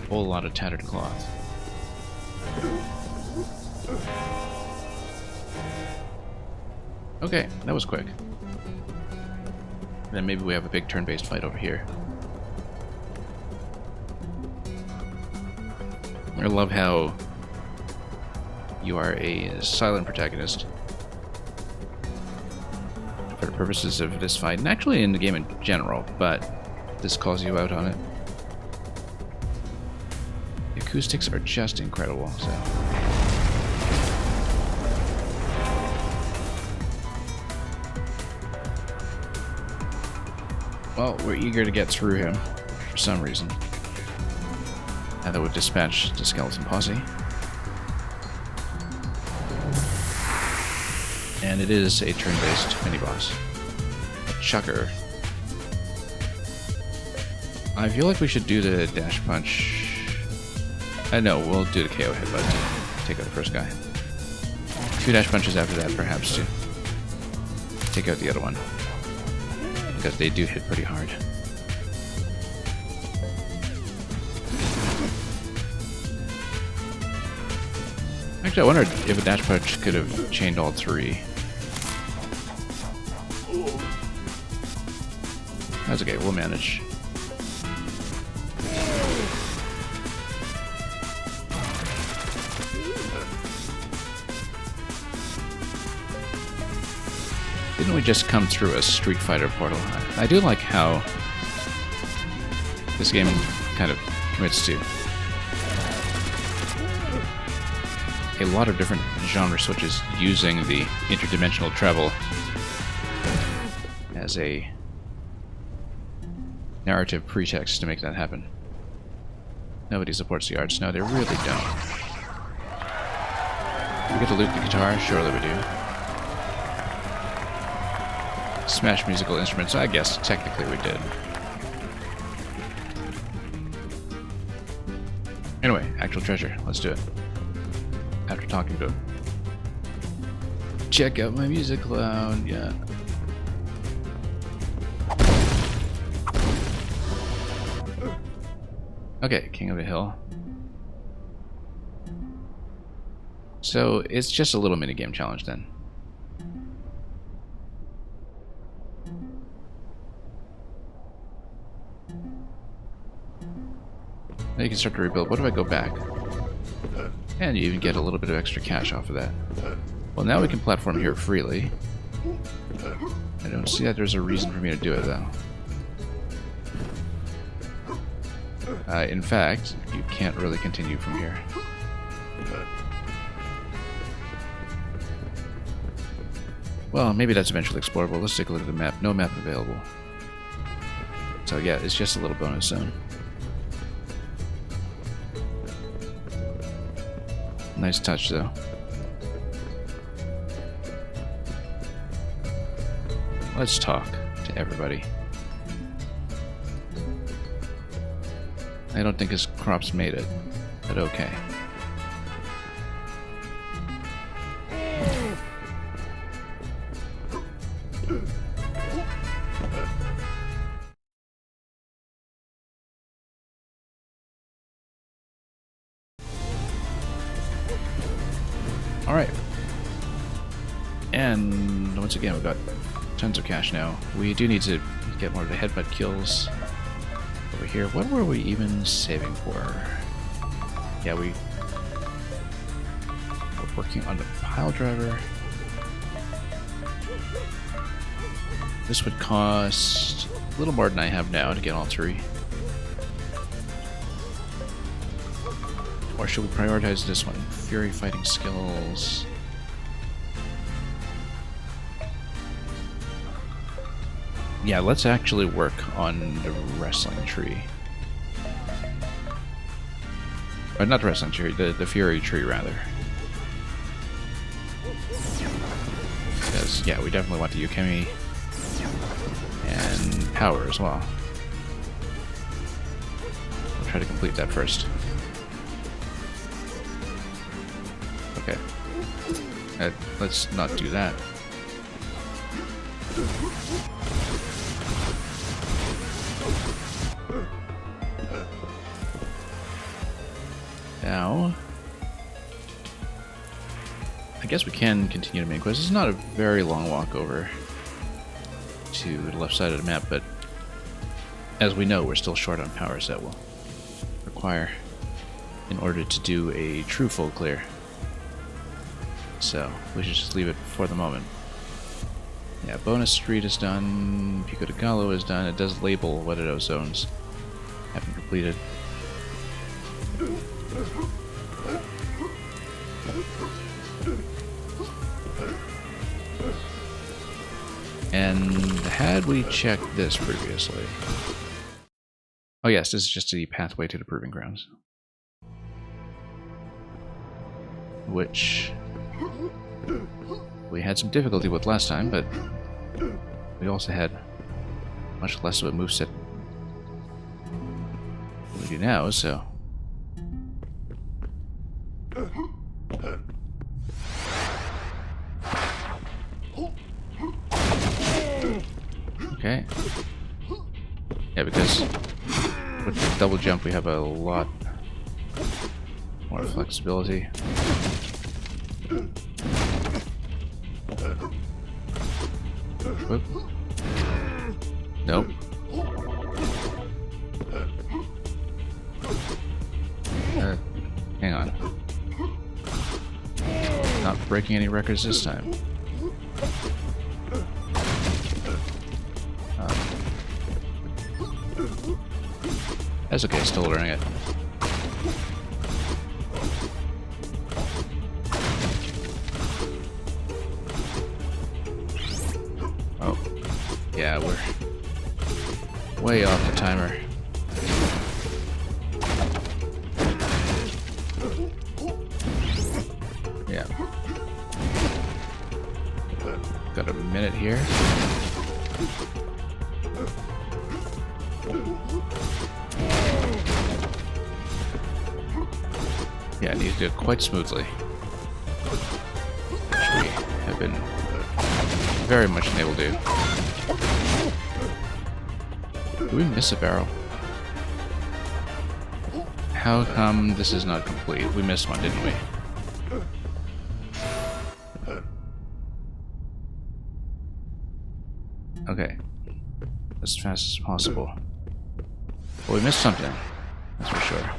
Whole lot of tattered cloth. Okay, that was quick. Then maybe we have a big turn-based fight over here. I love how you are a silent protagonist for the purposes of this fight, and actually in the game in general, but this calls you out on it. The acoustics are just incredible, so... Well, we're eager to get through him, for some reason. Now that we've dispatched the skeleton posse. And it is a turn-based mini-boss. A chucker. I feel like we should do the dash punch... no, we'll do the KO headbutt to take out the first guy. 2 dash punches after that, perhaps, to take out the other one. Because they do hit pretty hard. Actually, I wondered if a dash punch could have chained all 3. That's okay, we'll manage. Didn't we just come through a Street Fighter portal? I do like how this game kind of commits to a lot of different genre switches using the interdimensional travel as a narrative pretext to make that happen. Nobody supports the arts. No, they really don't. We get to loot the guitar? Surely we do. Smash musical instruments? I guess technically we did. Anyway, actual treasure. Let's do it. After talking to him. Check out my music cloud, yeah. Okay, King of the Hill. So, it's just a little minigame challenge then. Now you can start to rebuild. What if I go back? And you even get a little bit of extra cash off of that. Well, now we can platform here freely. I don't see that there's a reason for me to do it, though. In fact, you can't really continue from here. Well, maybe that's eventually explorable. Let's take a look at the map. No map available. So yeah, it's just a little bonus zone. Nice touch, though. Let's talk to everybody. I don't think his crops made it, but okay. Alright. And once again, we've got tons of cash now. We do need to get more of the headbutt kills over here. What were we even saving for? Yeah, we're working on the pile driver. This would cost a little more than I have now to get all 3. Or should we prioritize this one? Fury fighting skills. Yeah, let's actually work on the wrestling tree. Or not the wrestling tree, the fury tree, rather. Because, yeah, we definitely want the Guacamelee and power as well. We'll try to complete that first. Okay. Let's not do that. Now, I guess we can continue to main quest. It's not a very long walk over to the left side of the map, but as we know, we're still short on powers that will require in order to do a true full clear. So, we should just leave it for the moment. Yeah, bonus street is done, Pico de Gallo is done. It does label what of those zones have been completed. And had we checked this previously? Oh yes, this is just the pathway to the Proving Grounds. Which we had some difficulty with last time, but we also had much less of a moveset than we do now, so... Okay. Yeah, because with the double jump we have a lot more flexibility. Whoop. Nope. Hang on. Not breaking any records this time. That's okay, still learning it. Oh. Yeah, we're way off the timer. Yeah. Got a minute here. Yeah, I need to do it quite smoothly. Which we have been very much unable to do. Did we miss a barrel? How come this is not complete? We missed one, didn't we? Okay. As fast as possible. Well, we missed something. That's for sure.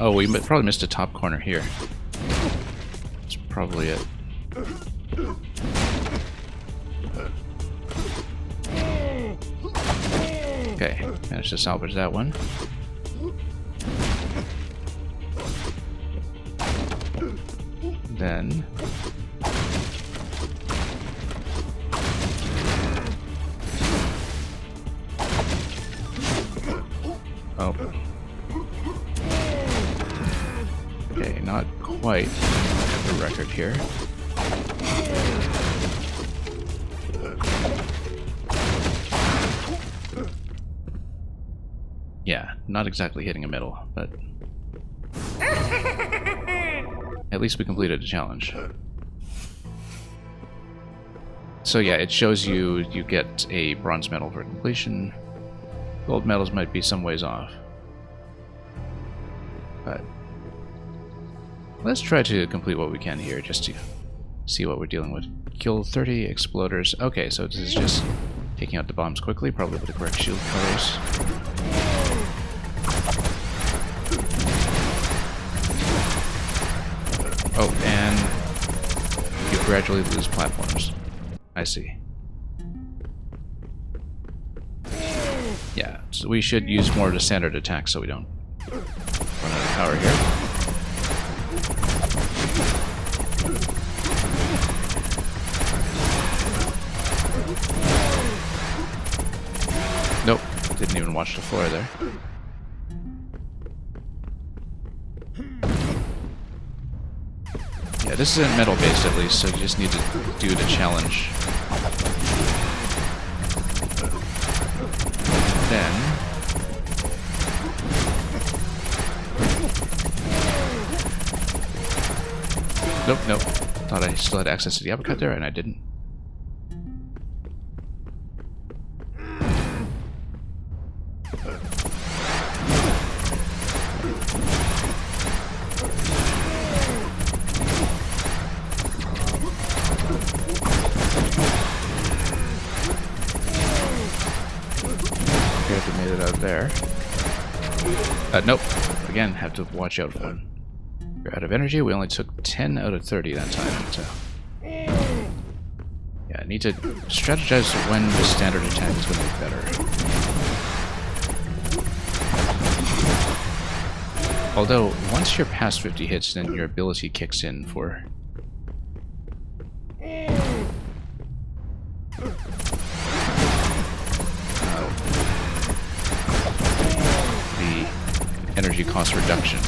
Oh, we probably missed a top corner here. That's probably it. Okay, managed to salvage that one. Then... oh. Okay, not quite the record here. Yeah, not exactly hitting a middle, but at least we completed a challenge. So yeah, it shows you get a bronze medal for completion. Gold medals might be some ways off. But let's try to complete what we can here, just to see what we're dealing with. Kill 30 exploders. Okay, so this is just taking out the bombs quickly, probably with the correct shield colors. Oh, and you gradually lose platforms. I see. Yeah, so we should use more of the standard attack so we don't run out of power here. Didn't even watch the floor there. Yeah, this isn't metal based at least, so you just need to do the challenge. Then nope. Thought I still had access to the uppercut there, and I didn't. Barely made it out of there. Nope. Again, have to watch out for him. We're out of energy. We only took 10 out of 30 that time. So. Yeah, I need to strategize when the standard attack is going to be better. Although, once you're past 50 hits, then your ability kicks in for... the energy cost reduction.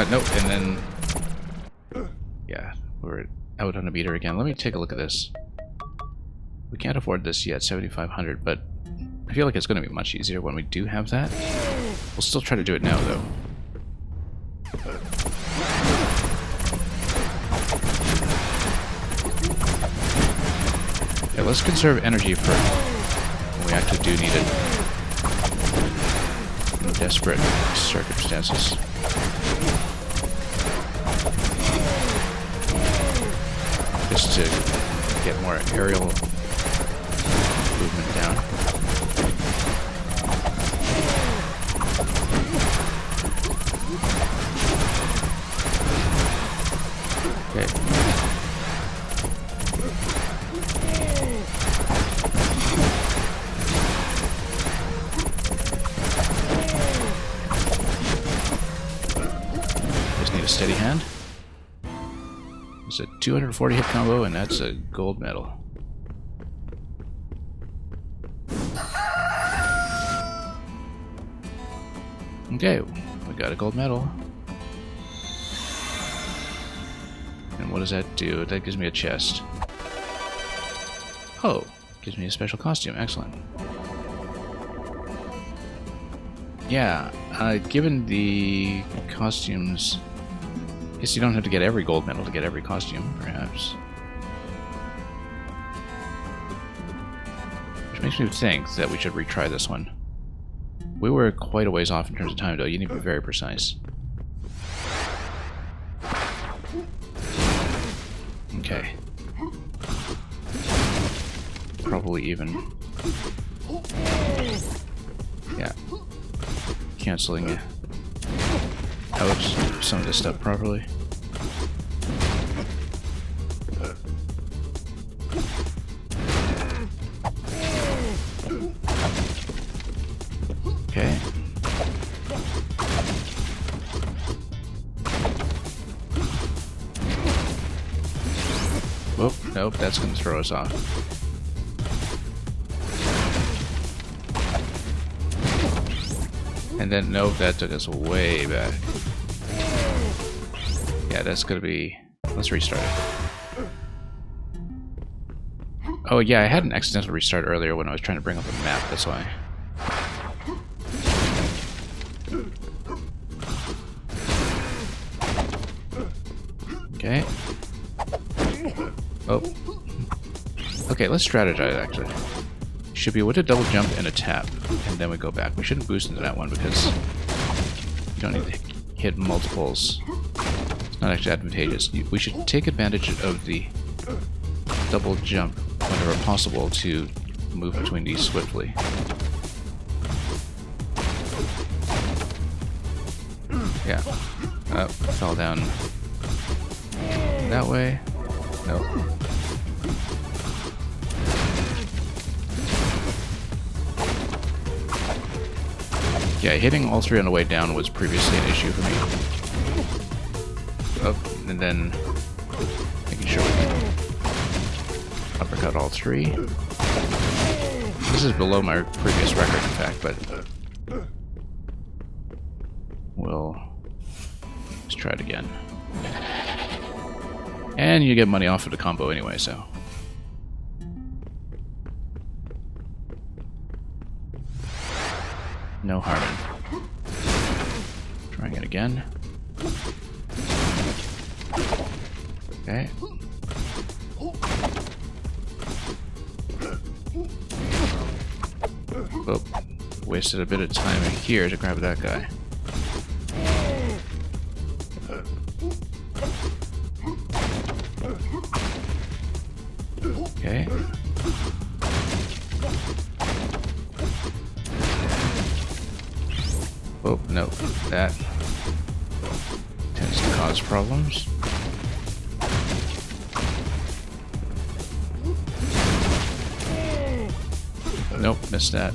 Nope, and then... yeah, we're out on a meter again. Let me take a look at this. We can't afford this yet, 7,500, but I feel like it's going to be much easier when we do have that. We'll still try to do it now, though. Yeah, let's conserve energy for when we actually do need it. In desperate circumstances. Just to get more aerial movement down. Okay. Just need a steady hand. It's a 240 hit combo, and that's a gold medal. Okay, we got a gold medal. And what does that do? That gives me a chest. Oh, gives me a special costume. Excellent. Yeah, given the costumes... I guess you don't have to get every gold medal to get every costume, perhaps. Which makes me think that we should retry this one. We were quite a ways off in terms of time, though. You need to be very precise. Okay. Probably even. Yeah. Canceling out some of this stuff properly. Okay. Whoop, nope, that's going to throw us off. And then, nope, that took us way back. Yeah, that's going to be... Let's restart it. Oh, yeah, I had an accidental restart earlier when I was trying to bring up a map, that's why. Okay. Oh. Okay, let's strategize, actually. Should be able to double jump and a tap, and then we go back. We shouldn't boost into that one because you don't need to hit multiples. It's not actually advantageous. We should take advantage of the double jump whenever possible to move between these swiftly. Yeah. Fell down that way. Nope. Yeah, hitting all three on the way down was previously an issue for me. Oh, and then making sure we can Work out all three. This is below my previous record, in fact, but we'll just try it again. And you get money off of the combo anyway, so. No harm in trying it again. Okay. Oh, wasted a bit of time here to grab that guy. Okay. Oh, no. That tends to cause problems. Nope, missed that.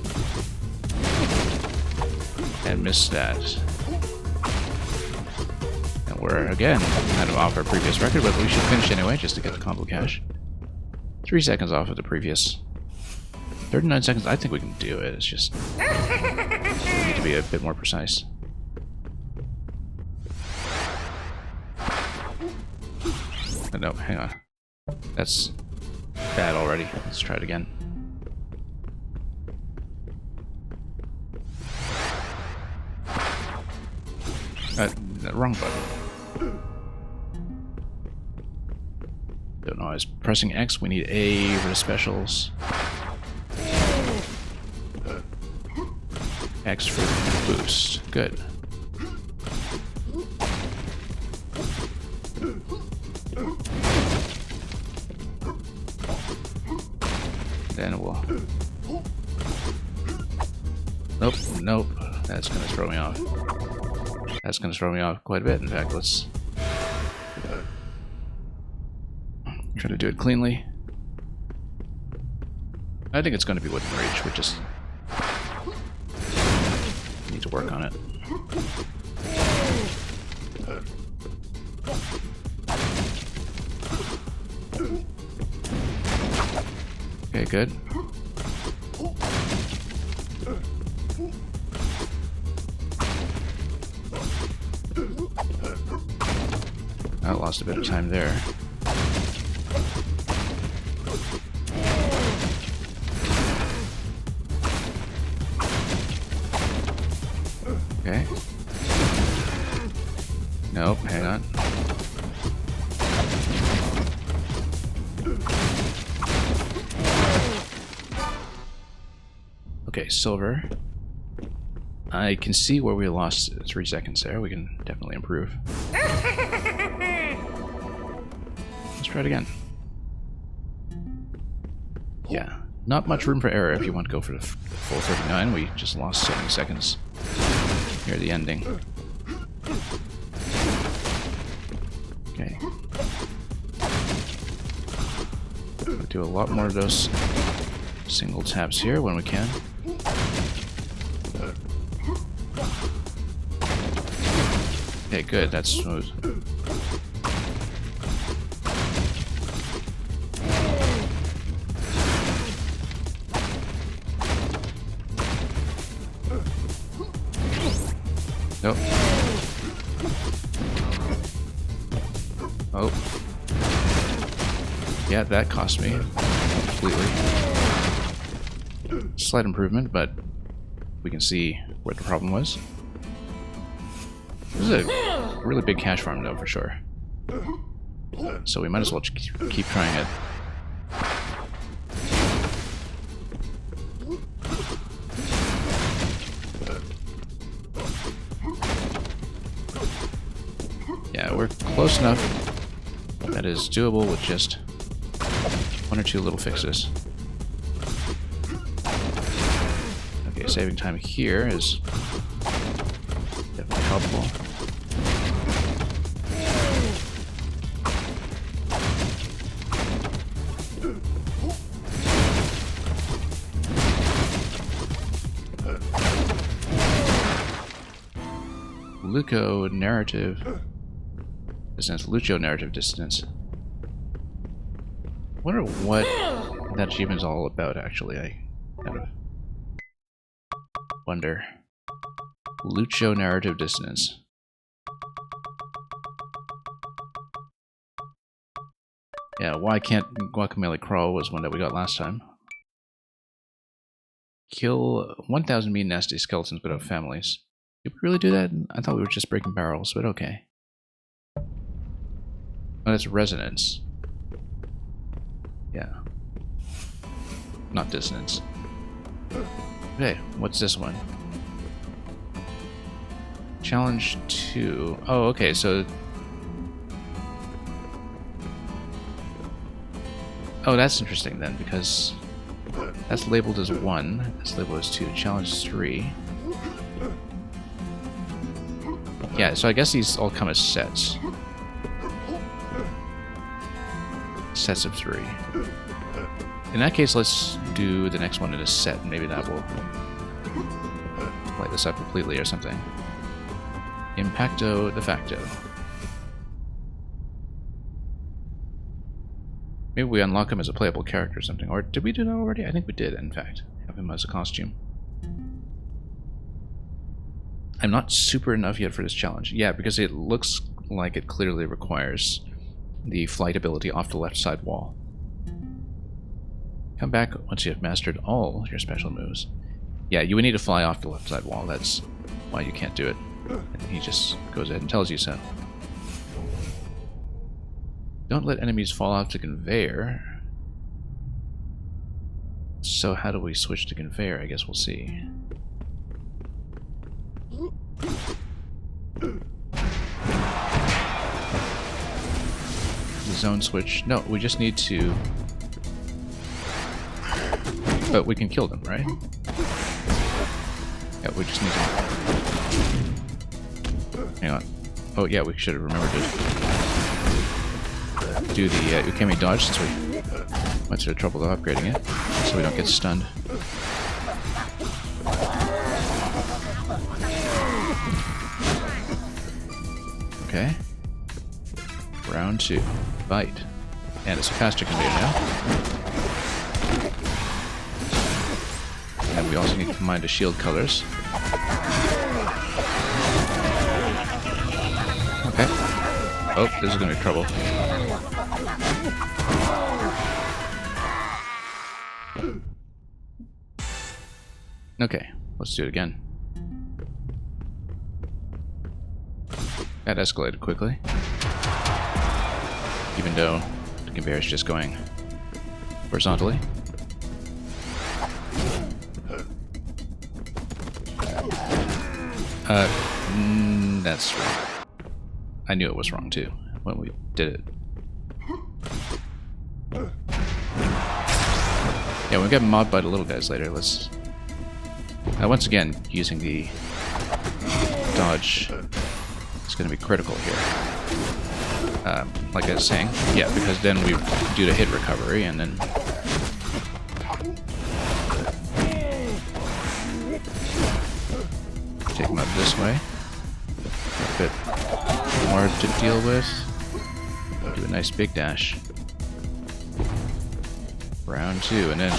And missed that. And we're, again, kind of off our previous record, but we should finish anyway, just to get the combo cash. 3 seconds off of the previous. 39 seconds, I think we can do it. It's just... we need to be a bit more precise. Oh, no, hang on. That's bad already. Let's try it again. Wrong button. Don't know, I was pressing X, we need A for the specials. X for the boost. Good. Then we'll... Nope, nope. That's gonna throw me off. That's going to throw me off quite a bit. In fact, let's try to do it cleanly. I think it's going to be within reach. We just need to work on it. Okay, good. I lost a bit of time there. Okay. Nope, hang on. Okay, silver. I can see where we lost 3 seconds there. We can definitely improve. Let's try it again. Yeah, not much room for error if you want to go for the full 39. We just lost so many seconds near the ending. Okay. We'll do a lot more of those single taps here when we can. Okay, good, that's smooth. Nope. Oh. Yeah, that cost me completely. Slight improvement, but we can see where the problem was. This is a really big cash farm, though, for sure. So we might as well keep trying it. Yeah, we're close enough. That is doable with just 1 or 2 little fixes. Okay, saving time here is definitely helpful. Lucio narrative distance. Lucio narrative distance. I wonder what that achievement is all about, actually. I kind of wonder. Lucho narrative dissonance. Yeah, why can't Guacamelee crawl was one that we got last time. Kill 1,000 mean nasty skeletons without families. Did we really do that? I thought we were just breaking barrels, but okay. Oh, that's resonance. Yeah. Not dissonance. Okay, what's this one? Challenge 2. Oh, okay, so... Oh, that's interesting then, because that's labeled as 1, that's labeled as 2. Challenge 3. Yeah, so I guess these all come as sets. Sets of 3. In that case, let's do the next one in a set, and maybe that will light this up completely or something. Impacto de facto. Maybe we unlock him as a playable character or something. Or did we do that already? I think we did, in fact. Have him as a costume. I'm not super enough yet for this challenge. Yeah, because it looks like it clearly requires the flight ability off the left side wall. Come back once you have mastered all your special moves. Yeah, you would need to fly off the left side wall. That's why you can't do it. And he just goes ahead and tells you so. Don't let enemies fall off the conveyor. So how do we switch to conveyor? I guess we'll see. The zone switch. No, we just need to... But we can kill them, right? Yeah, we just need to... Hang on. Oh yeah, we should have remembered to do the Guacamelee dodge since we went through the trouble of upgrading it, so we don't get stunned. Okay. Round 2. Bite. And it's a faster conveyor now. And we also need to combine the shield colors. Okay. Oh, this is going to be trouble. Okay, let's do it again. That escalated quickly. Even though the conveyor is just going horizontally. That's wrong. I knew it was wrong too when we did it. Yeah, we'll get mobbed by the little guys later. Let's... once again, using the dodge is going to be critical here. Like I was saying, yeah, because then we do the hit recovery and then... Take him up this way. A bit more to deal with. Do a nice big dash. Round 2, and then...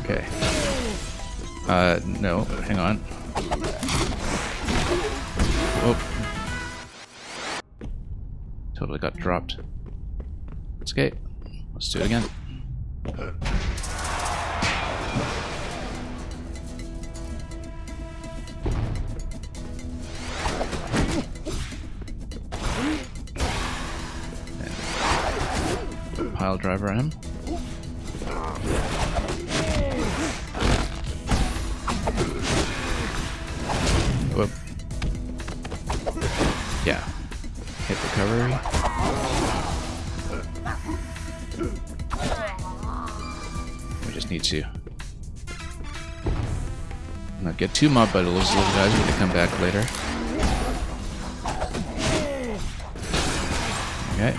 Okay. No, hang on. Oh. Totally got dropped. It's okay. Let's do it again. Pile driver on him. Whoop. Yeah. Hit recovery. We just need to not get too mobbed by those little guys when they come back later. Okay.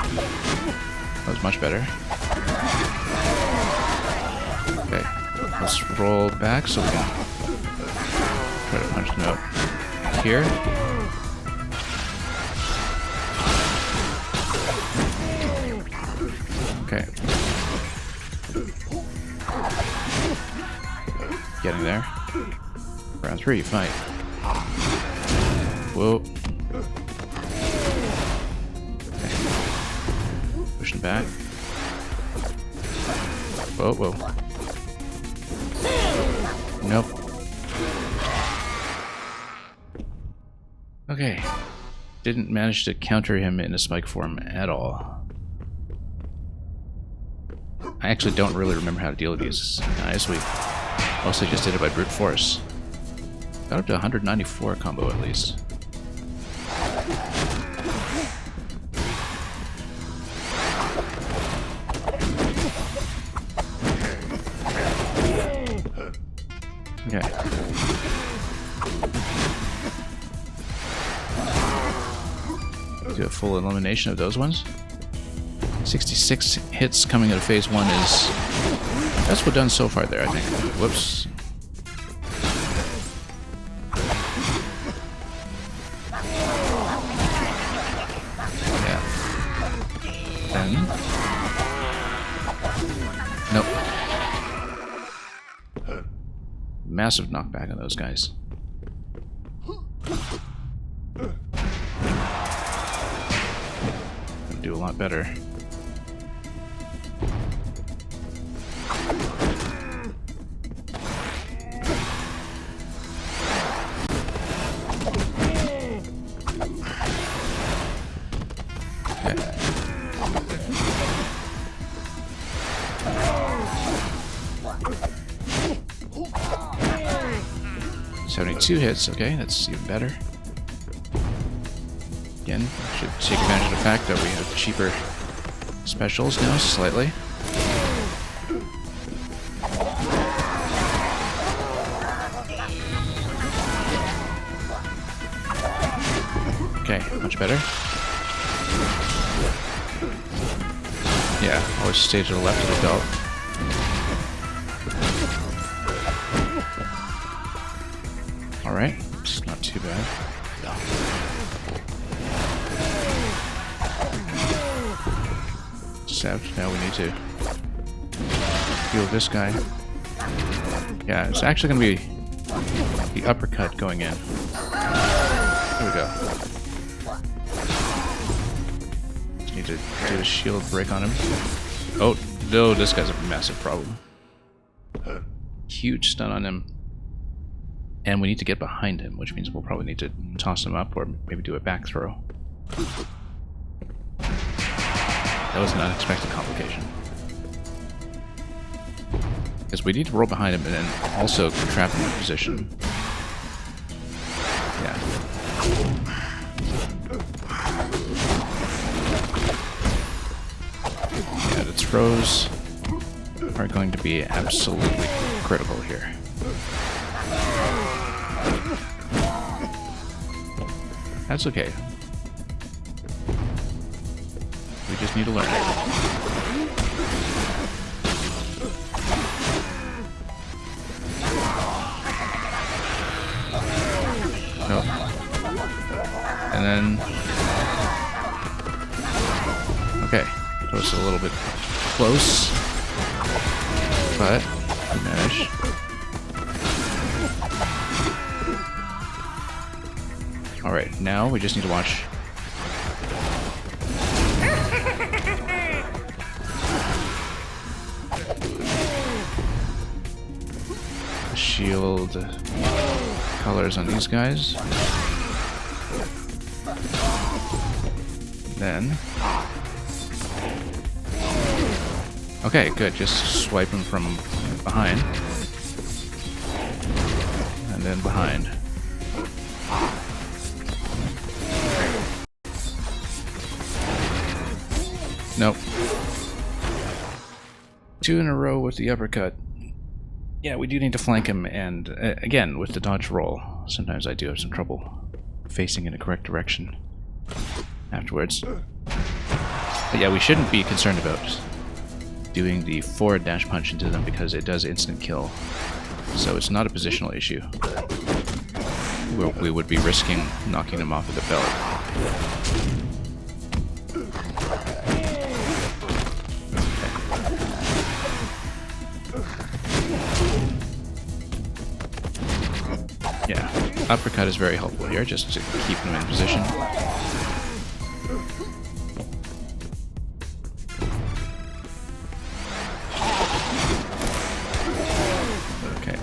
That was much better. Okay. Let's roll back so we can try to punch them out here. Okay. 3, fight. Whoa. Okay. Pushing back. Whoa, whoa. Nope. Okay. Didn't manage to counter him in a spike form at all. I actually don't really remember how to deal with these guys. We mostly just did it by brute force. Got up to 194 combo at least. Okay. Do a full elimination of those ones. 66 hits coming out of phase 1 is... That's what done so far there, I think. Whoops. Yeah. Then... Nope. Massive knockback on those guys. Gonna do a lot better. Okay. 72 hits, okay, that's even better. Again, should take advantage of the fact that we have cheaper specials now, slightly. Okay, much better. Yeah, always stay to the left of the belt. Alright, it's not too bad. Except now we need to heal this guy. Yeah, it's actually going to be the uppercut going in. There we go. Just need to do a shield break on him. Oh, no, this guy's a massive problem. Huge stun on him. And we need to get behind him, which means we'll probably need to toss him up or maybe do a back throw. That was an unexpected complication. Because we need to roll behind him and then also trap him in position. Yeah. Yeah, the throws are going to be absolutely critical here. That's okay. We just need to learn it. Nope. And then... Okay. That was a little bit close. But we managed. Alright, now we just need to watch. The shield colors on these guys. Then... Okay, good. Just swipe him from behind. And then behind. Nope. 2 in a row with the uppercut. Yeah, we do need to flank him, and again, with the dodge roll, sometimes I do have some trouble facing in the correct direction afterwards. But yeah, we shouldn't be concerned about doing the forward dash punch into them because it does instant kill. So it's not a positional issue. We would be risking knocking them off of the belt. Yeah. uppercut is very helpful here, just to keep them in position. Okay.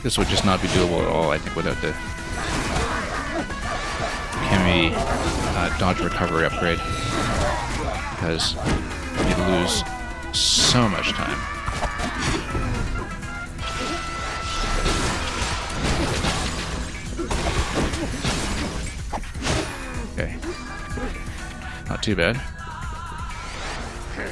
This would just not be doable at all, I think, without the Guacamelee dodge recovery upgrade. Because you'd lose so much time. Okay. Not too bad. Okay.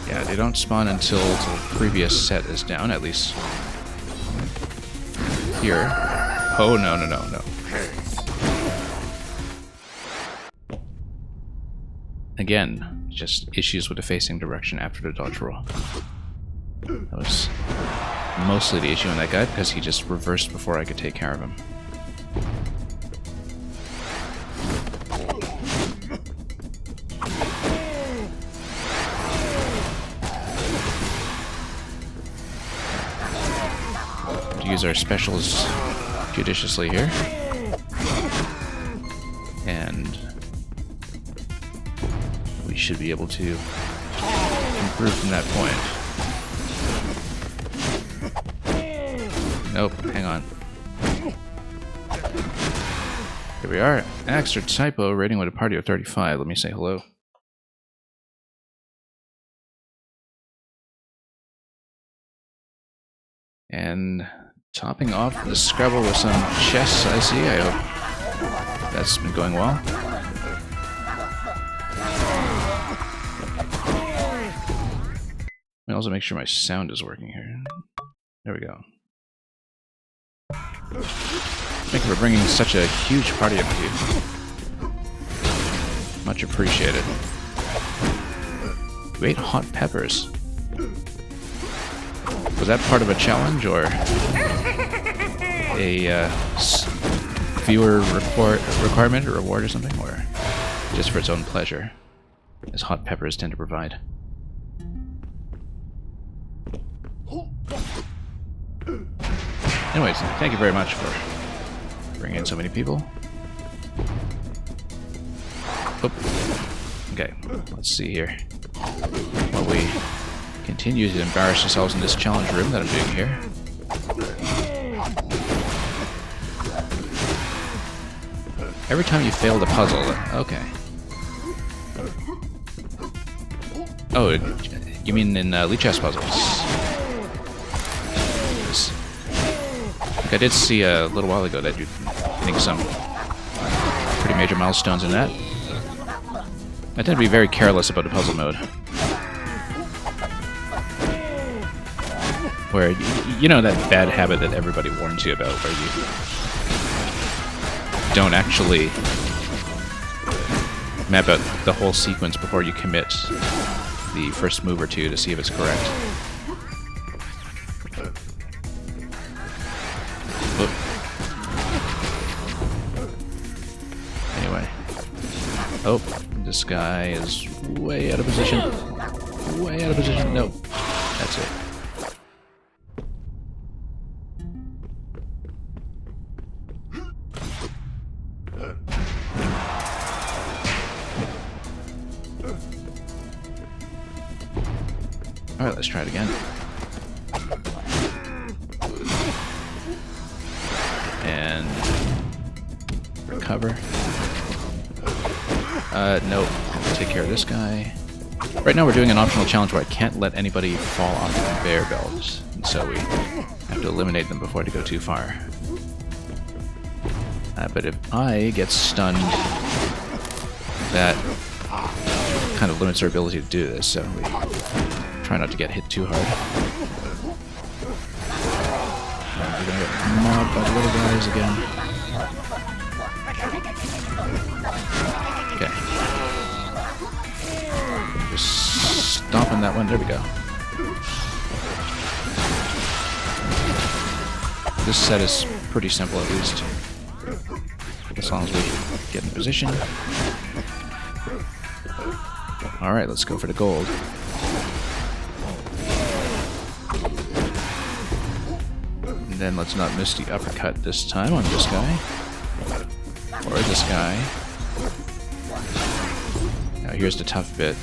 Yeah, they don't spawn until the previous set is down, at least here. Oh, no, no, no, no. Again, just issues with the facing direction after the dodge roll. That was mostly the issue in that guy, because he just reversed before I could take care of him. To use our specials judiciously here. And we should be able to improve from that point. Nope, hang on. Here we are. Extra typo, rating with a party of 35. Let me say hello. And topping off the Scrabble with some chess, I see. I hope that's been going well. Let me also make sure my sound is working here. There we go. Thank you for bringing such a huge party up with you. Much appreciated. You ate hot peppers. Was that part of a challenge, or a viewer requirement or reward or something, or just for its own pleasure, as hot peppers tend to provide? Anyways, thank you very much for bringing in so many people. Oop. Okay, let's see here. While we continue to embarrass ourselves in this challenge room that I'm doing here. Every time you fail the puzzle, okay. Oh, you mean in Lichess puzzles? I did see a little while ago that you're hitting some pretty major milestones in that. I tend to be very careless about the puzzle mode. Where, you know that bad habit that everybody warns you about, where you don't actually map out the whole sequence before you commit the first move or two to see if it's correct. Anyway. Oh, this guy is way out of position. Way out of position. No. That's it. Alright, let's try it again. And recover. Nope. I'll take care of this guy. Right now we're doing an optional challenge where I can't let anybody fall off the conveyor belts. And so we have to eliminate them before they go too far. But if I get stunned, that kind of limits our ability to do this, so we try not to get hit too hard. And we're gonna get mobbed by the little guys again. Okay. Just stomping that one. There we go. This set is pretty simple, at least. As long as we get in position. Alright, let's go for the gold. And then let's not miss the uppercut this time on this guy. Or this guy. Now here's the tough bit.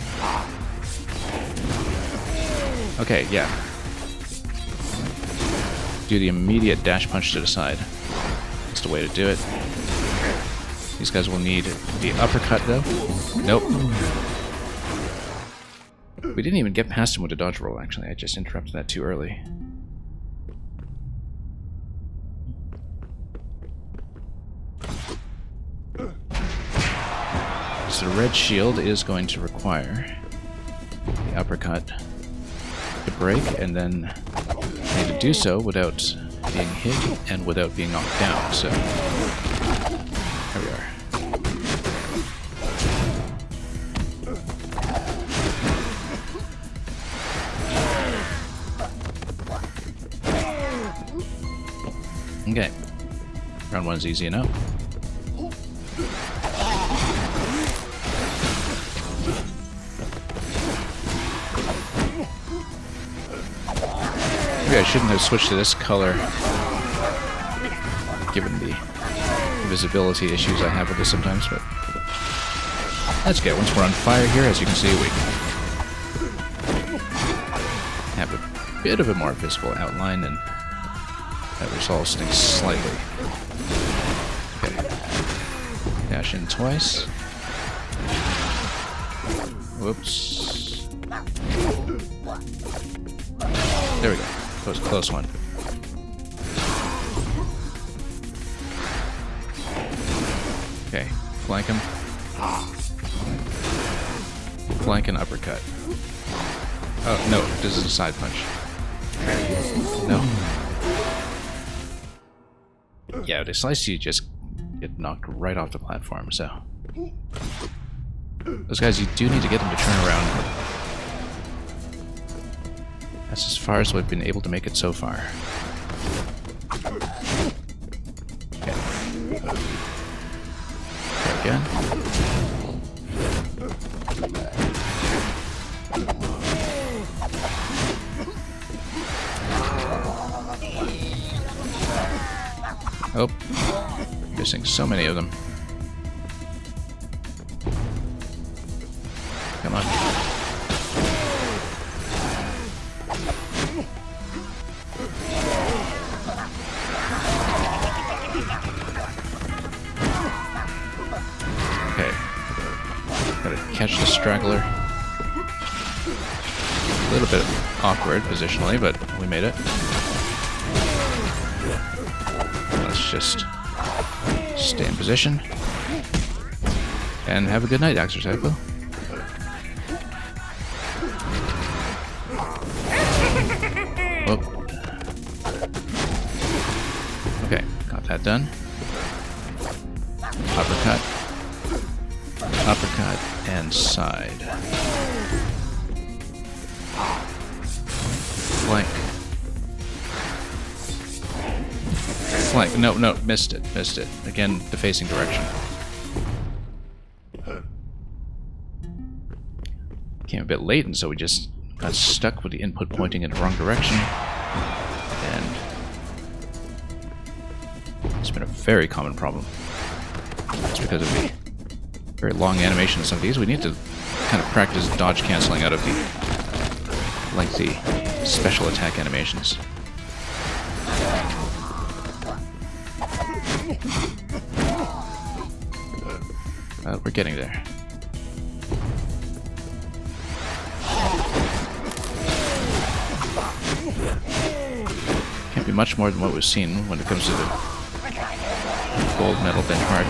Okay, yeah. Do the immediate dash punch to the side. That's the way to do it. These guys will need the uppercut though. Nope. We didn't even get past him with a dodge roll, actually. I just interrupted that too early. So the red shield is going to require the uppercut to break, and then I need to do so without being hit and without being knocked down, so there we are. Okay, round one's easy enough. Maybe I shouldn't have switched to this color, given the visibility issues I have with this sometimes, but that's good. Once we're on fire here, as you can see, we have a bit of a more visible outline, and that resolves things slightly. Okay. Dash in twice. Whoops. There we go. That was a close one. Okay, flank him. Flank and uppercut. Oh, no, this is a side punch. No. Yeah, they slice you, just get knocked right off the platform, so... Those guys, you do need to get them to turn around. That's as far as we've been able to make it so far. Okay. Try again. Oh. Missing so many of them. Come on. Okay. Gotta catch the straggler. A little bit awkward positionally, but we made it. Let's just stay in position. And have a good night, Exercycle. Okay, got that done. Uppercut. Uppercut and side. Flank. Flank. No, no, missed it. Missed it. Again, the facing direction. Came a bit late, and so we just got stuck with the input pointing in the wrong direction. And it's been a very common problem. It's because of the very long animation of some of these. We need to kind of practice dodge canceling out of the lengthy special attack animations. We're getting there. Can't be much more than what we've seen when it comes to the gold medal benchmark.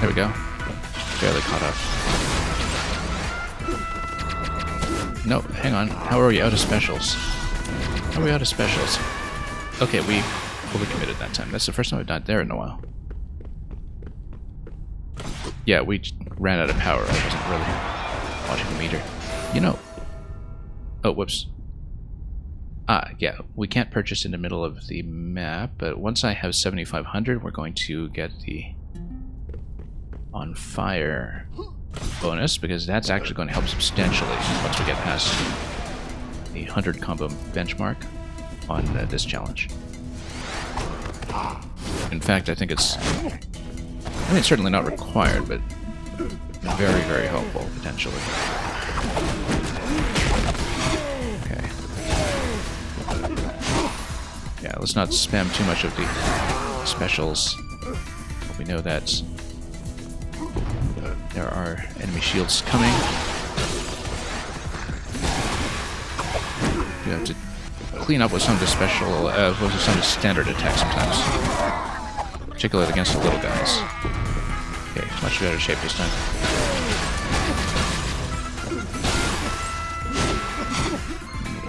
There we go. Barely caught up. No, hang on. How are we out of specials? How are we out of specials? Okay, we overcommitted that time. That's the first time I've died there in a while. Yeah, we ran out of power. I wasn't really watching the meter. You know... Oh, whoops. Ah, yeah, we can't purchase in the middle of the map, but once I have 7,500, we're going to get the on fire bonus, because that's actually going to help substantially once we get past the 100 combo benchmark on this challenge. In fact, I think it's certainly not required, but very, very helpful, potentially. Okay. Yeah, let's not spam too much of the specials. We know that there are enemy shields coming. You have to clean up with some of the special, with some of the standard attacks sometimes, particularly against the little guys. Okay, much better shape this time.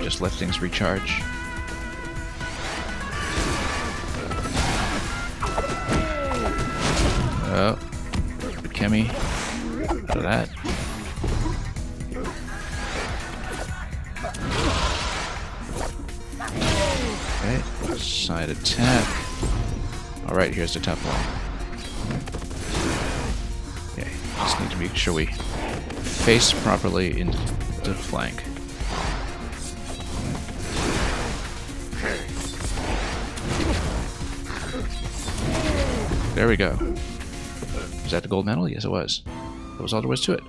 Just let things recharge. Oh, Guacamelee. Out of that. Okay, side attack. Alright, here's the top one. Okay, just need to make sure we face properly into the flank. There we go. Was that the gold medal? Yes, it was. That was all there was to it.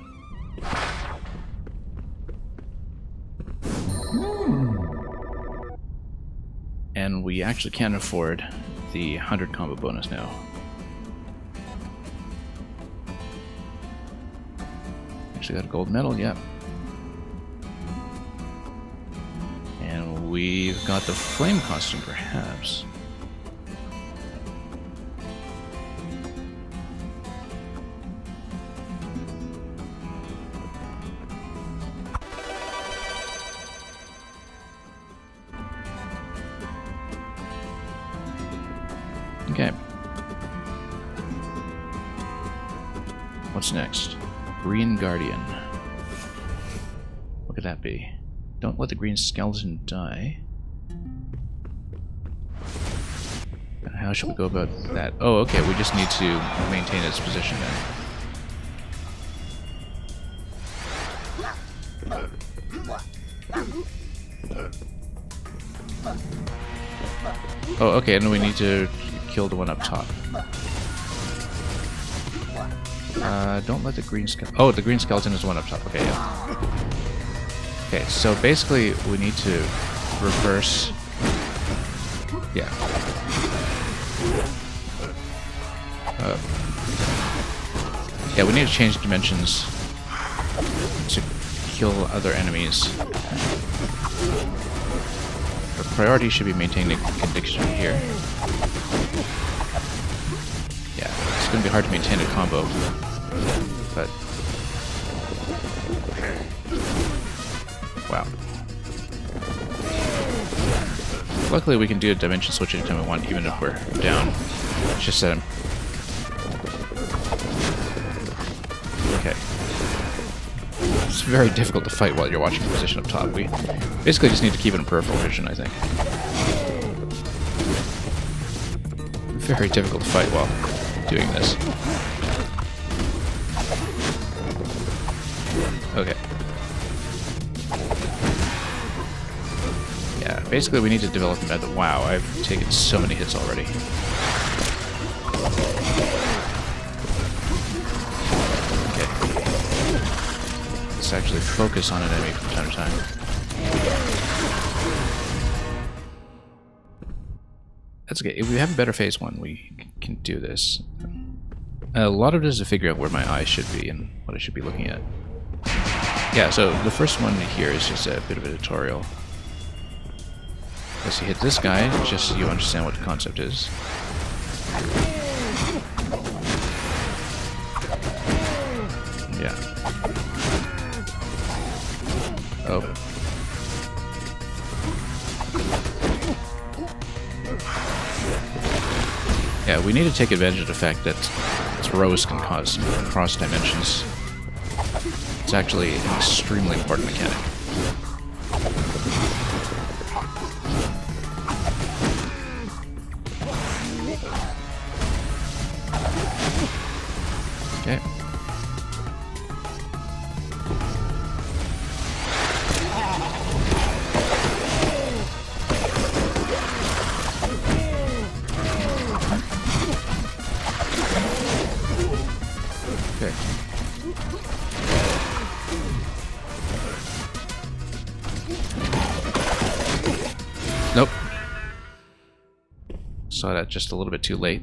And we actually can afford the 100 combo bonus now. Actually got a gold medal, yep. And we've got the flame costume, perhaps. Okay. What's next? Green Guardian. What could that be? Don't let the green skeleton die. And how should we go about that? Oh, okay, we just need to maintain its position then. Oh, okay, and we need to kill the one up top. Don't let the green skeleton... Oh, the green skeleton is the one up top. Okay, yeah. Okay, so basically we need to reverse... Yeah. Yeah, we need to change dimensions to kill other enemies. The priority should be maintaining conviction here. Yeah, it's going to be hard to maintain a combo, but... Wow. Luckily we can do a dimension switch anytime we want, even if we're down. It's just that okay. It's very difficult to fight while you're watching the position up top. We basically just need to keep it in peripheral vision, I think. Very difficult to fight while doing this. Okay. Yeah, basically we need to develop a method. Wow, I've taken so many hits already. Okay. Let's actually focus on an enemy from time to time. That's okay. If we have a better phase one, we can do this. A lot of it is to figure out where my eyes should be and what I should be looking at. Yeah, so the first one here is just a bit of a tutorial. Let's hit this guy, just so you understand what the concept is. Yeah. Oh. Yeah, we need to take advantage of the fact that throws can cause cross dimensions. It's actually an extremely important mechanic. Okay. Okay. Nope. Saw that just a little bit too late.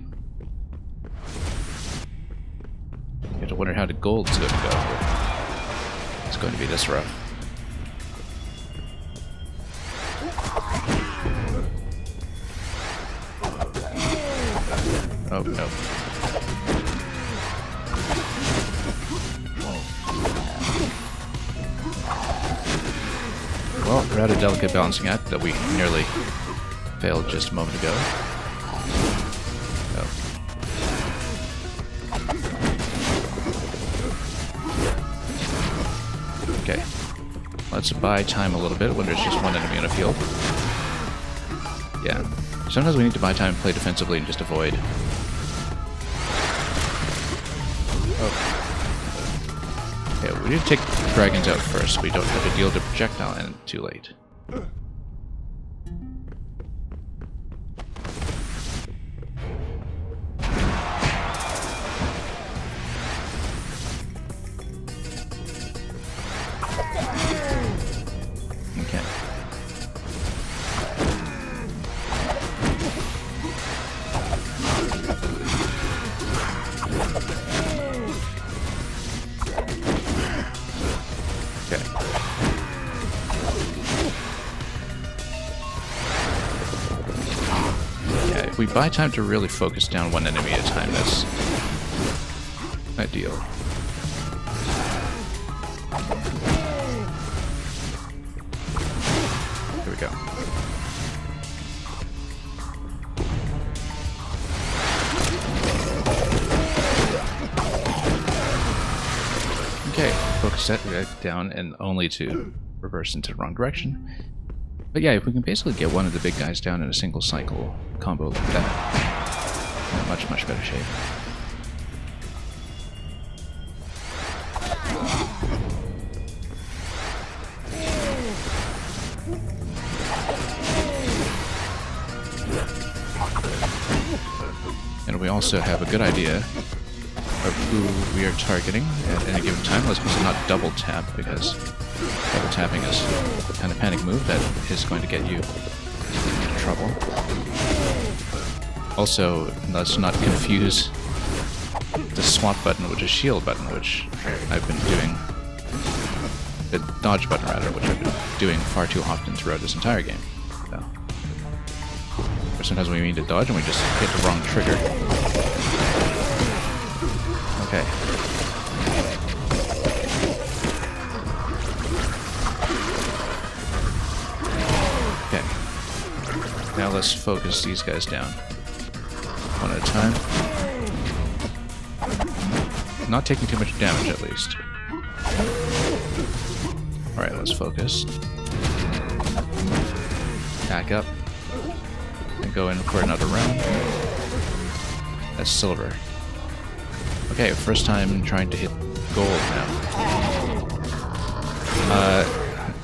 You have to wonder how the gold's going to go. It's going to be this rough. Oh, no. Well, we're at a delicate balancing act that we nearly failed just a moment ago. Oh. Okay. Let's buy time a little bit when there's just one enemy on a field. Yeah. Sometimes we need to buy time and play defensively and just avoid. Oh. Okay, we need to take dragons out first. We don't have to deal the projectile and too late. Okay. If we buy time to really focus down one enemy at a time, that's ideal. Here we go. Okay, focus that down and only to reverse into the wrong direction. But yeah, if we can basically get one of the big guys down in a single cycle combo like that, we're in much, much better shape. And we also have a good idea of who we are targeting at any given time. Let's also not double tap, because double tapping is the kind of panic move that is going to get you into trouble. Also, let's not confuse the swap button, which is shield button, which I've been doing, the dodge button rather, which I've been doing far too often throughout this entire game. So, or sometimes we mean to dodge and we just hit the wrong trigger. Okay. Okay. Now let's focus these guys down. One at a time. Not taking too much damage, at least. Alright, let's focus. Back up. And go in for another round. That's silver. Okay, first time trying to hit gold now.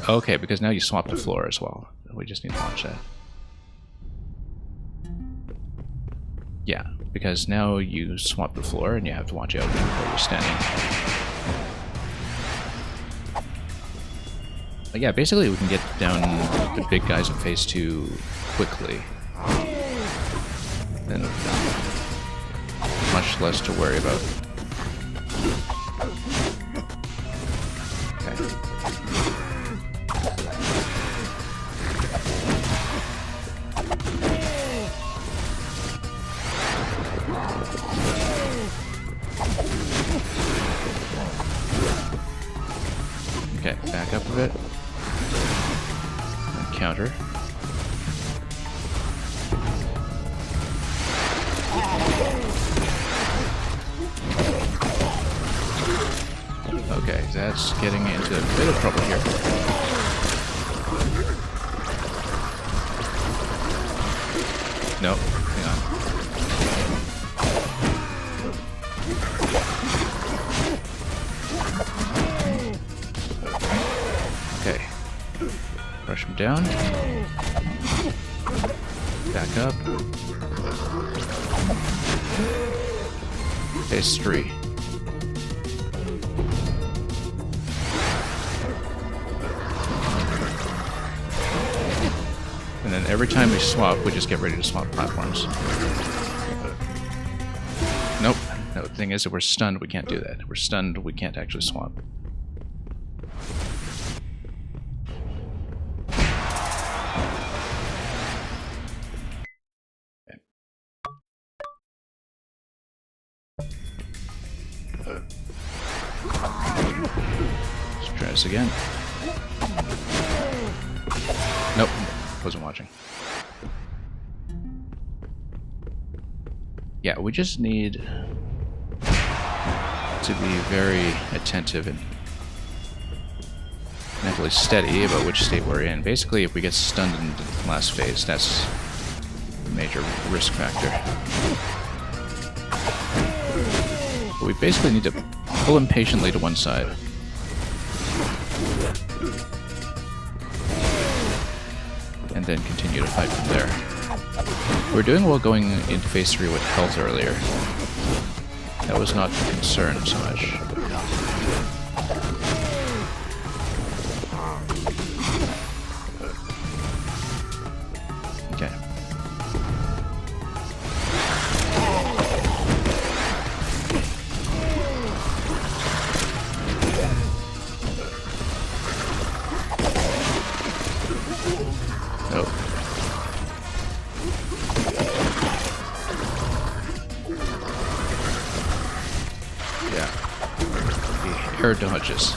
Okay, because now you swap the floor as well. We just need to launch that. Yeah, because now you swap the floor and you have to watch out where you're standing. But yeah, basically we can get down the big guys in phase 2 quickly. Then much less to worry about. Okay. Okay, back up a bit. And counter. Okay, that's getting into a bit of trouble here. Nope, hang on. down. Back up. Phase 3. And then every time we swap, we just get ready to swap platforms. Nope. No, the thing is, if we're stunned, we can't do that. If we're stunned, we can't actually swap. Let's try this again. Nope, wasn't watching. Yeah, we just need to be very attentive and mentally steady about which state we're in. Basically, if we get stunned in the last phase, that's a major risk factor. But we basically need to pull him patiently to one side. And then continue to fight from there. We were doing well going into phase 3 with health earlier. That was not the concern so much. Okay. Nope. Yeah. The air dodges.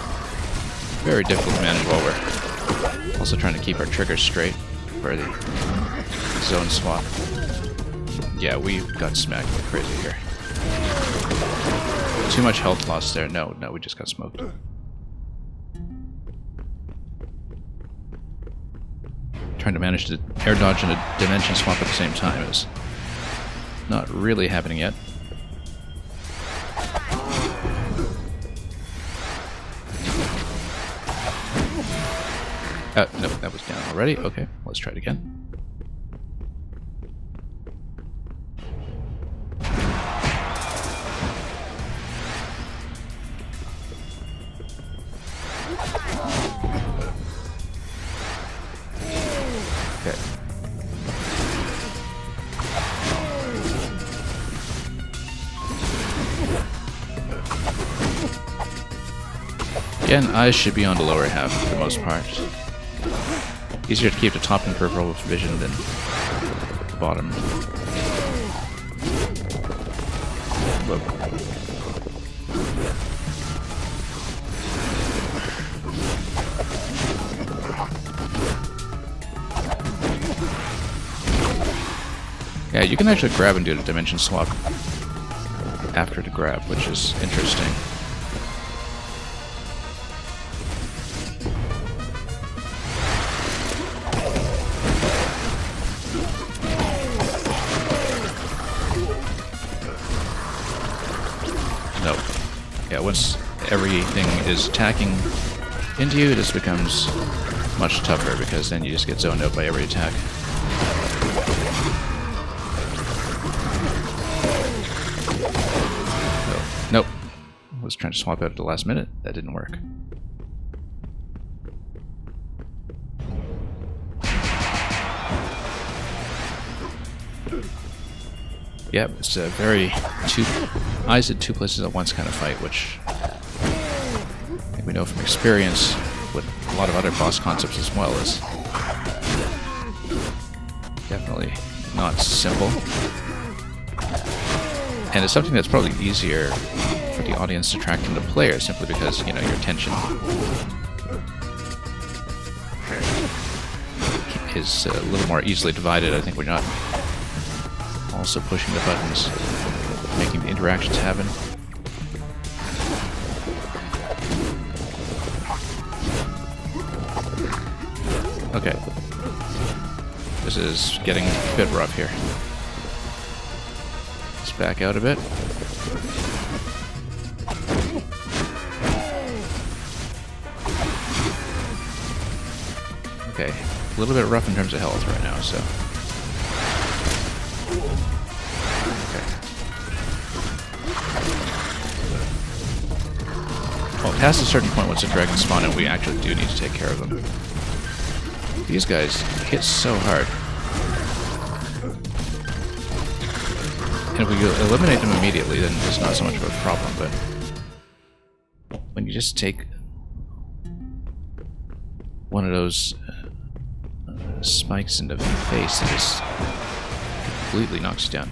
Very difficult to manage while we're also trying to keep our triggers straight for the zone swap. Yeah, we got smacked like crazy here. Too much health loss there. No, we just got smoked. Trying to manage to air dodge and a dimension swap at the same time is not really happening yet. No, that was down already. Okay, let's try it again. Okay. Again, eyes should be on the lower half for the most part. Easier to keep the top in peripheral vision than the bottom. Whoa. Yeah, you can actually grab and do the dimension swap after the grab, which is interesting. Nope. Yeah, once everything is attacking into you, this becomes much tougher because then you just get zoned out by every attack. Nope. I was trying to swap out at the last minute. That didn't work. Yep, it's a very eyes at two places at once kind of fight, which I think we know from experience with a lot of other boss concepts as well is definitely not simple. And it's something that's probably easier for the audience to track than the player, simply because, you know, your attention is a little more easily divided. I think we're not also pushing the buttons, making the interactions happen. Okay. This is getting a bit rough here. Let's back out a bit. Okay. a little bit rough in terms of health right now, so... Okay. Well, past a certain point, once the dragons spawn in, we actually do need to take care of them. These guys hit so hard. And if we eliminate them immediately, then it's not so much of a problem, but... when you just take one of those spikes in the face, it just completely knocks you down.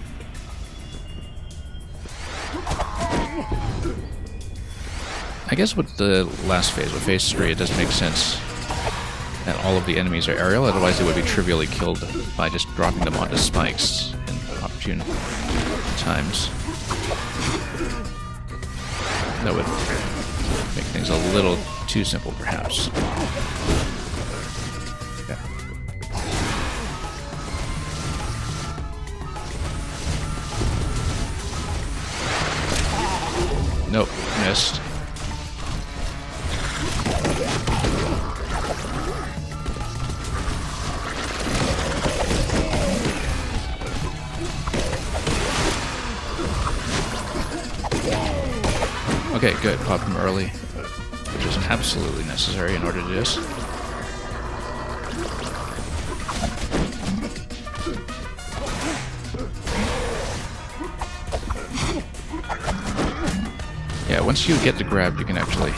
I guess with the last phase, with phase 3, it does make sense that all of the enemies are aerial, otherwise they would be trivially killed by just dropping them onto spikes in opportune times. That would make things a little too simple, perhaps. Okay. Nope, missed. Okay, good. Pop him early, which is absolutely necessary in order to do this. Yeah, once you get the grab, you can actually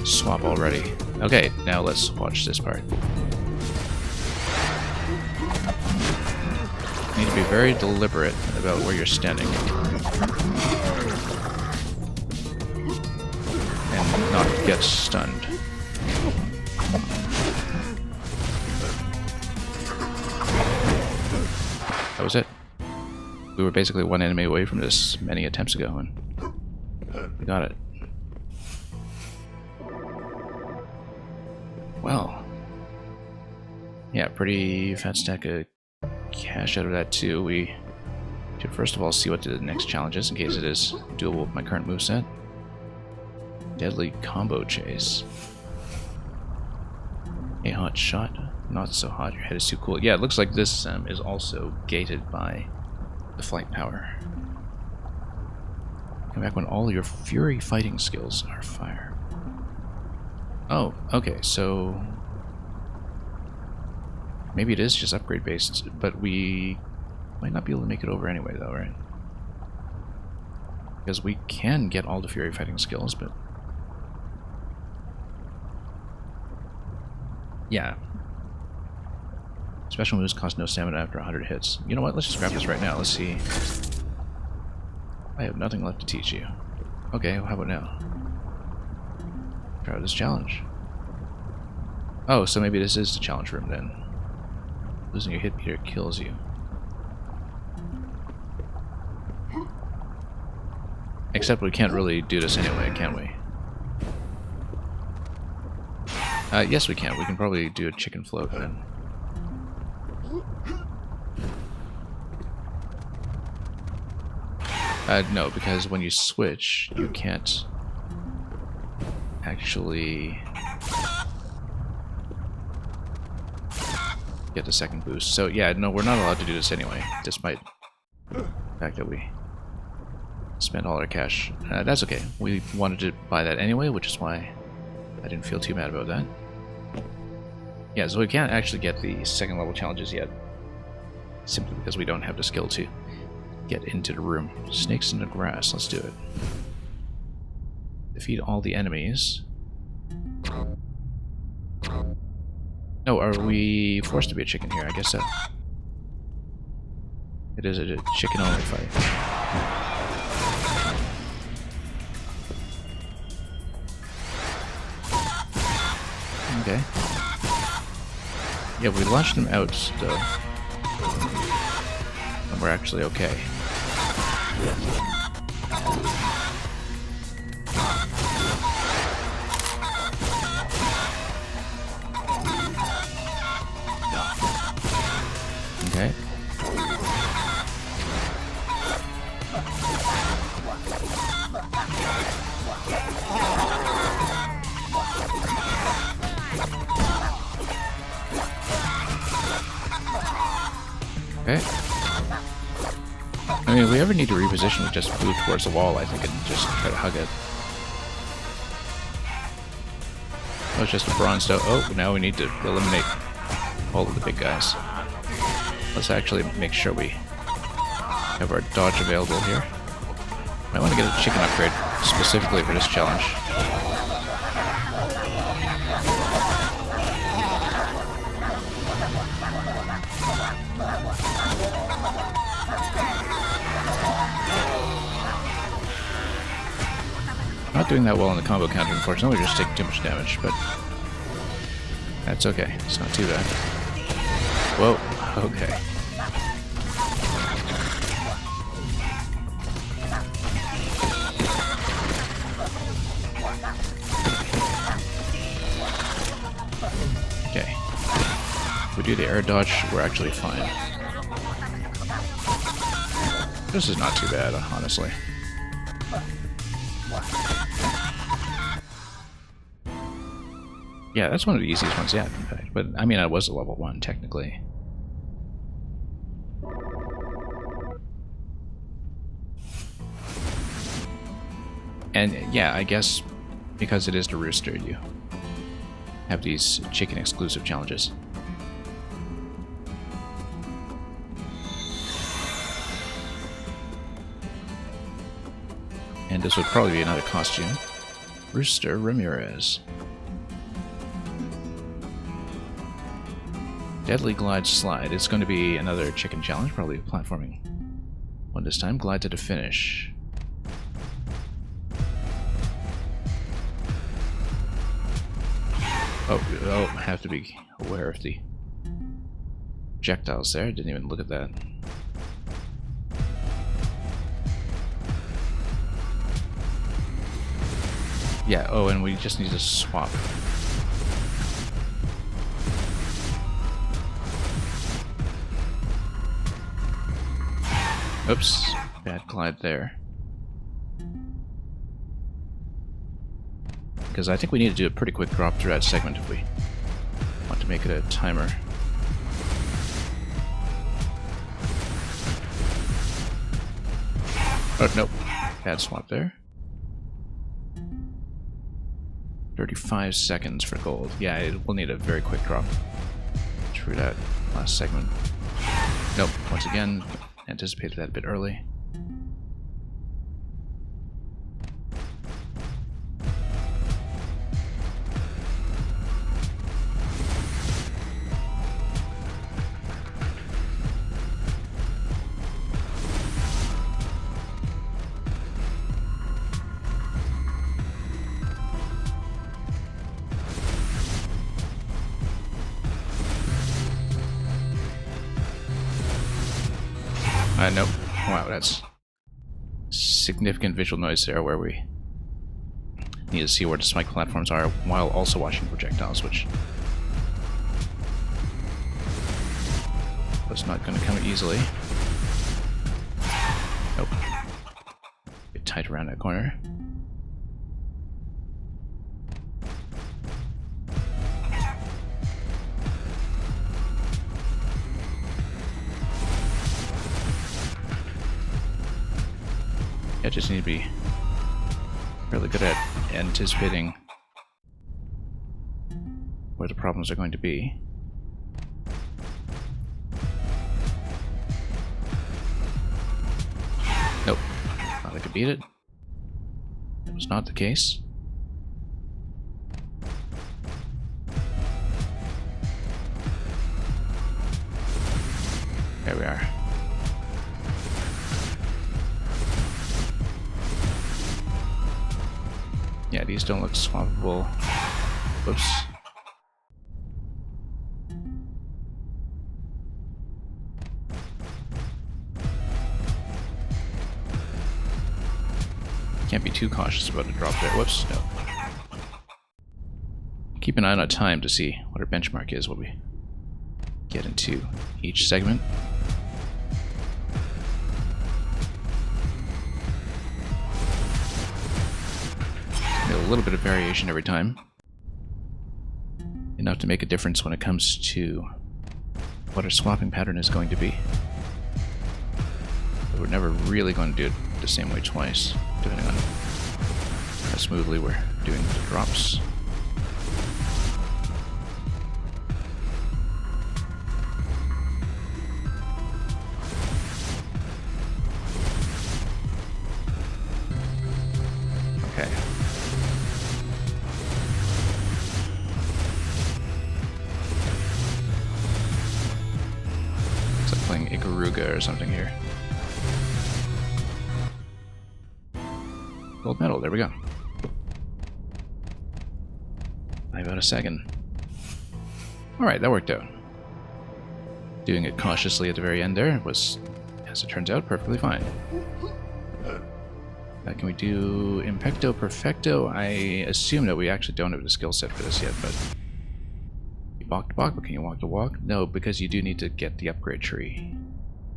swap already. Okay, now let's watch this part. You need to be very deliberate about where you're standing. Not get stunned. That was it. We were basically one enemy away from this many attempts ago, and we got it. Well, yeah, pretty fat stack of cash out of that too. We should first of all see what the next challenge is, in case it is doable with my current moveset. Deadly combo chase. A hot shot. Not so hot. Your head is too cool. Yeah, it looks like this is also gated by the flight power. Come back when all your fury fighting skills are fire. Oh, okay, so... maybe it is just upgrade based, but we might not be able to make it over anyway though, right? Because we can get all the fury fighting skills, but... yeah. Special moves cost no stamina after 100 hits. You know what? Let's just grab this right now. Let's see. I have nothing left to teach you. Okay, well, how about now? Try out this challenge. Oh, so maybe this is the challenge room then. Losing your hit meter kills you. Except we can't really do this anyway, can we? Yes we can. We can probably do a chicken float then. No, because when you switch, you can't actually get the second boost. So yeah, no, we're not allowed to do this anyway, despite the fact that we spent all our cash. That's okay. We wanted to buy that anyway, which is why I didn't feel too bad about that. Yeah, so we can't actually get the second level challenges yet, simply because we don't have the skill to get into the room. Snakes in the grass, let's do it. Defeat all the enemies. No, are we forced to be a chicken here? I guess so. It is a chicken only fight. Okay. Yeah, we launched them out, though. And we're actually okay. Okay. Okay. I mean, if we ever need to reposition, we just move towards the wall, I think, and just try to hug it. Oh, it's just a bronze stone. Oh, now we need to eliminate all of the big guys. Let's actually make sure we have our dodge available here. I want to get a chicken upgrade specifically for this challenge. Not doing that well in the combo counter, unfortunately. We're just taking too much damage, but that's okay. It's not too bad. Whoa, okay. Okay. If we do the air dodge, we're actually fine. This is not too bad, honestly. Yeah, that's one of the easiest ones yet, in fact. But, I mean, I was a level 1, technically. And, yeah, I guess because it is the Rooster, you have these chicken-exclusive challenges. And this would probably be another costume. Rooster Ramirez. Deadly Glide Slide. It's going to be another chicken challenge, probably a platforming one this time. Glide to the finish. Oh, have to be aware of the projectiles there. Didn't even look at that. Yeah, oh, and we just need to swap. Oops, bad glide there. Because I think we need to do a pretty quick drop through that segment if we want to make it a timer. Oh, nope. Bad swap there. 35 seconds for gold. Yeah, we'll need a very quick drop through that last segment. Nope, once again, anticipated that a bit early. Nope. Wow, that's significant visual noise there where we need to see where the spike platforms are while also watching projectiles, which was not going to come easily. Nope. Get tight around that corner. I just need to be really good at anticipating where the problems are going to be. Nope. Thought I could beat it. That was not the case. There we are. Yeah, these don't look swappable. Whoops. Can't be too cautious about a drop there. Whoops, no. Keep an eye on our time to see what our benchmark is when we get into each segment. A little bit of variation every time. Enough to make a difference when it comes to what our swapping pattern is going to be. We're never really going to do it the same way twice, depending on how smoothly we're doing the drops. Okay. It's like playing Ikaruga or something here. Gold medal, there we go. About a second. Alright, that worked out. Doing it cautiously at the very end there was, as it turns out, perfectly fine. Can we do Impecto Perfecto? I assume that we actually don't have the skill set for this yet, but... Walk to walk, but can you walk to walk? No, because you do need to get the upgrade tree.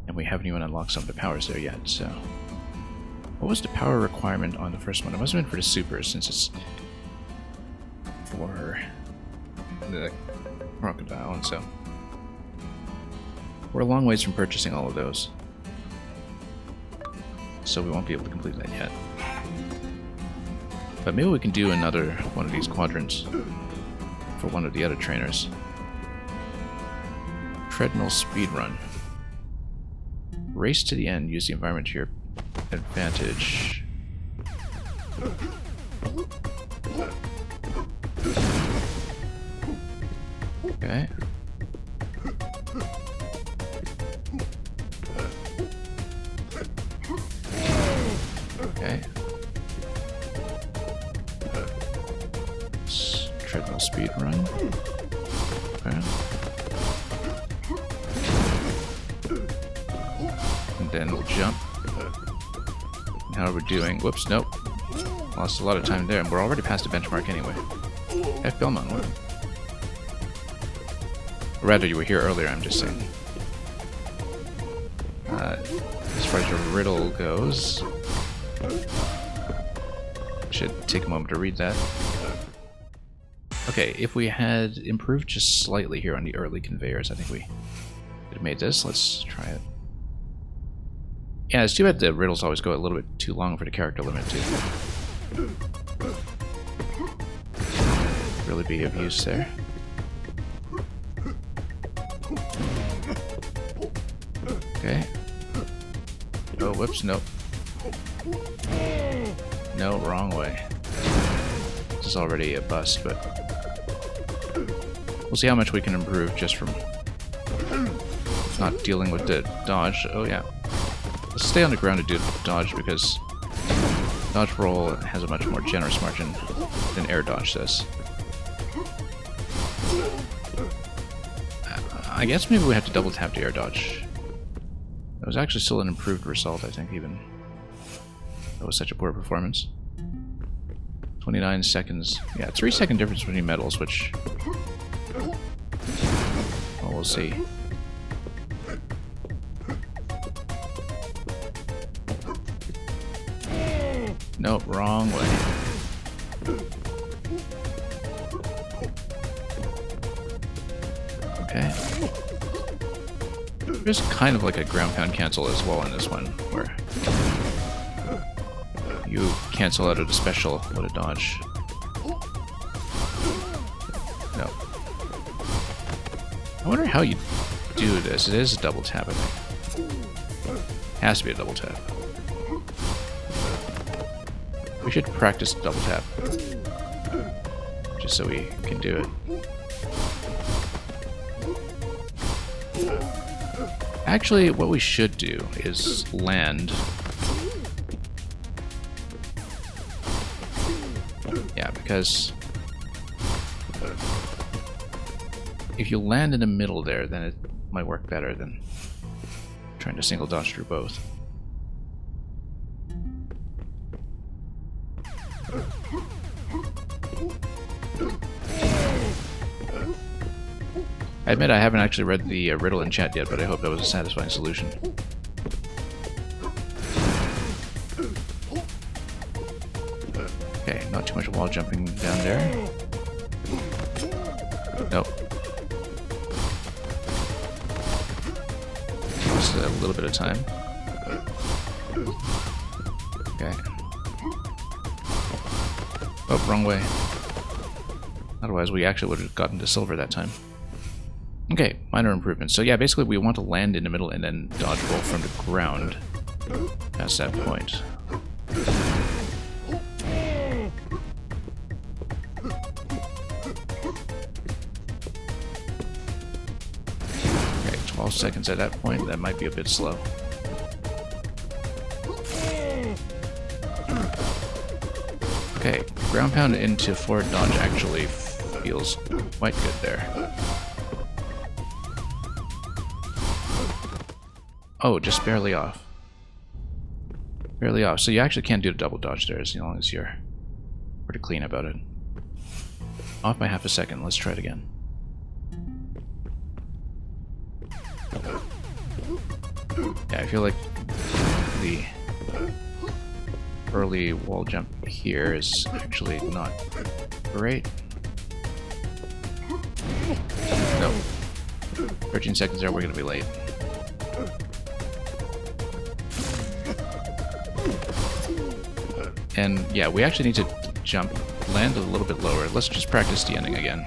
And we haven't even unlocked some of the powers there yet, so... What was the power requirement on the first one? It must have been for the supers, since it's for the crocodile, and so we're a long ways from purchasing all of those, so we won't be able to complete that yet. But maybe we can do another one of these quadrants for one of the other trainers. Treadmill speed run. Race to the end. Use the environment to your advantage. Okay. Okay. Treadmill speed run. Okay. And then we'll jump. And how are we doing? Whoops, nope. Lost a lot of time there, and we're already past the benchmark anyway. F. Belmont, what? Or rather, you were here earlier, I'm just saying. As far as your riddle goes, should take a moment to read that. Okay, if we had improved just slightly here on the early conveyors, I think we could have made this. Let's try it. Yeah, it's too bad the riddles always go a little bit too long for the character limit to really be of use there. Okay. Oh, whoops, nope. No, wrong way. This is already a bust, but we'll see how much we can improve just from not dealing with the dodge. Oh, yeah. Let's stay on the ground to do dodge, because dodge roll has a much more generous margin than air dodge does. I guess maybe we have to double tap to air dodge. That was actually still an improved result, I think, even. That was such a poor performance. 29 seconds. Yeah, 3-second difference between medals, which... well, we'll see. Nope, wrong way. Okay. There's kind of like a ground pound cancel as well in this one, where you cancel out of the special with a dodge. No. I wonder how you do this. It is a double tap, I think. Has to be a double tap. We should practice double tap, just so we can do it. Actually, what we should do is land. Yeah, because if you land in the middle there, then it might work better than trying to single dodge through both. I admit I haven't actually read the riddle in chat yet, but I hope that was a satisfying solution. Okay, not too much wall jumping down there. Nope. Just a little bit of time. Okay. Oh, wrong way. Otherwise, we actually would have gotten to silver that time. Okay, minor improvements. So yeah, basically we want to land in the middle and then dodge roll from the ground past that point. Okay, 12 seconds at that point. That might be a bit slow. Okay, ground pound into forward dodge actually feels quite good there. Oh, just barely off. Barely off. So you actually can't do a double dodge there as long as you're pretty clean about it. Off by half a second. Let's try it again. Yeah, I feel like the early wall jump here is actually not great. No. 13 seconds there, we're going to be late. And yeah, we actually need to jump, land a little bit lower. Let's just practice the ending again.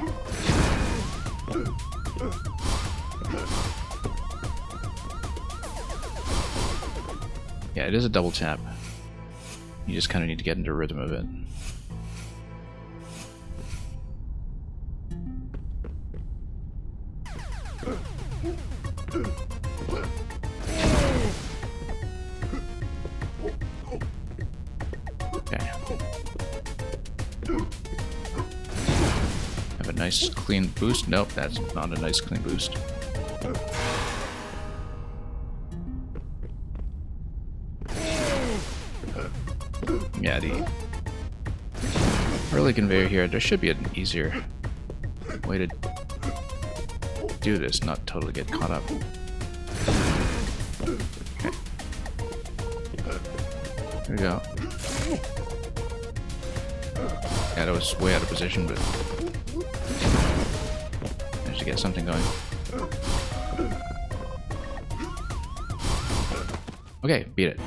Yeah, it is a double tap. You just kind of need to get into a rhythm of it. Okay. Have a nice clean boost. Nope, that's not a nice clean boost. Yeah, the early conveyor here, there should be an easier way to do this, not totally get caught up. Okay. There we go. Yeah, that was way out of position, but managed to get something going. Okay, beat it.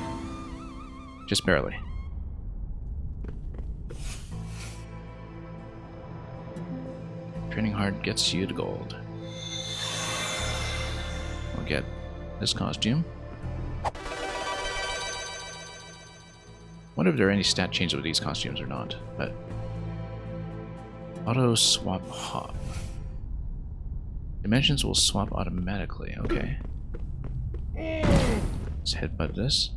Just barely. Training hard gets you to gold. We'll get this costume. Wonder if there are any stat changes with these costumes or not, but auto swap hop. Dimensions will swap automatically, okay. Let's headbutt this.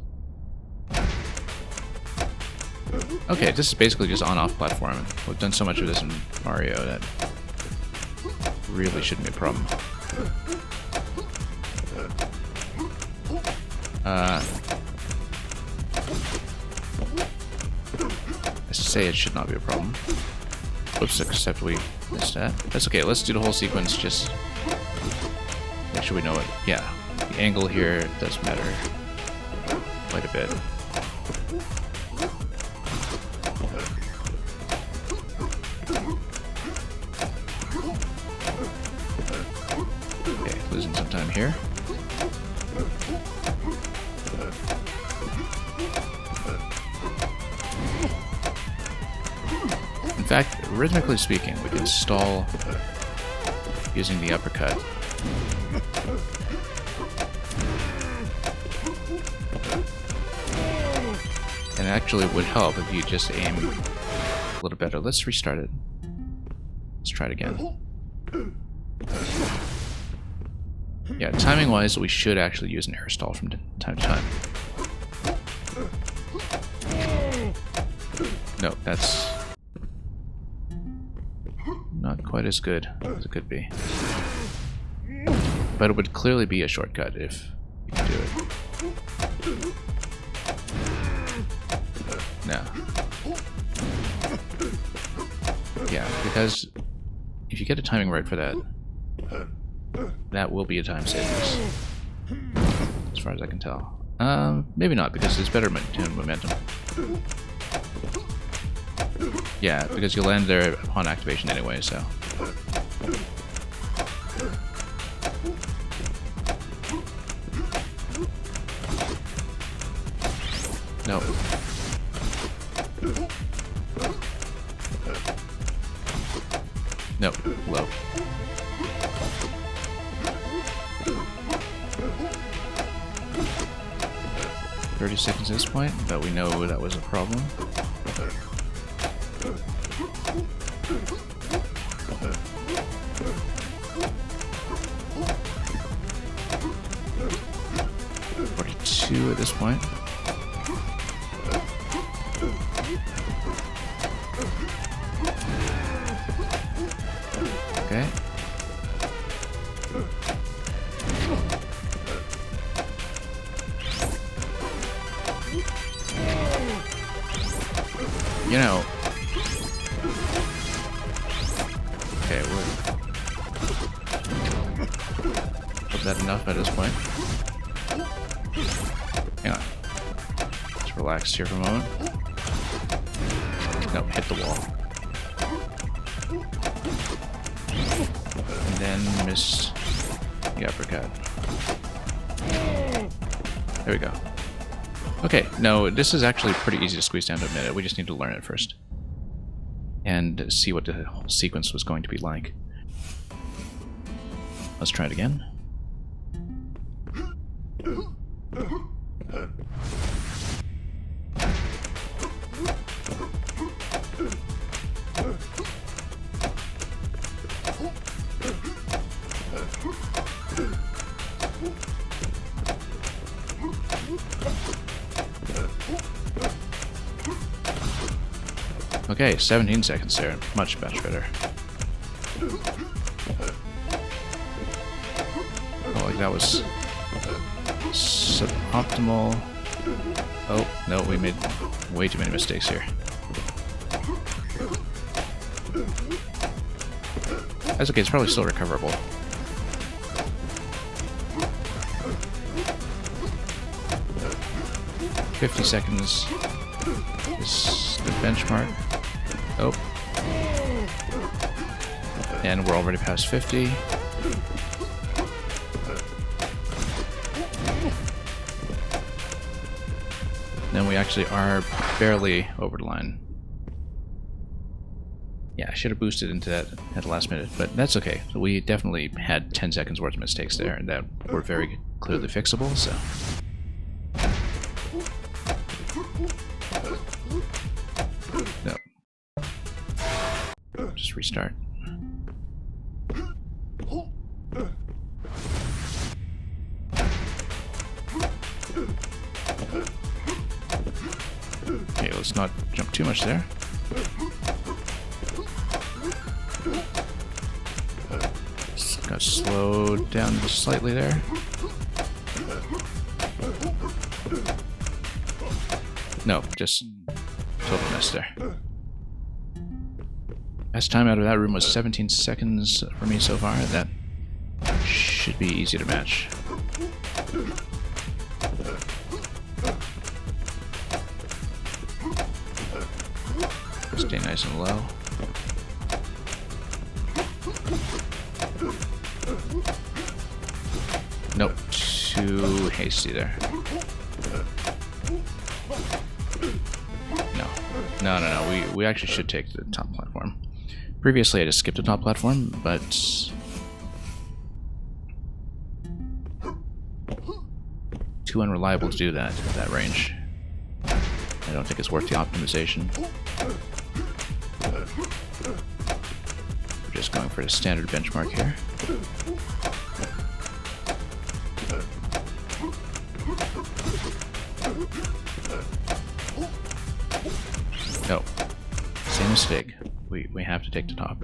Okay, this is basically just on-off platform. We've done so much of this in Mario that really shouldn't be a problem. I say it should not be a problem. Oops, except we missed that. That's okay, let's do the whole sequence, just make sure we know it. Yeah, the angle here does matter quite a bit. Okay, losing some time here. In fact, rhythmically speaking, we can stall using the uppercut. And it actually would help if you just aim a little better. Let's restart it. Let's try it again. Yeah, timing-wise, we should actually use an air stall from time to time. No, that's not quite as good as it could be. But it would clearly be a shortcut if you could do it. No. Yeah, because if you get the timing right for that, that will be a time savings. As far as I can tell. Maybe not, because it's better momentum. Yeah, because you'll land there upon activation anyway, so. Nope, low. $30 at this point, but we know that was a problem. $42 at this point. Okay. You know. Okay, is that enough at this point? Hang on. Let's relax here for a moment. Nope, hit the wall. And then missed the uppercut. There we go. Okay, no, this is actually pretty easy to squeeze down to a minute. We just need to learn it first. And see what the whole sequence was going to be like. Let's try it again. Okay, 17 seconds there. Much better. Oh, like that was suboptimal. Oh, no, we made way too many mistakes here. That's okay, it's probably still recoverable. $50 seconds is the benchmark. Oh. And we're already past 50. Then we actually are barely over the line. Yeah, I should have boosted into that at the last minute, but that's okay. We definitely had 10 seconds worth of mistakes there, and that were very clearly fixable, so... No. Just restart. Okay, let's not jump too much there. Just gonna slow down just slightly there. No, just total mess there. Best time out of that room was 17 seconds for me so far. That should be easy to match. Stay nice and low. Nope, too hasty there. No. We actually should take the top platform. Previously I just skipped the top platform, but too unreliable to do that at that range. I don't think it's worth the optimization. We're just going for the standard benchmark here. No. Same mistake. We have to take the top.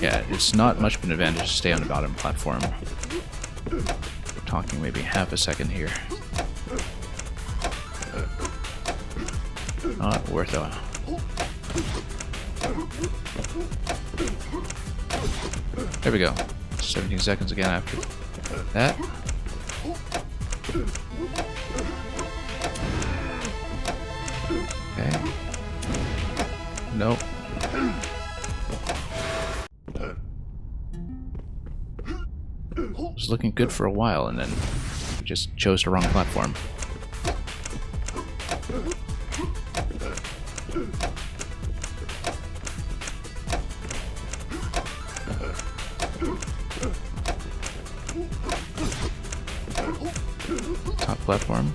Yeah, it's not much of an advantage to stay on the bottom platform. We're talking maybe half a second here. Not worth it. There we go. 17 seconds again after that. Okay. Nope. It was looking good for a while, and then we just chose the wrong platform. platform.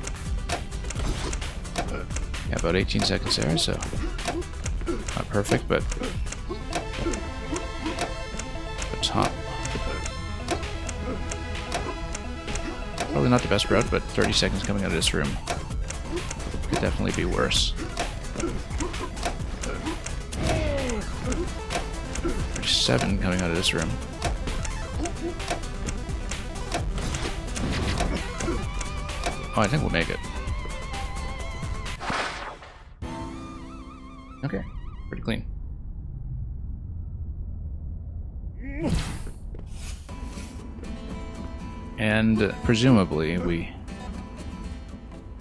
Yeah, about 18 seconds there, so not perfect, but the top. Probably not the best route, but 30 seconds coming out of this room could definitely be worse. 37 coming out of this room. Oh, I think we'll make it. Okay, pretty clean. And presumably we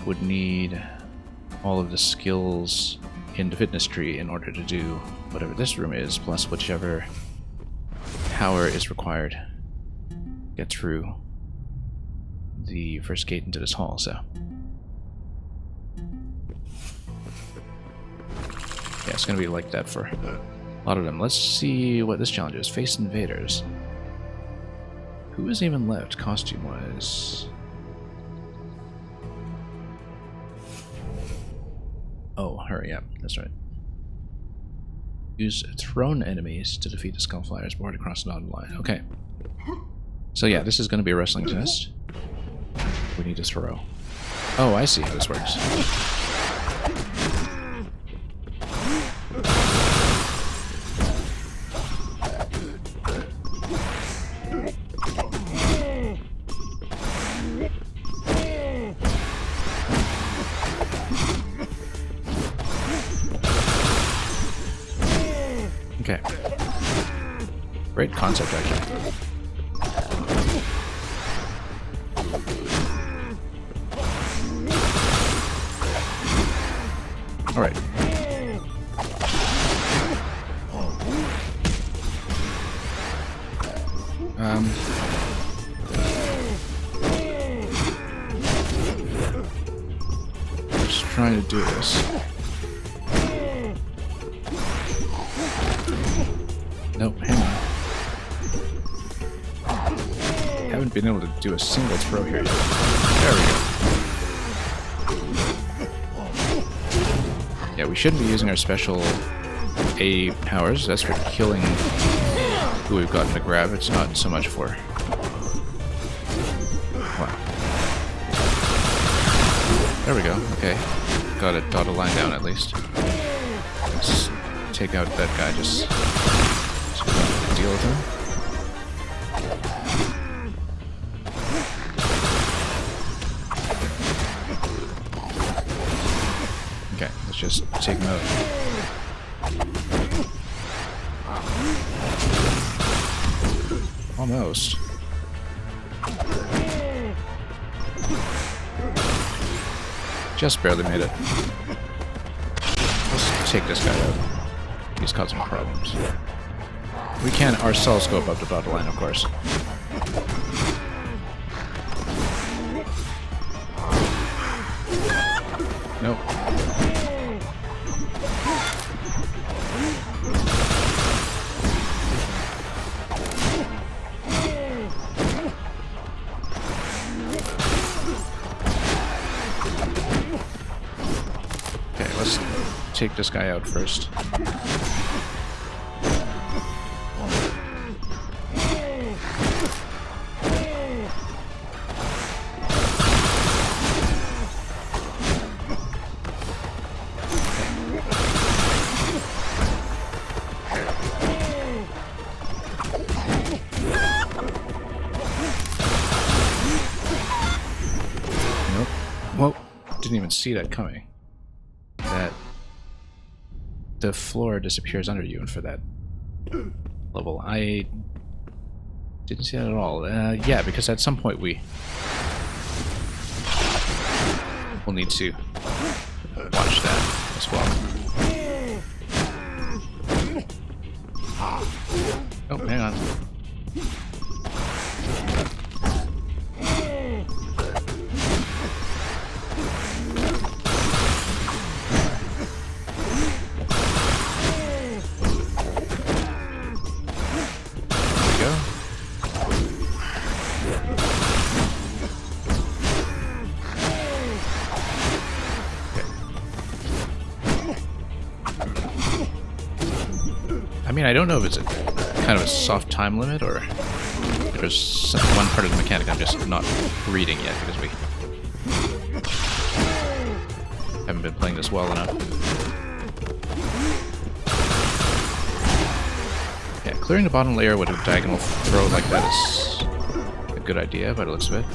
would need all of the skills in the fitness tree in order to do whatever this room is, plus whichever power is required to get through the first gate into this hall, so. Yeah, it's gonna be like that for a lot of them. Let's see what this challenge is. Face invaders. Who is even left, costume-wise? Oh, hurry up. That's right. Use thrown enemies to defeat the Skullflyers board across the dotted line. Okay. So yeah, this is going to be a wrestling test. We need to throw. Oh, I see how this works. Okay. Great concept, actually. All right. Just trying to do this. Nope, hang on. Haven't been able to do a single throw here yet. There we go. Yeah, we shouldn't be using our special A powers. That's for killing who we've gotten to grab. It's not so much for... Wow. There we go. Okay. Got a dotted line down at least. Let's take out that guy just... deal with him. Okay, let's just take him out. Almost. Just barely made it. Let's take this guy out. He's causing problems. We can ourselves go above the dotted line, of course. Nope. Okay, let's take this guy out first. Well, didn't even see that coming. That the floor disappears under you, and for that level, I didn't see that at all. Yeah, because at some point we will need to watch that as well. Oh, hang on. mean, I don't know if it's a kind of a soft time limit or if there's some, one part of the mechanic I'm just not reading yet because we haven't been playing this well enough. Yeah, clearing the bottom layer with a diagonal throw like that is a good idea by the looks of it.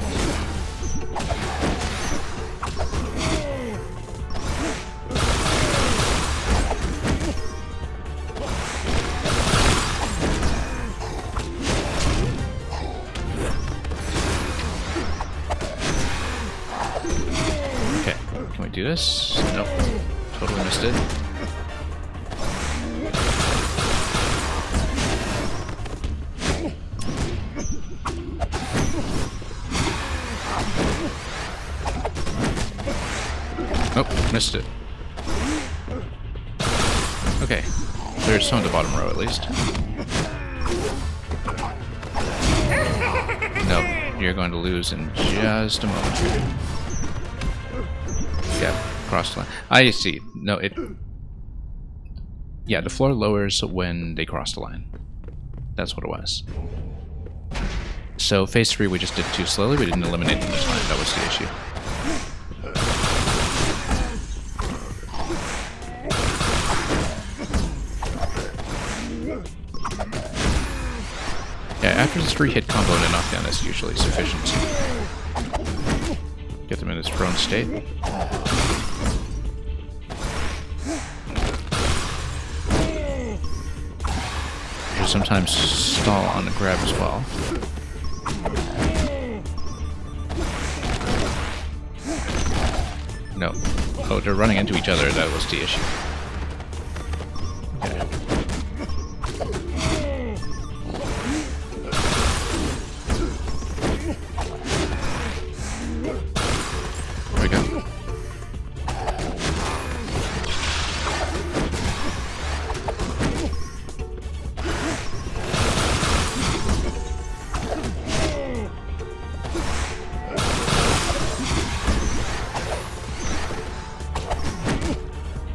Do this? Nope. Totally missed it. Nope, missed it. Okay. There's some of the bottom row at least. Nope, you're going to lose in just a moment. Yeah, cross the line. I see. No, it... Yeah, the floor lowers when they cross the line. That's what it was. So, phase 3 we just did too slowly. We didn't eliminate them in time. That was the issue. Yeah, after this 3-hit combo and a knockdown is usually sufficient to get them in this prone state. You sometimes stall on the grab as well. No. Oh, they're running into each other. That was the issue. Okay. There we go.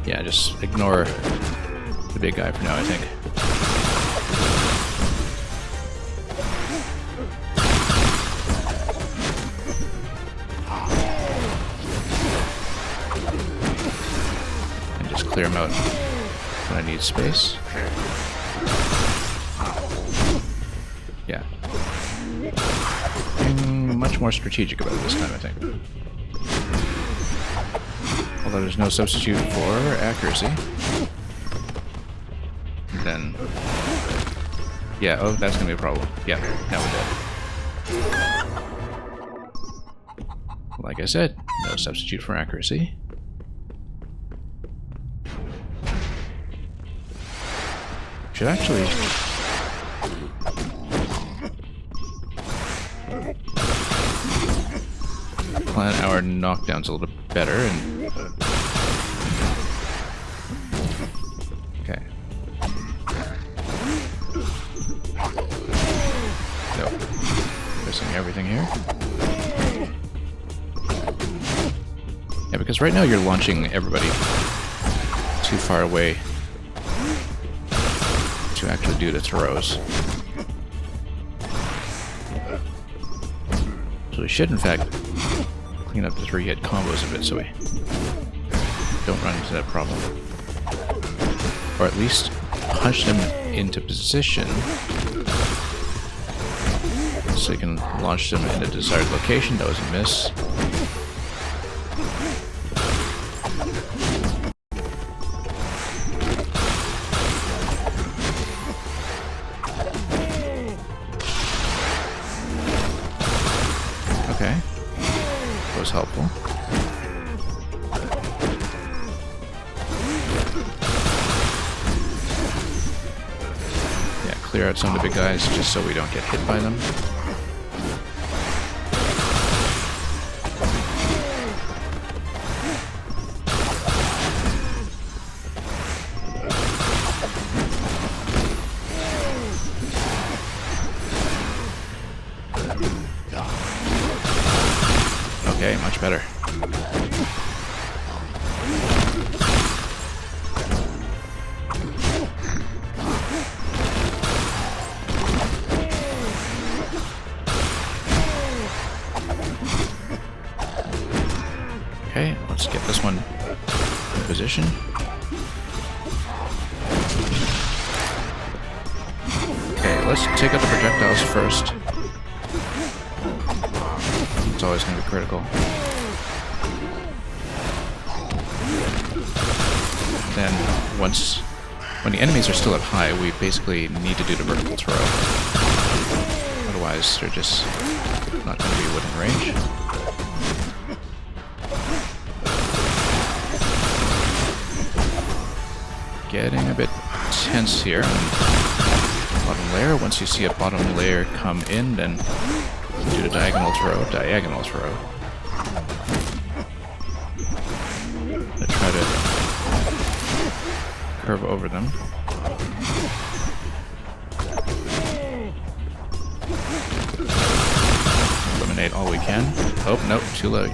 Yeah, just ignore the big guy for now, I think. And just clear him out when I need space. Yeah. Being much more strategic about it this time, I think. Although there's no substitute for accuracy. Then... Yeah, oh, that's gonna be a problem. Yeah, now we're dead. Like I said, no substitute for accuracy. Should actually... plan our knockdowns a little bit better and... Okay. Nope. Missing everything here. Yeah, because right now you're launching everybody too far away to actually do the throws. So we should, in fact, clean up the 3-hit combos a bit so we don't run into that problem. Or at least punch them into position so you can launch them in a desired location. That was a miss. Okay. That was helpful. Clear out some of the big guys just so we don't get hit by them. Okay, much better. one in position. Okay, let's take out the projectiles first. It's always going to be critical. Then, when the enemies are still at high, we basically need to do the vertical throw. Otherwise, they're just not going to be within range. Getting a bit tense here. Bottom layer. Once you see a bottom layer come in, then do the diagonal throw. Diagonal throw. I try to curve over them. Eliminate all we can. Oh, nope, too late.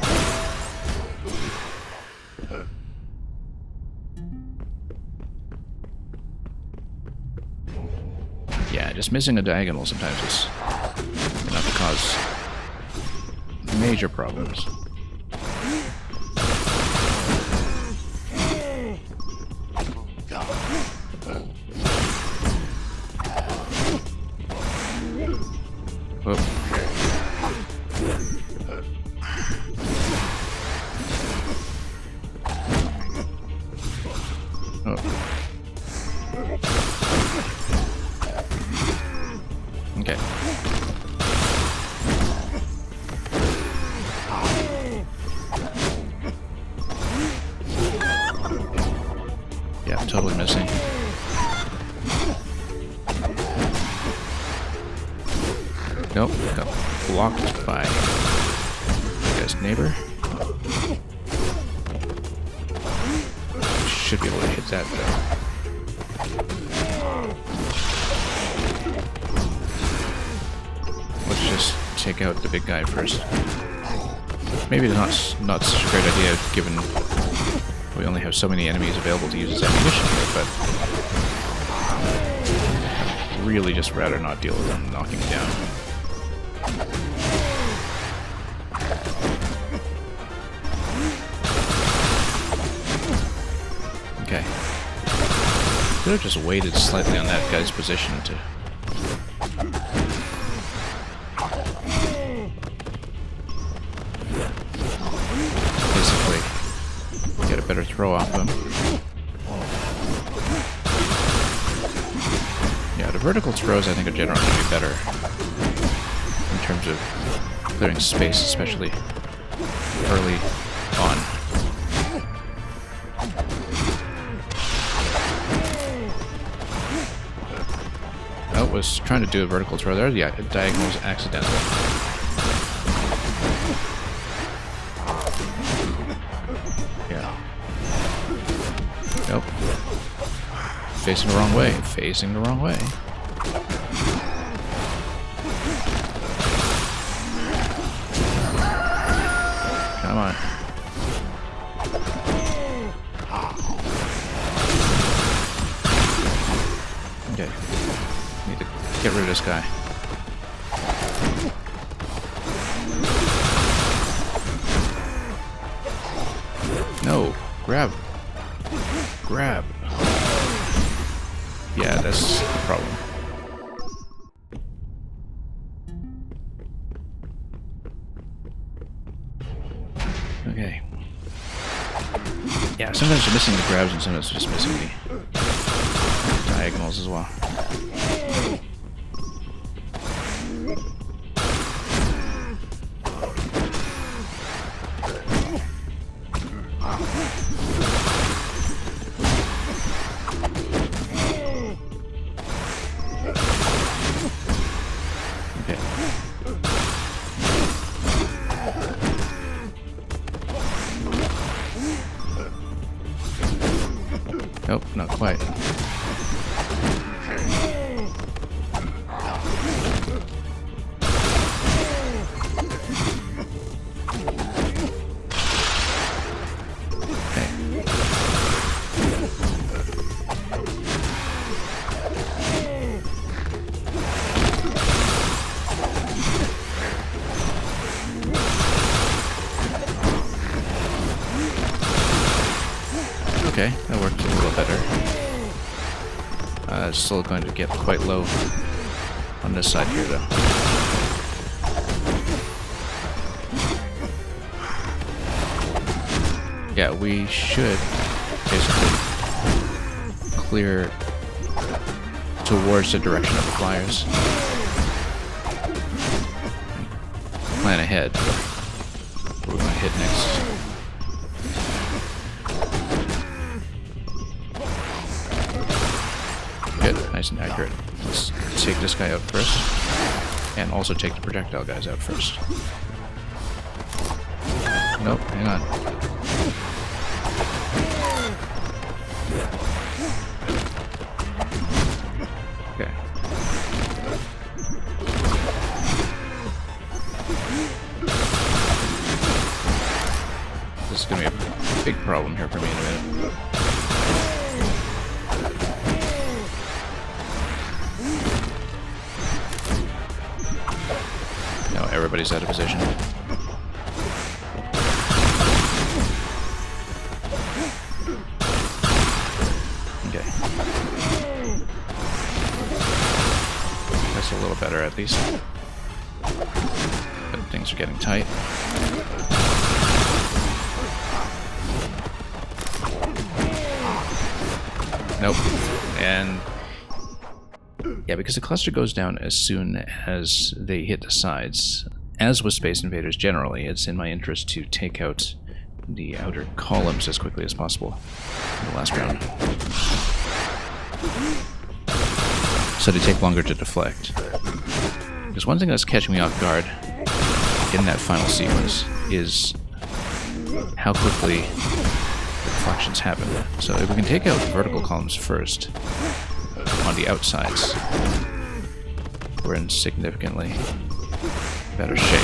Yeah, just missing a diagonal sometimes is enough to cause major problems. Whoop. Oh. Okay. Yeah, totally missing. Nope, got blocked by the guy's neighbor. Should be able to hit that though. Let's just take out the big guy first. Maybe it's not such a great idea given we only have so many enemies available to use as ammunition here, but I'd really just rather not deal with them knocking me down. Okay. Could have just waited slightly on that guy's position to... basically get a better throw off him. Yeah, the vertical throws I think are generally going to be better in terms of clearing space, especially early on. Oh, was trying to do a vertical throw there. Yeah, diagonal was accidental. Yeah. Nope. Facing the wrong way. Facing the wrong way. Come on. Okay. Need to get rid of this guy. No. Grab. Grab. Yeah, that's the problem. Okay. Yeah, sometimes you're missing the grabs and sometimes you're just missing the diagonals as well. Okay. Nope, not quite. Okay, that worked a little better. It's still going to get quite low on this side here, though. Yeah, we should basically clear towards the direction of the flyers. Plan ahead. We're going to hit next. Good, nice and accurate. Let's take this guy out first, and also take the projectile guys out first. Nope, hang on. Okay. This is going to be a big problem here for me in a minute. No, everybody's out of position. Okay. That's a little better at least. But things are getting tight. Nope. And yeah, because the cluster goes down as soon as they hit the sides. As with Space Invaders generally, it's in my interest to take out the outer columns as quickly as possible in the last round. So they take longer to deflect. Because one thing that's catching me off guard in that final sequence is how quickly deflections happen. So if we can take out vertical columns first on the outsides, we're in significantly better shape.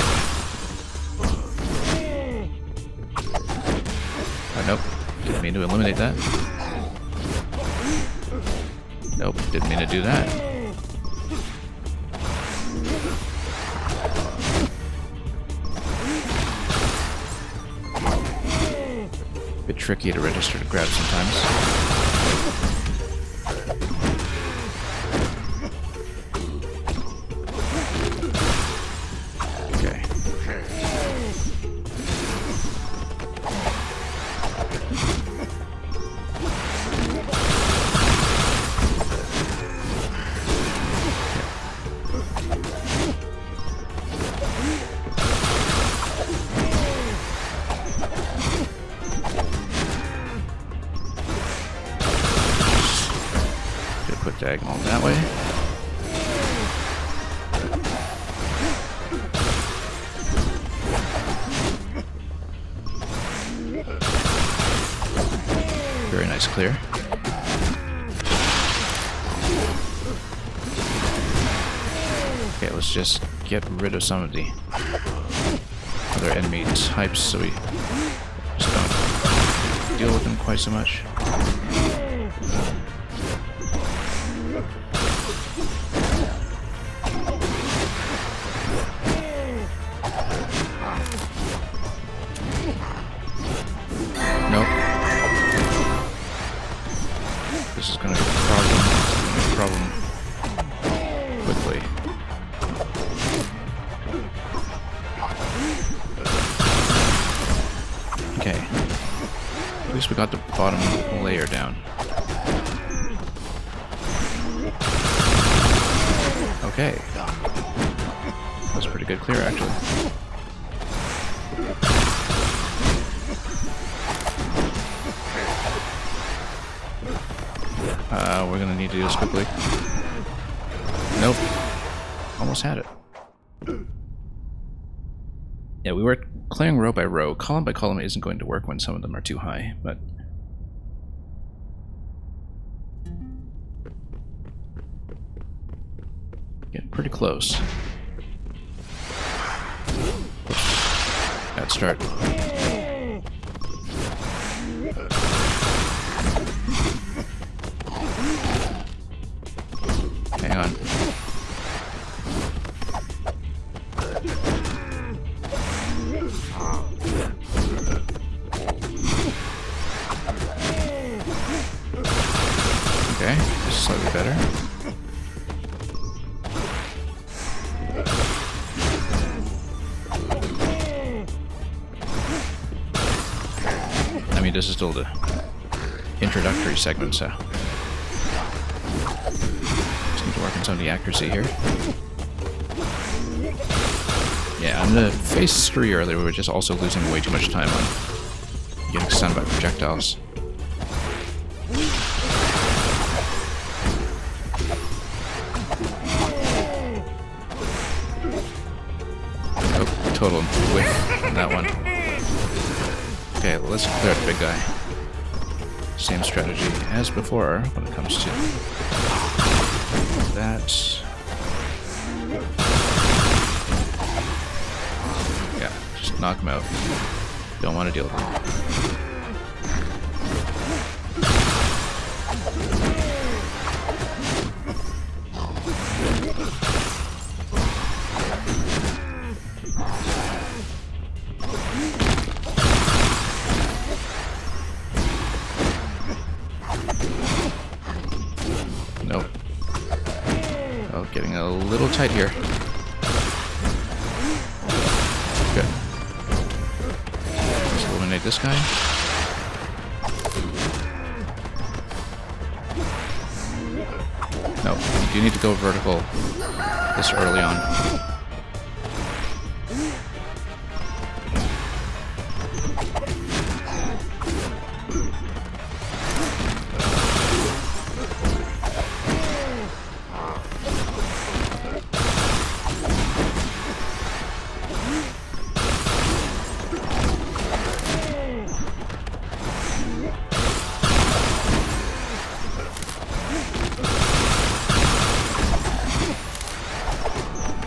Oh, nope, didn't mean to eliminate that. Nope, didn't mean to do that. Bit tricky to register to grab sometimes. Okay. Diagonal that way. Very nice clear. Okay, let's just get rid of some of the other enemy types so we just don't deal with them quite so much. This is going to be a problem quickly. Okay. At least we got the bottom layer down. Okay. That's pretty good clear, actually. We're gonna need to do this quickly. Nope. Almost had it. Yeah, we were clearing row by row. Column by column isn't going to work when some of them are too high, but... getting pretty close. Bad start. Hang on. slightly better. I mean, this is still the introductory segment, so just need to work on some of the accuracy here. Yeah, on the phase 3 earlier, we were just also losing way too much time on getting stunned by projectiles. Oh, total whiff on that one. Okay, let's clear out the big guy. Same strategy as before when it comes to that. Yeah, just knock him out. Don't want to deal with him. Nope. Oh, getting a little tight here. Good. Let's eliminate this guy. No, you do need to go vertical this early on.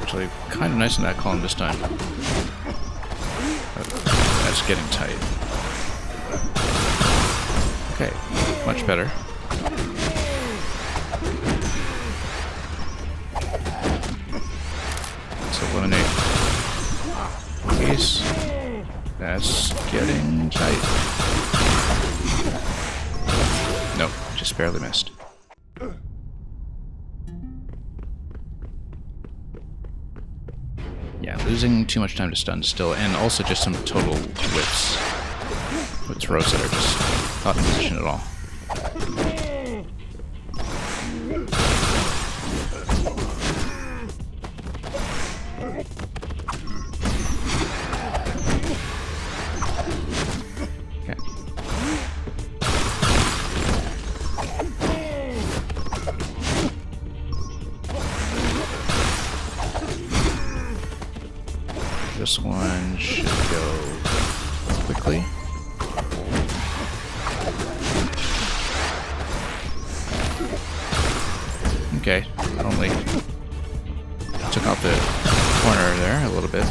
Actually, kind of nice in that column this time. That's getting tight. Okay, much better. Let's eliminate these. That's getting tight. Nope, just barely missed. Yeah, losing too much time to stun still, and also just some total whiffs with throws that are just not in position at all. Okay. This one should go quickly. Okay, only took out the corner there a little bit.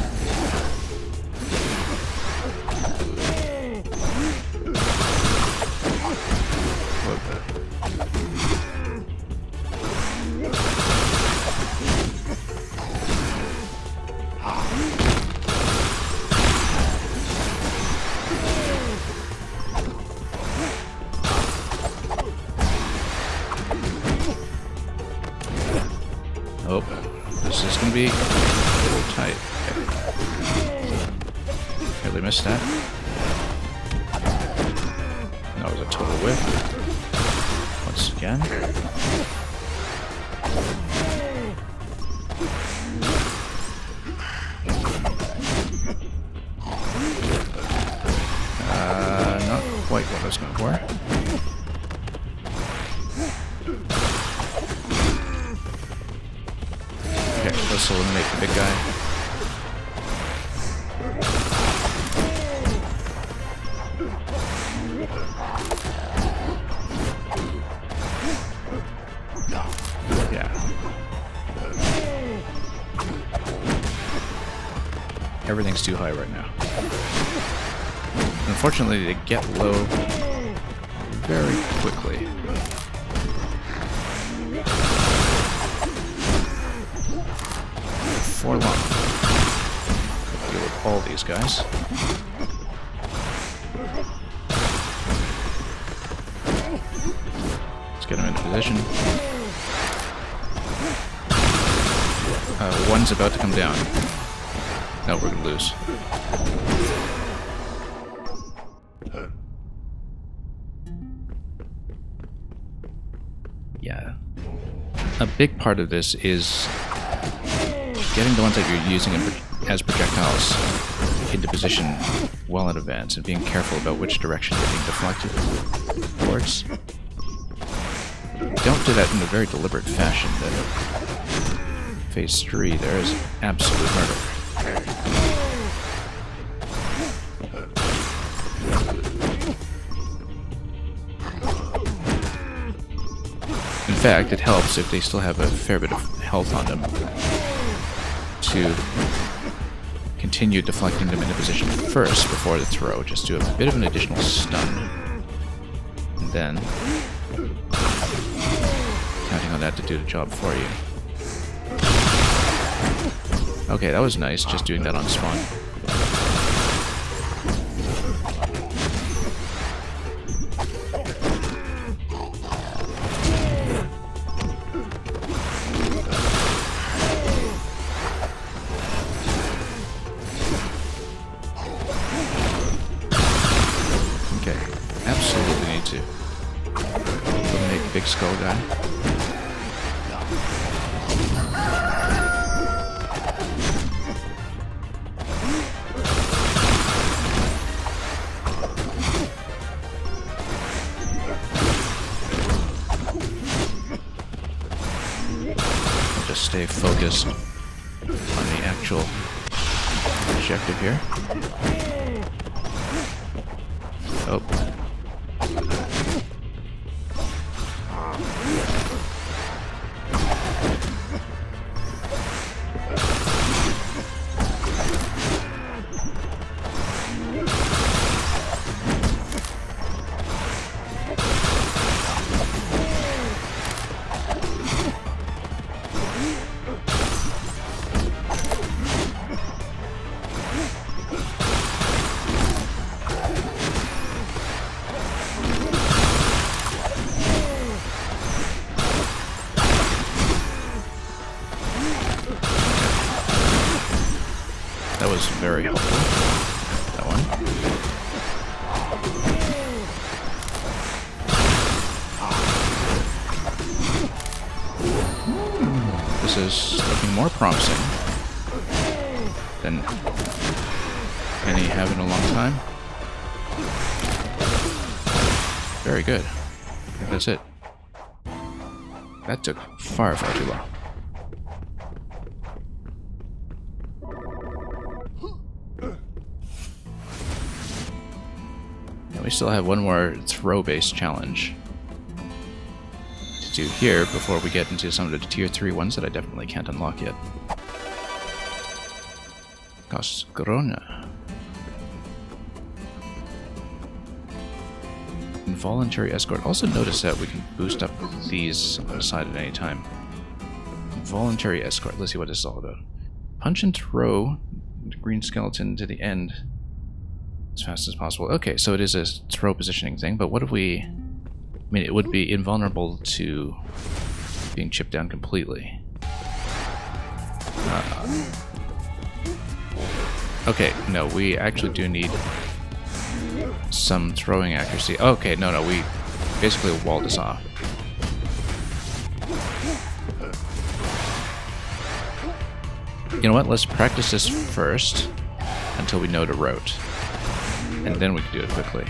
Oh, this is going to be a little tight. Okay. Really missed that. That was a total whiff. Once again. Not quite what I was going for. Okay, let's eliminate the big guy. Yeah. Everything's too high right now. Unfortunately, they get low very quickly. For long. Deal with all these guys. Let's get him into position. One's about to come down. No, we're gonna lose. Yeah. A big part of this is getting the ones that you're using as projectiles into position well in advance and being careful about which direction they're being deflected towards. Don't do that in a very deliberate fashion. Phase 3, there is absolute murder. In fact, it helps if they still have a fair bit of health on them to continue deflecting them into position first before the throw. Just do a bit of an additional stun. And then counting on that to do the job for you. Okay, that was nice, just doing that on spawn. Okay, absolutely need to eliminate Big Skull guy. Stay focused on the actual objective here. Oh. That was very helpful, that one. This is looking more promising than any have in a long time. Very good. I think that's it. That took far, far too long. We still have one more throw-based challenge to do here before we get into some of the tier 3 ones that I definitely can't unlock yet. Cascorona. Involuntary escort. Also notice that we can boost up these on the side at any time. Involuntary escort. Let's see what this is all about. Punch and throw the green skeleton to the end as fast as possible. Okay, so it is a throw positioning thing, but what if we... I mean, it would be invulnerable to being chipped down completely. Okay, no, we actually do need some throwing accuracy. Okay, no, we basically walled this off. You know what, let's practice this first until we know the route. And then we can do it quickly.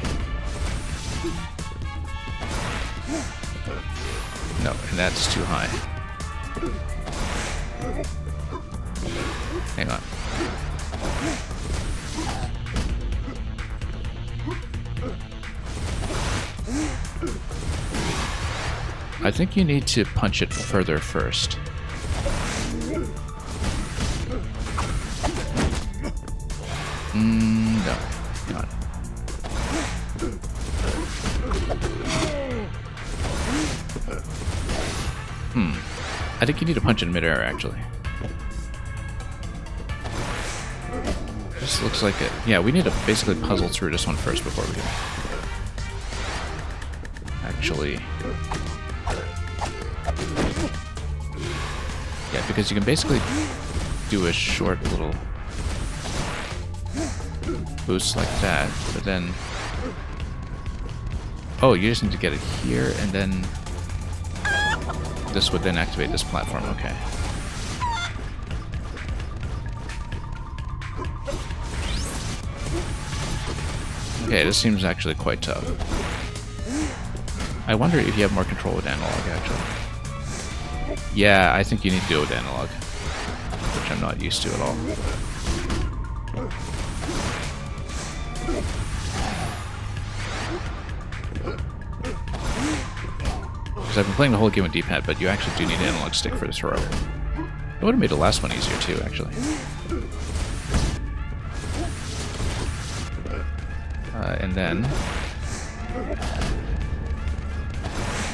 No, and that's too high. Hang on. I think you need to punch it further first. No. Not. I think you need to punch in midair, actually. This looks like it. Yeah, we need to basically puzzle through this one first before we can actually Yeah, because you can basically do a short little boost like that, but then... Oh, you just need to get it here, and then... This would then activate this platform, okay. Okay, this seems actually quite tough. I wonder if you have more control with analog, actually. Yeah, I think you need to do it with analog, which I'm not used to at all. Because I've been playing the whole game with D-pad, but you actually do need an analog stick for this throw. It would have made the last one easier too, actually. And then...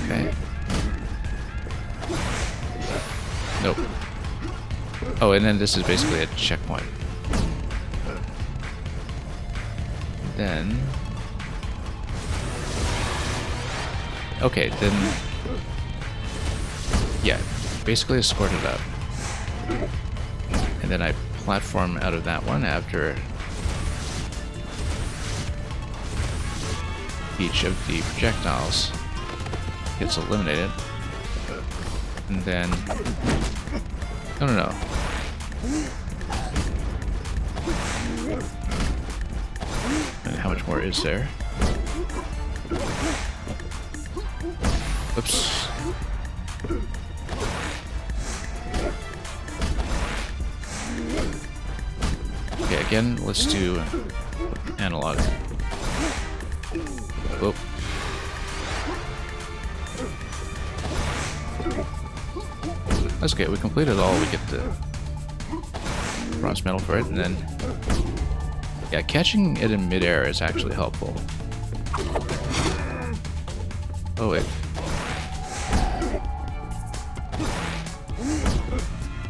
Okay. Nope. Oh, and then this is basically a checkpoint. Then... Okay, then... Yeah, basically escort it up. And then I platform out of that one after each of the projectiles gets eliminated. And then... No. And how much more is there? Oops. Okay, again, let's do analog. Whoop. That's okay, we completed all, we get the bronze medal for it, and then... Yeah, catching it in midair is actually helpful. Oh, wait.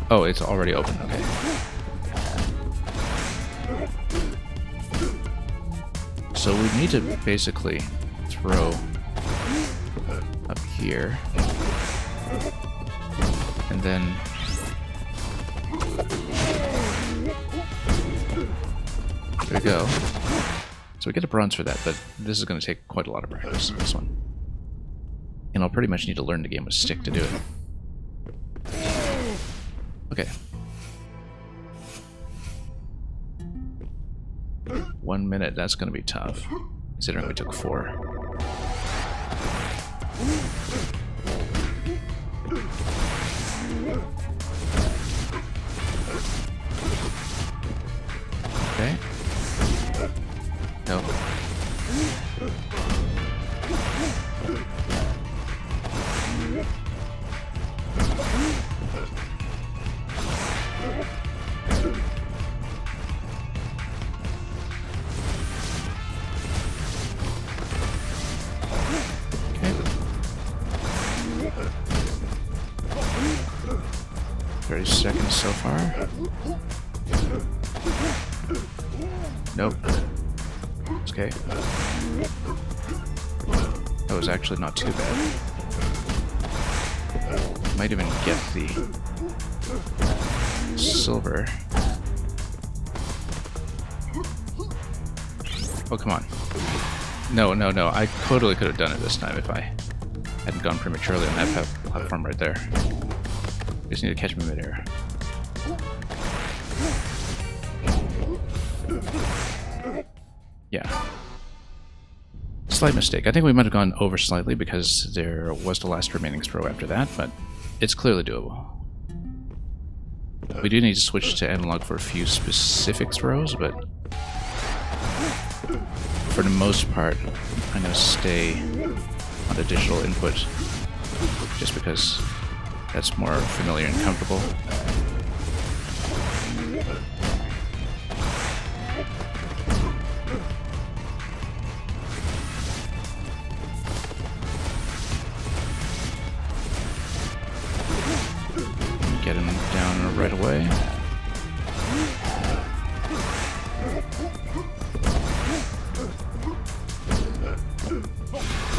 Oh, it's already open, okay. So we need to basically throw up here. And then... There we go. So we get a bronze for that, but this is going to take quite a lot of practice, this one. And I'll pretty much need to learn the game with stick to do it. Okay. 1 minute, that's going to be tough, considering we took 4. Okay. No. Okay. 30 seconds so far. Nope. Okay. That was actually not too bad. Might even get the silver. Oh, come on. No. I totally could have done it this time if I hadn't gone prematurely on that platform right there. Just need to catch me midair. Yeah. Slight mistake. I think we might have gone over slightly because there was the last remaining throw after that, but it's clearly doable. We do need to switch to analog for a few specific throws, but for the most part, I'm going to stay on the digital input just because that's more familiar and comfortable. Get him down right away.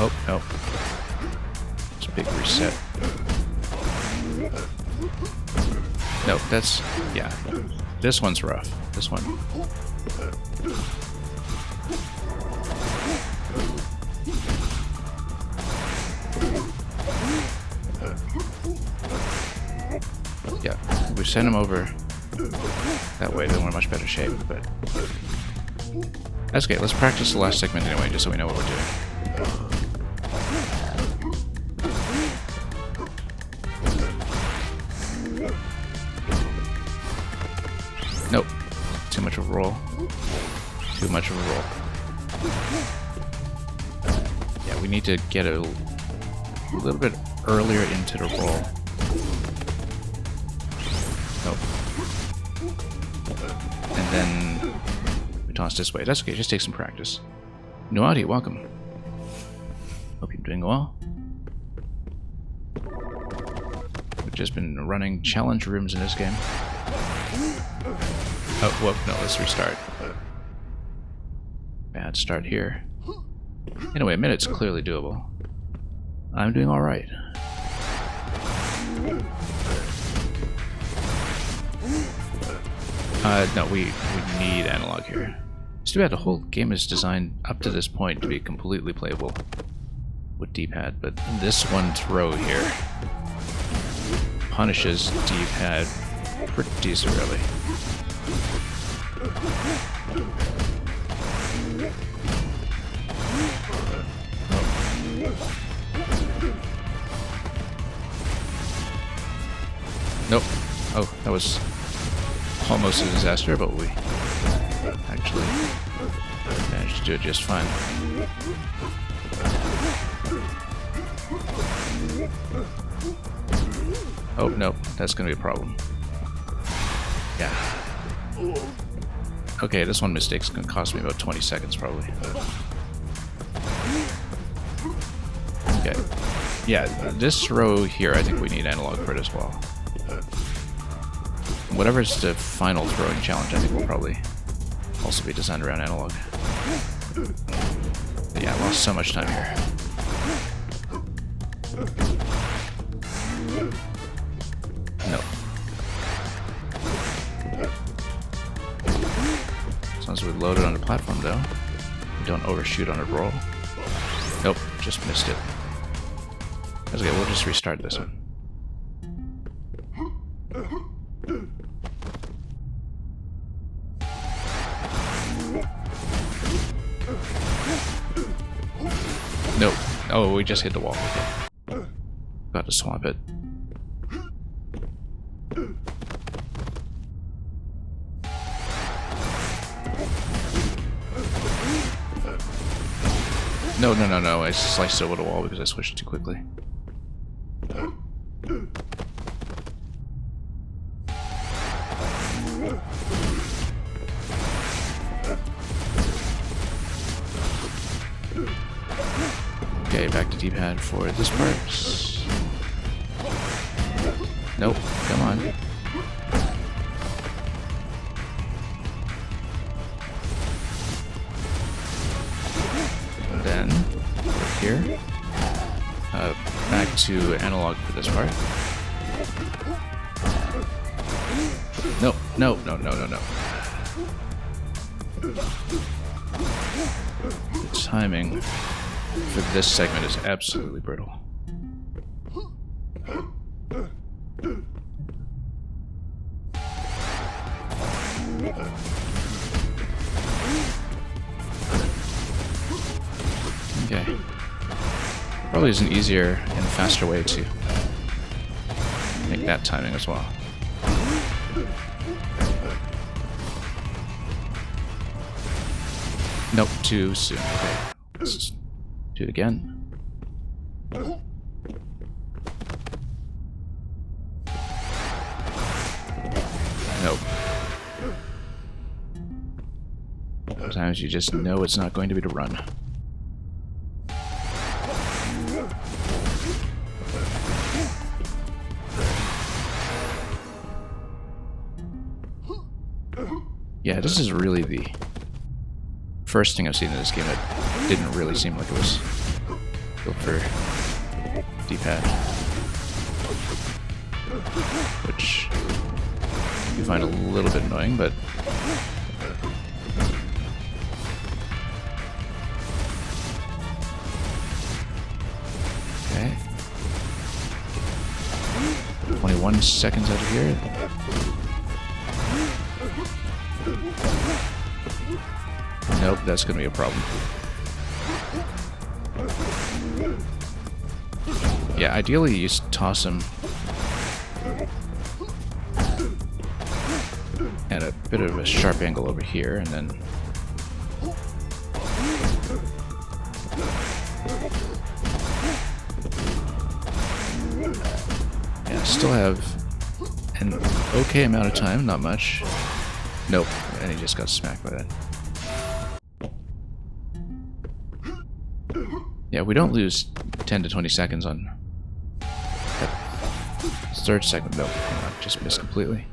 Oh, no. It's a big reset. No, that's... yeah. This one's rough. This one. Yeah, we sent him over that way, then we're in much better shape, but... that's okay, let's practice the last segment anyway, just so we know what we're doing. Nope. Too much of a roll. Too much of a roll. Yeah, we need to get a little bit earlier into the roll. Nope. And then we toss this way. That's okay, just take some practice. Nuadi, welcome. Hope you're doing well. We've just been running challenge rooms in this game. Oh, whoop, no, let's restart. Bad start here. Anyway, a minute's clearly doable. I'm doing alright. No, we need analog here. It's too bad the whole game is designed up to this point to be completely playable with D-pad, but this one throw here punishes D-pad pretty severely. Nope. Oh, that was almost a disaster, but we actually managed to do it just fine. Oh, no, that's going to be a problem. Yeah. Okay, this one mistake's going to cost me about 20 seconds, probably. Okay. Yeah, this row here, I think we need analog for it as well. Whatever's the final throwing challenge, I think will probably also be designed around analog. But yeah, I lost so much time here. No. As long as we load it on the platform, though. We don't overshoot on a roll. Nope, just missed it. That's okay, we'll just restart this one. Nope. Oh, we just hit the wall. Okay. Got to swap it. No, no, no, no. I sliced over the wall because I switched too quickly. Okay, back to D-pad for this part. Nope, come on. And then, over here. Back to analog for this part. No, no, no, no, no, no. The timing for this segment is absolutely brittle. Okay. Probably is an easier and faster way to make that timing as well. Nope, too soon. Okay. Let's just do it again. Nope. Sometimes you just know it's not going to be the run. Yeah, this is really the first thing I've seen in this game that didn't really seem like it was built for D-pad. which you find a little bit annoying, but okay. 21 seconds out of here. Nope, that's gonna be a problem. Yeah, ideally you just toss him at a bit of a sharp angle over here, and then yeah, still have an okay amount of time, not much. Nope, and he just got smacked by that. Yeah, we don't lose 10 to 20 seconds on that third segment, though. Just missed completely.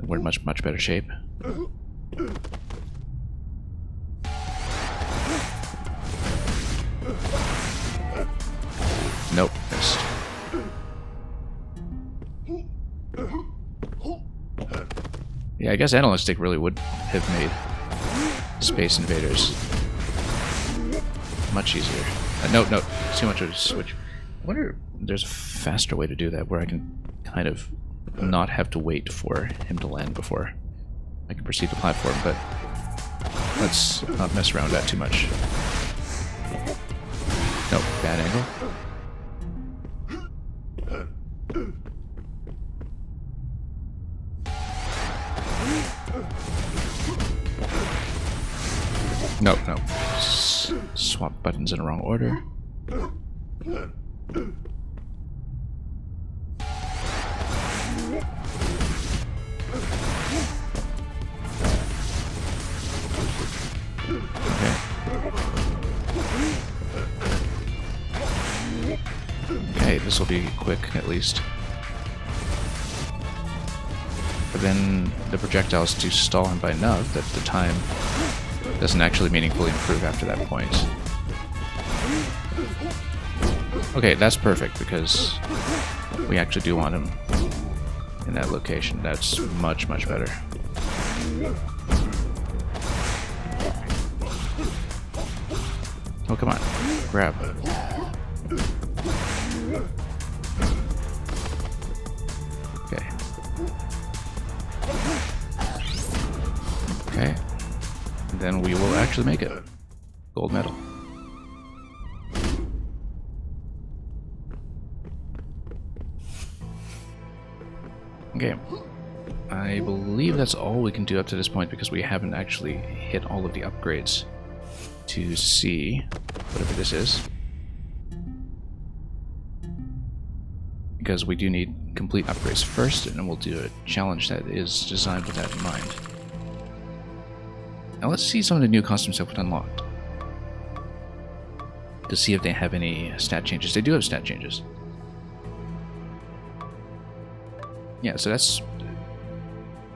We're in much better shape. Nope, missed. Yeah, I guess Analog Stick really would have made Space Invaders much easier. No, too much of a switch. I wonder if there's a faster way to do that where I can kind of not have to wait for him to land before I can proceed to platform, but let's not mess around with that too much. Nope, bad angle. Nope. Swap buttons in the wrong order. Okay, this will be quick at least. But then the projectiles do stall him by enough that the time doesn't actually meaningfully improve after that point. Okay, that's perfect because we actually do want him in that location. That's much better. Oh, come on. Grab. Okay. Okay. And then we will actually make it. Gold medal. Okay. I believe that's all we can do up to this point because we haven't actually hit all of the upgrades to see whatever this is. Because we do need complete upgrades first, and then we'll do a challenge that is designed with that in mind. Now let's see some of the new costumes that we've unlocked. To see if they have any stat changes. They do have stat changes. Yeah, so that's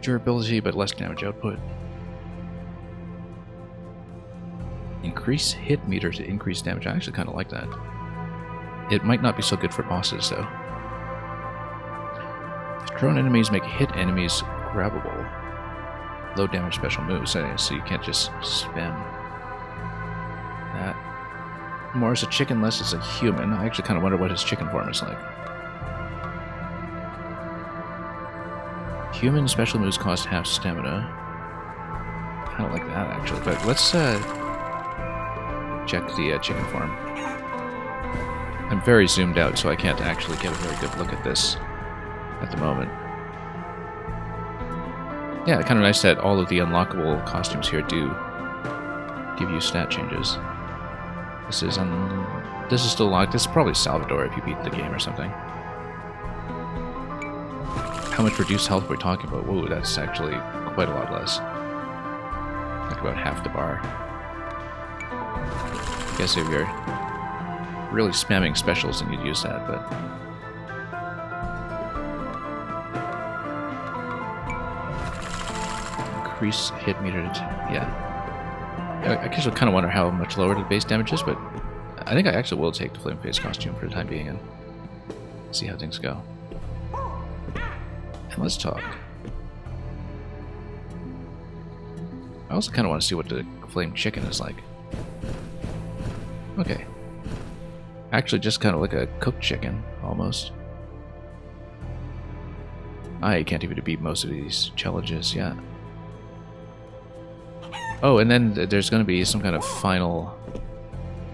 durability, but less damage output. Increase hit meter to increase damage. I actually kind of like that. It might not be so good for bosses, though. Drone enemies make hit enemies grabbable. Low damage special moves, so you can't just spam that. More as a chicken, less as a human. I actually kind of wonder what his chicken form is like. Human special moves cost half stamina. I don't like that, actually, but let's check the chicken form. I'm very zoomed out, so I can't actually get a very good look at this at the moment. Yeah, kind of nice that all of the unlockable costumes here do give you stat changes. This is still locked. This is probably Salvador if you beat the game or something. How much reduced health we're talking about? Whoa, that's actually quite a lot less. Like about half the bar. I guess if you're really spamming specials, then you'd use that, but... Increase hit meter to... yeah. I guess I kind of wonder how much lower the base damage is, but I think I actually will take the Flame Face costume for the time being and see how things go. And let's talk. I also kind of want to see what the flame chicken is like. Okay. Actually, just kind of like a cooked chicken, almost. I can't even beat most of these challenges yet. Oh, and then there's going to be some kind of final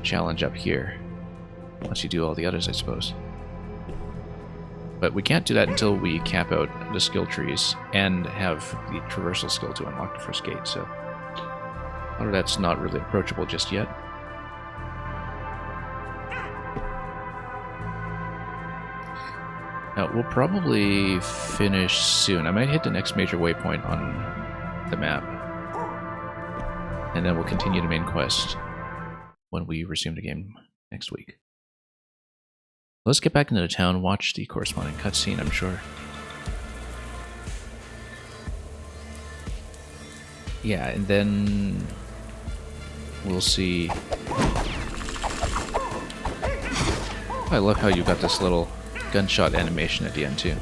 challenge up here. Once you do all the others, I suppose. But we can't do that until we cap out the skill trees and have the traversal skill to unlock the first gate, so... a lot of that's not really approachable just yet. Now, we'll probably finish soon. I might hit the next major waypoint on the map. And then we'll continue the main quest when we resume the game next week. Let's get back into the town, watch the corresponding cutscene, I'm sure. Yeah, and then we'll see. I love how you got this little gunshot animation at the end too.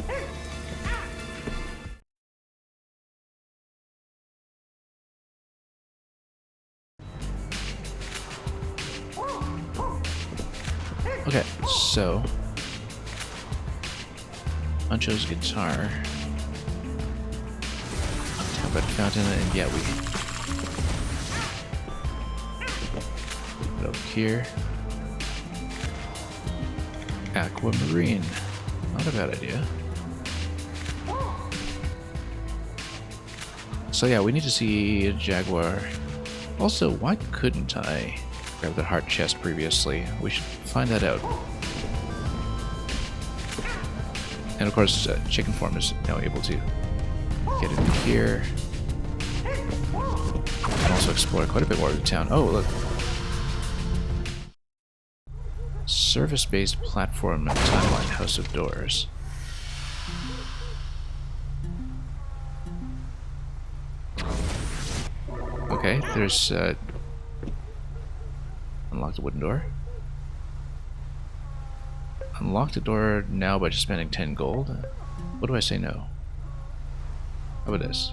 Okay, so Pancho's guitar, Talbot Fountain, and yeah, we put it over here. Aquamarine, not a bad idea. So yeah, we need to see a jaguar. Also, why couldn't I grab the heart chest previously? We should find that out. And of course, chicken form is now able to get in here. And also explore quite a bit more of the town. Oh, look. Service-based platform and timeline House of Doors. Okay, there's unlock the wooden door. Unlock the door now by just spending 10 gold. What do I say no? How about this?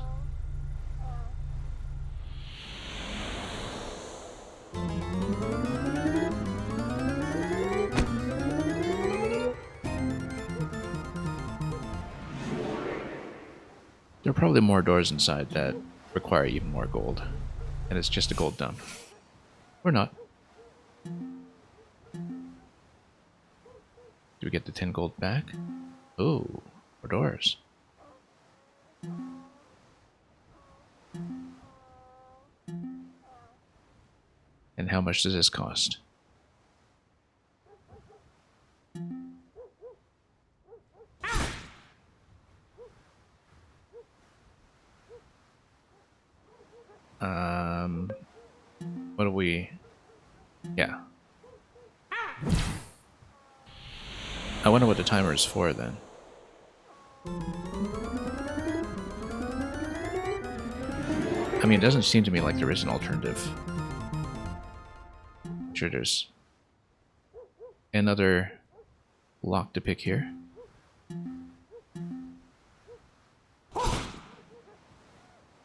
There are probably more doors inside that require even more gold. And it's just a gold dump. Or not. Do we get the 10 gold back? Ooh, more doors. And how much does this cost? What do we... Yeah. I wonder what the timer is for then. I mean, it doesn't seem to me like there is an alternative. I'm sure there's another lock to pick here.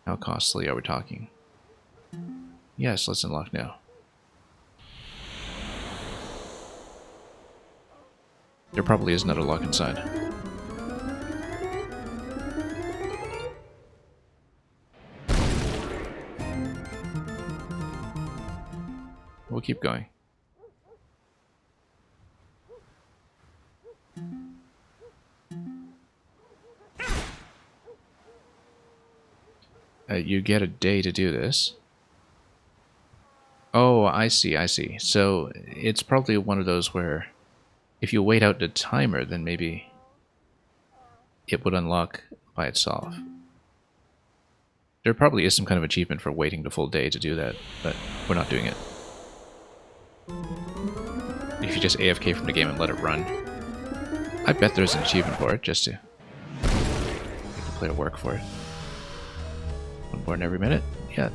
How costly are we talking? Yes, let's unlock now. There probably is another lock inside. We'll keep going. You get a day to do this. Oh, I see, I see. So it's probably one of those where if you wait out the timer, then maybe it would unlock by itself. There probably is some kind of achievement for waiting the full day to do that, but we're not doing it. If you just AFK from the game and let it run. I bet there's an achievement for it, just to make the player work for it. One born every minute? Yeah.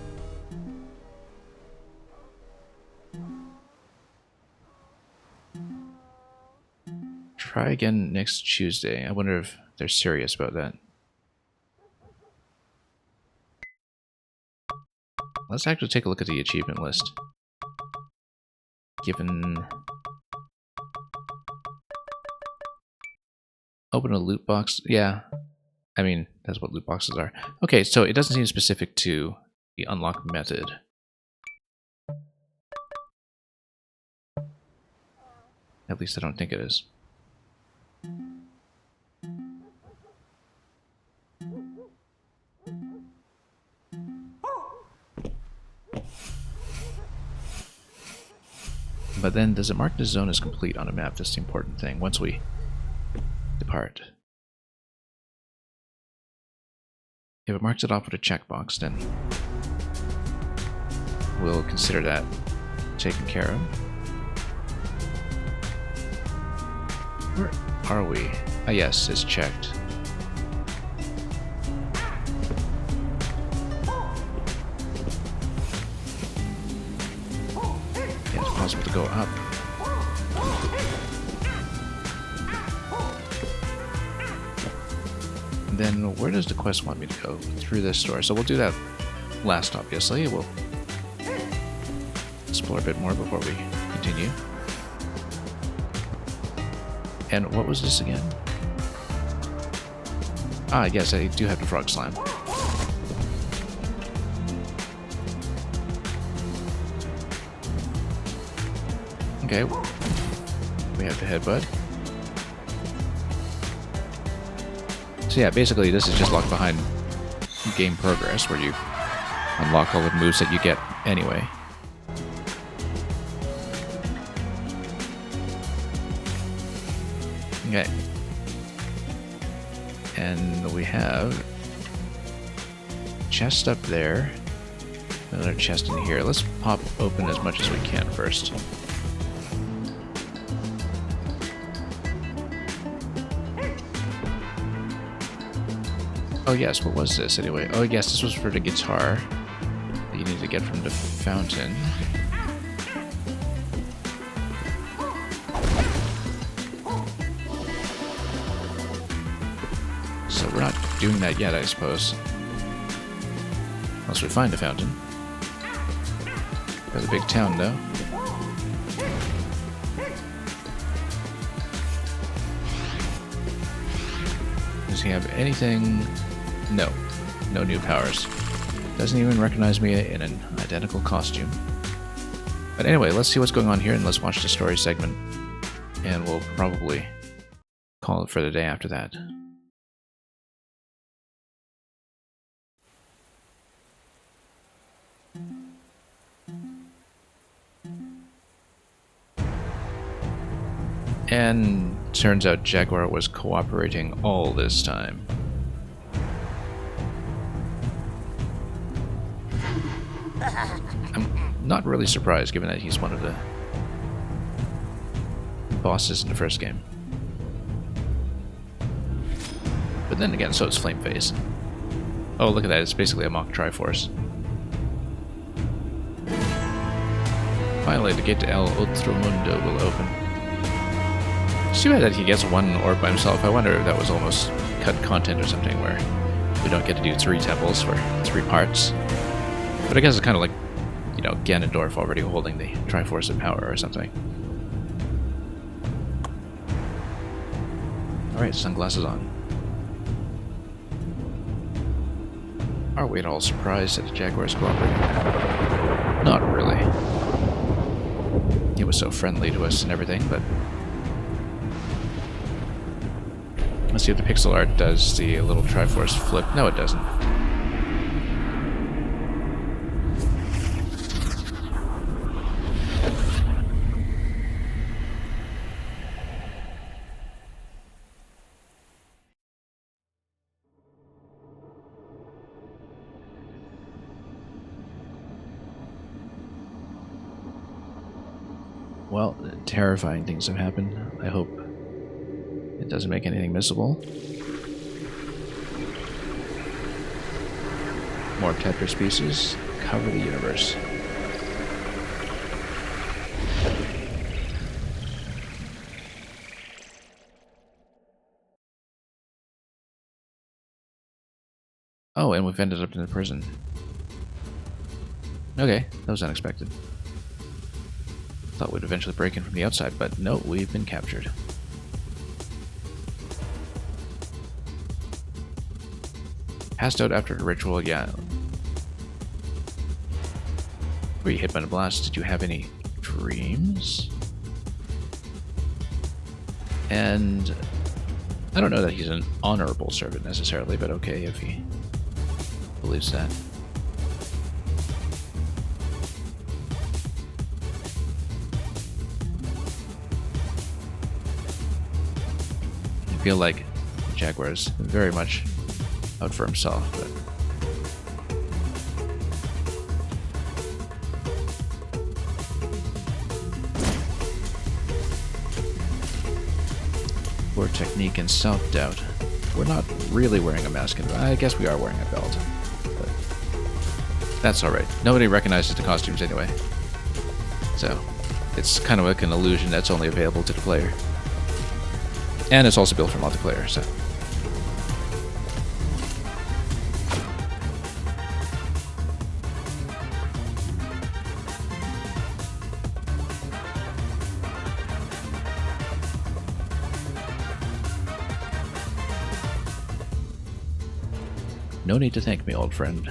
Try again next Tuesday. I wonder if they're serious about that. let's actually take a look at the achievement list. Given... Open a loot box. Yeah. I mean, that's what loot boxes are. Okay, so it doesn't seem specific to the unlock method. At least I don't think it is. But then, does it mark the zone as complete on a map? That's the important thing. Once we depart. If it marks it off with a checkbox, then we'll consider that taken care of. Where are we? Ah, yes, it's checked. Yeah, it's possible to go up. And then, where does the quest want me to go? Through this door. So we'll do that last, obviously. We'll explore a bit more before we continue. And what was this again? Ah, yes, I do have the frog slime. Okay. We have the headbutt. So yeah, basically this is just locked behind game progress, where you unlock all the moves that you get anyway. Okay. And we have a chest up there, another chest in here. Let's pop open as much as we can first. Oh yes, what was this anyway? Oh yes, this was for the guitar that you need to get from the fountain. So we're not doing that yet, I suppose. Unless we find a fountain. There's a big town, though. Does he have anything? No. No new powers. Doesn't even recognize me in an identical costume. But anyway, let's see what's going on here and let's watch the story segment. And we'll probably call it for the day after that. And turns out Jaguar was cooperating all this time. I'm not really surprised, given that he's one of the bosses in the first game. But then again, so is Flameface. Oh, look at that, it's basically a mock Triforce. Finally, the gate to El Otro Mundo will open. It's too bad that he gets one orb by himself. I wonder if that was almost cut content or something, where we don't get to do 3 temples for 3 parts. But I guess it's kind of like, you know, Ganondorf already holding the Triforce of Power or something. Alright, sunglasses on. Are we at all surprised that the Jaguar's cooperating? Not really. He was so friendly to us and everything, but... Let's see if the pixel art does the little Triforce flip. No, it doesn't. Well, terrifying things have happened. I hope it doesn't make anything missable. More Tetris pieces. Cover the universe. Oh, and we've ended up in the prison. Okay, that was unexpected. Thought we'd eventually break in from the outside, but no, we've been captured. Passed out after the ritual, yeah. Were you hit by a blast? Did you have any dreams? And I don't know that he's an honorable servant necessarily, but okay if he believes that. I feel like Jaguar is very much out for himself, but poor technique and self-doubt. We're not really wearing a mask, and I guess we are wearing a belt, but that's alright. Nobody recognizes the costumes anyway, so it's kind of like an illusion that's only available to the player. And it's also built for multiplayer, so. No need to thank me, old friend.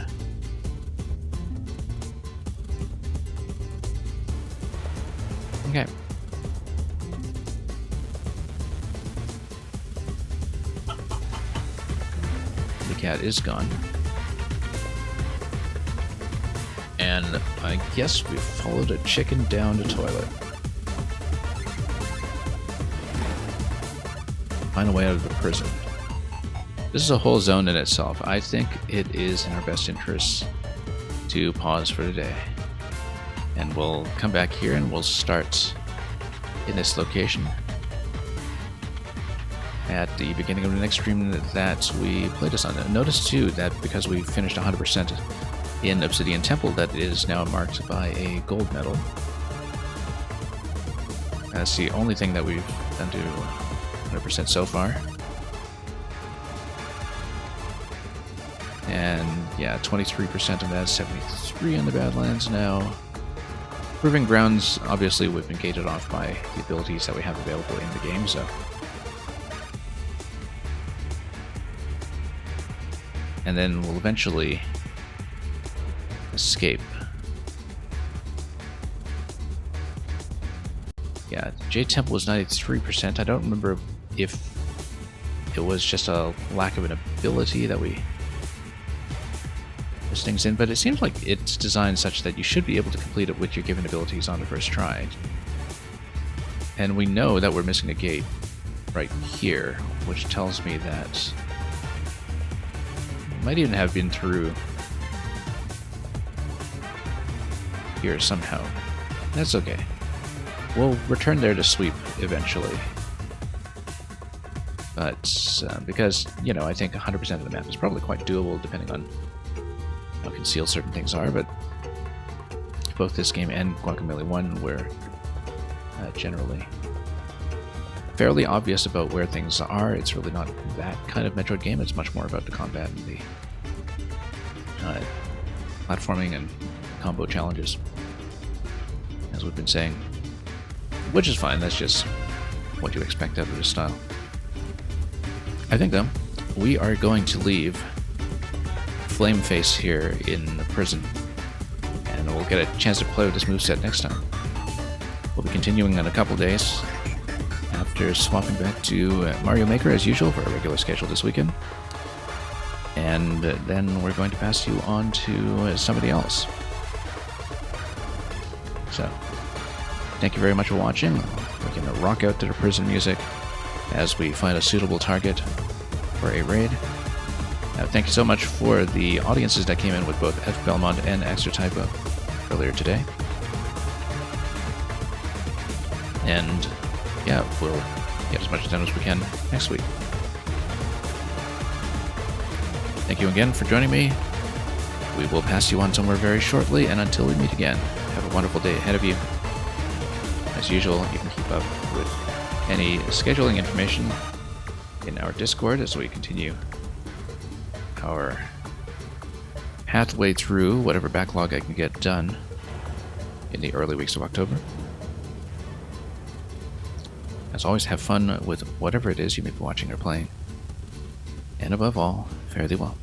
Okay. The cat is gone. And I guess we followed a chicken down the toilet. Find a way out of the prison. This is a whole zone in itself. I think it is in our best interests to pause for today. And we'll come back here and we'll start in this location at the beginning of the next stream that we played this on. Notice too that because we finished 100% in Obsidian Temple, that is now marked by a gold medal. That's the only thing that we've done to 100% so far. And yeah, 23% of that, 73 on the Badlands now. Proving Grounds, obviously we've been gated off by the abilities that we have available in the game, so. And then we'll eventually escape. Yeah, Jade Temple was 93%. I don't remember if it was just a lack of an ability that we things in, but it seems like it's designed such that you should be able to complete it with your given abilities on the first try. And we know that we're missing a gate right here, which tells me that it might even have been through here somehow. That's okay. We'll return there to sweep eventually. But because, you know, I think 100% of the map is probably quite doable depending on how concealed certain things are, but both this game and Guacamelee 1 were generally fairly obvious about where things are. It's really not that kind of Metroid game. It's much more about the combat and the platforming and combo challenges, as we've been saying, which is fine. That's just what you expect out of this style. I think, though, we are going to leave Flameface here in the prison, and we'll get a chance to play with this moveset next time. We'll be continuing in a couple days after swapping back to Mario Maker as usual for a regular schedule this weekend, and then we're going to pass you on to somebody else. So, thank you very much for watching. We're going to rock out to the prison music as we find a suitable target for a raid. Thank you so much for the audiences that came in with both F. Belmont and Extra Typo earlier today. And yeah, we'll get as much done as we can next week. Thank you again for joining me. We will pass you on somewhere very shortly, and until we meet again, have a wonderful day ahead of you. As usual, you can keep up with any scheduling information in our Discord as we continue our halfway through whatever backlog I can get done in the early weeks of October. As always, have fun with whatever it is you may be watching or playing. And above all, fare thee well.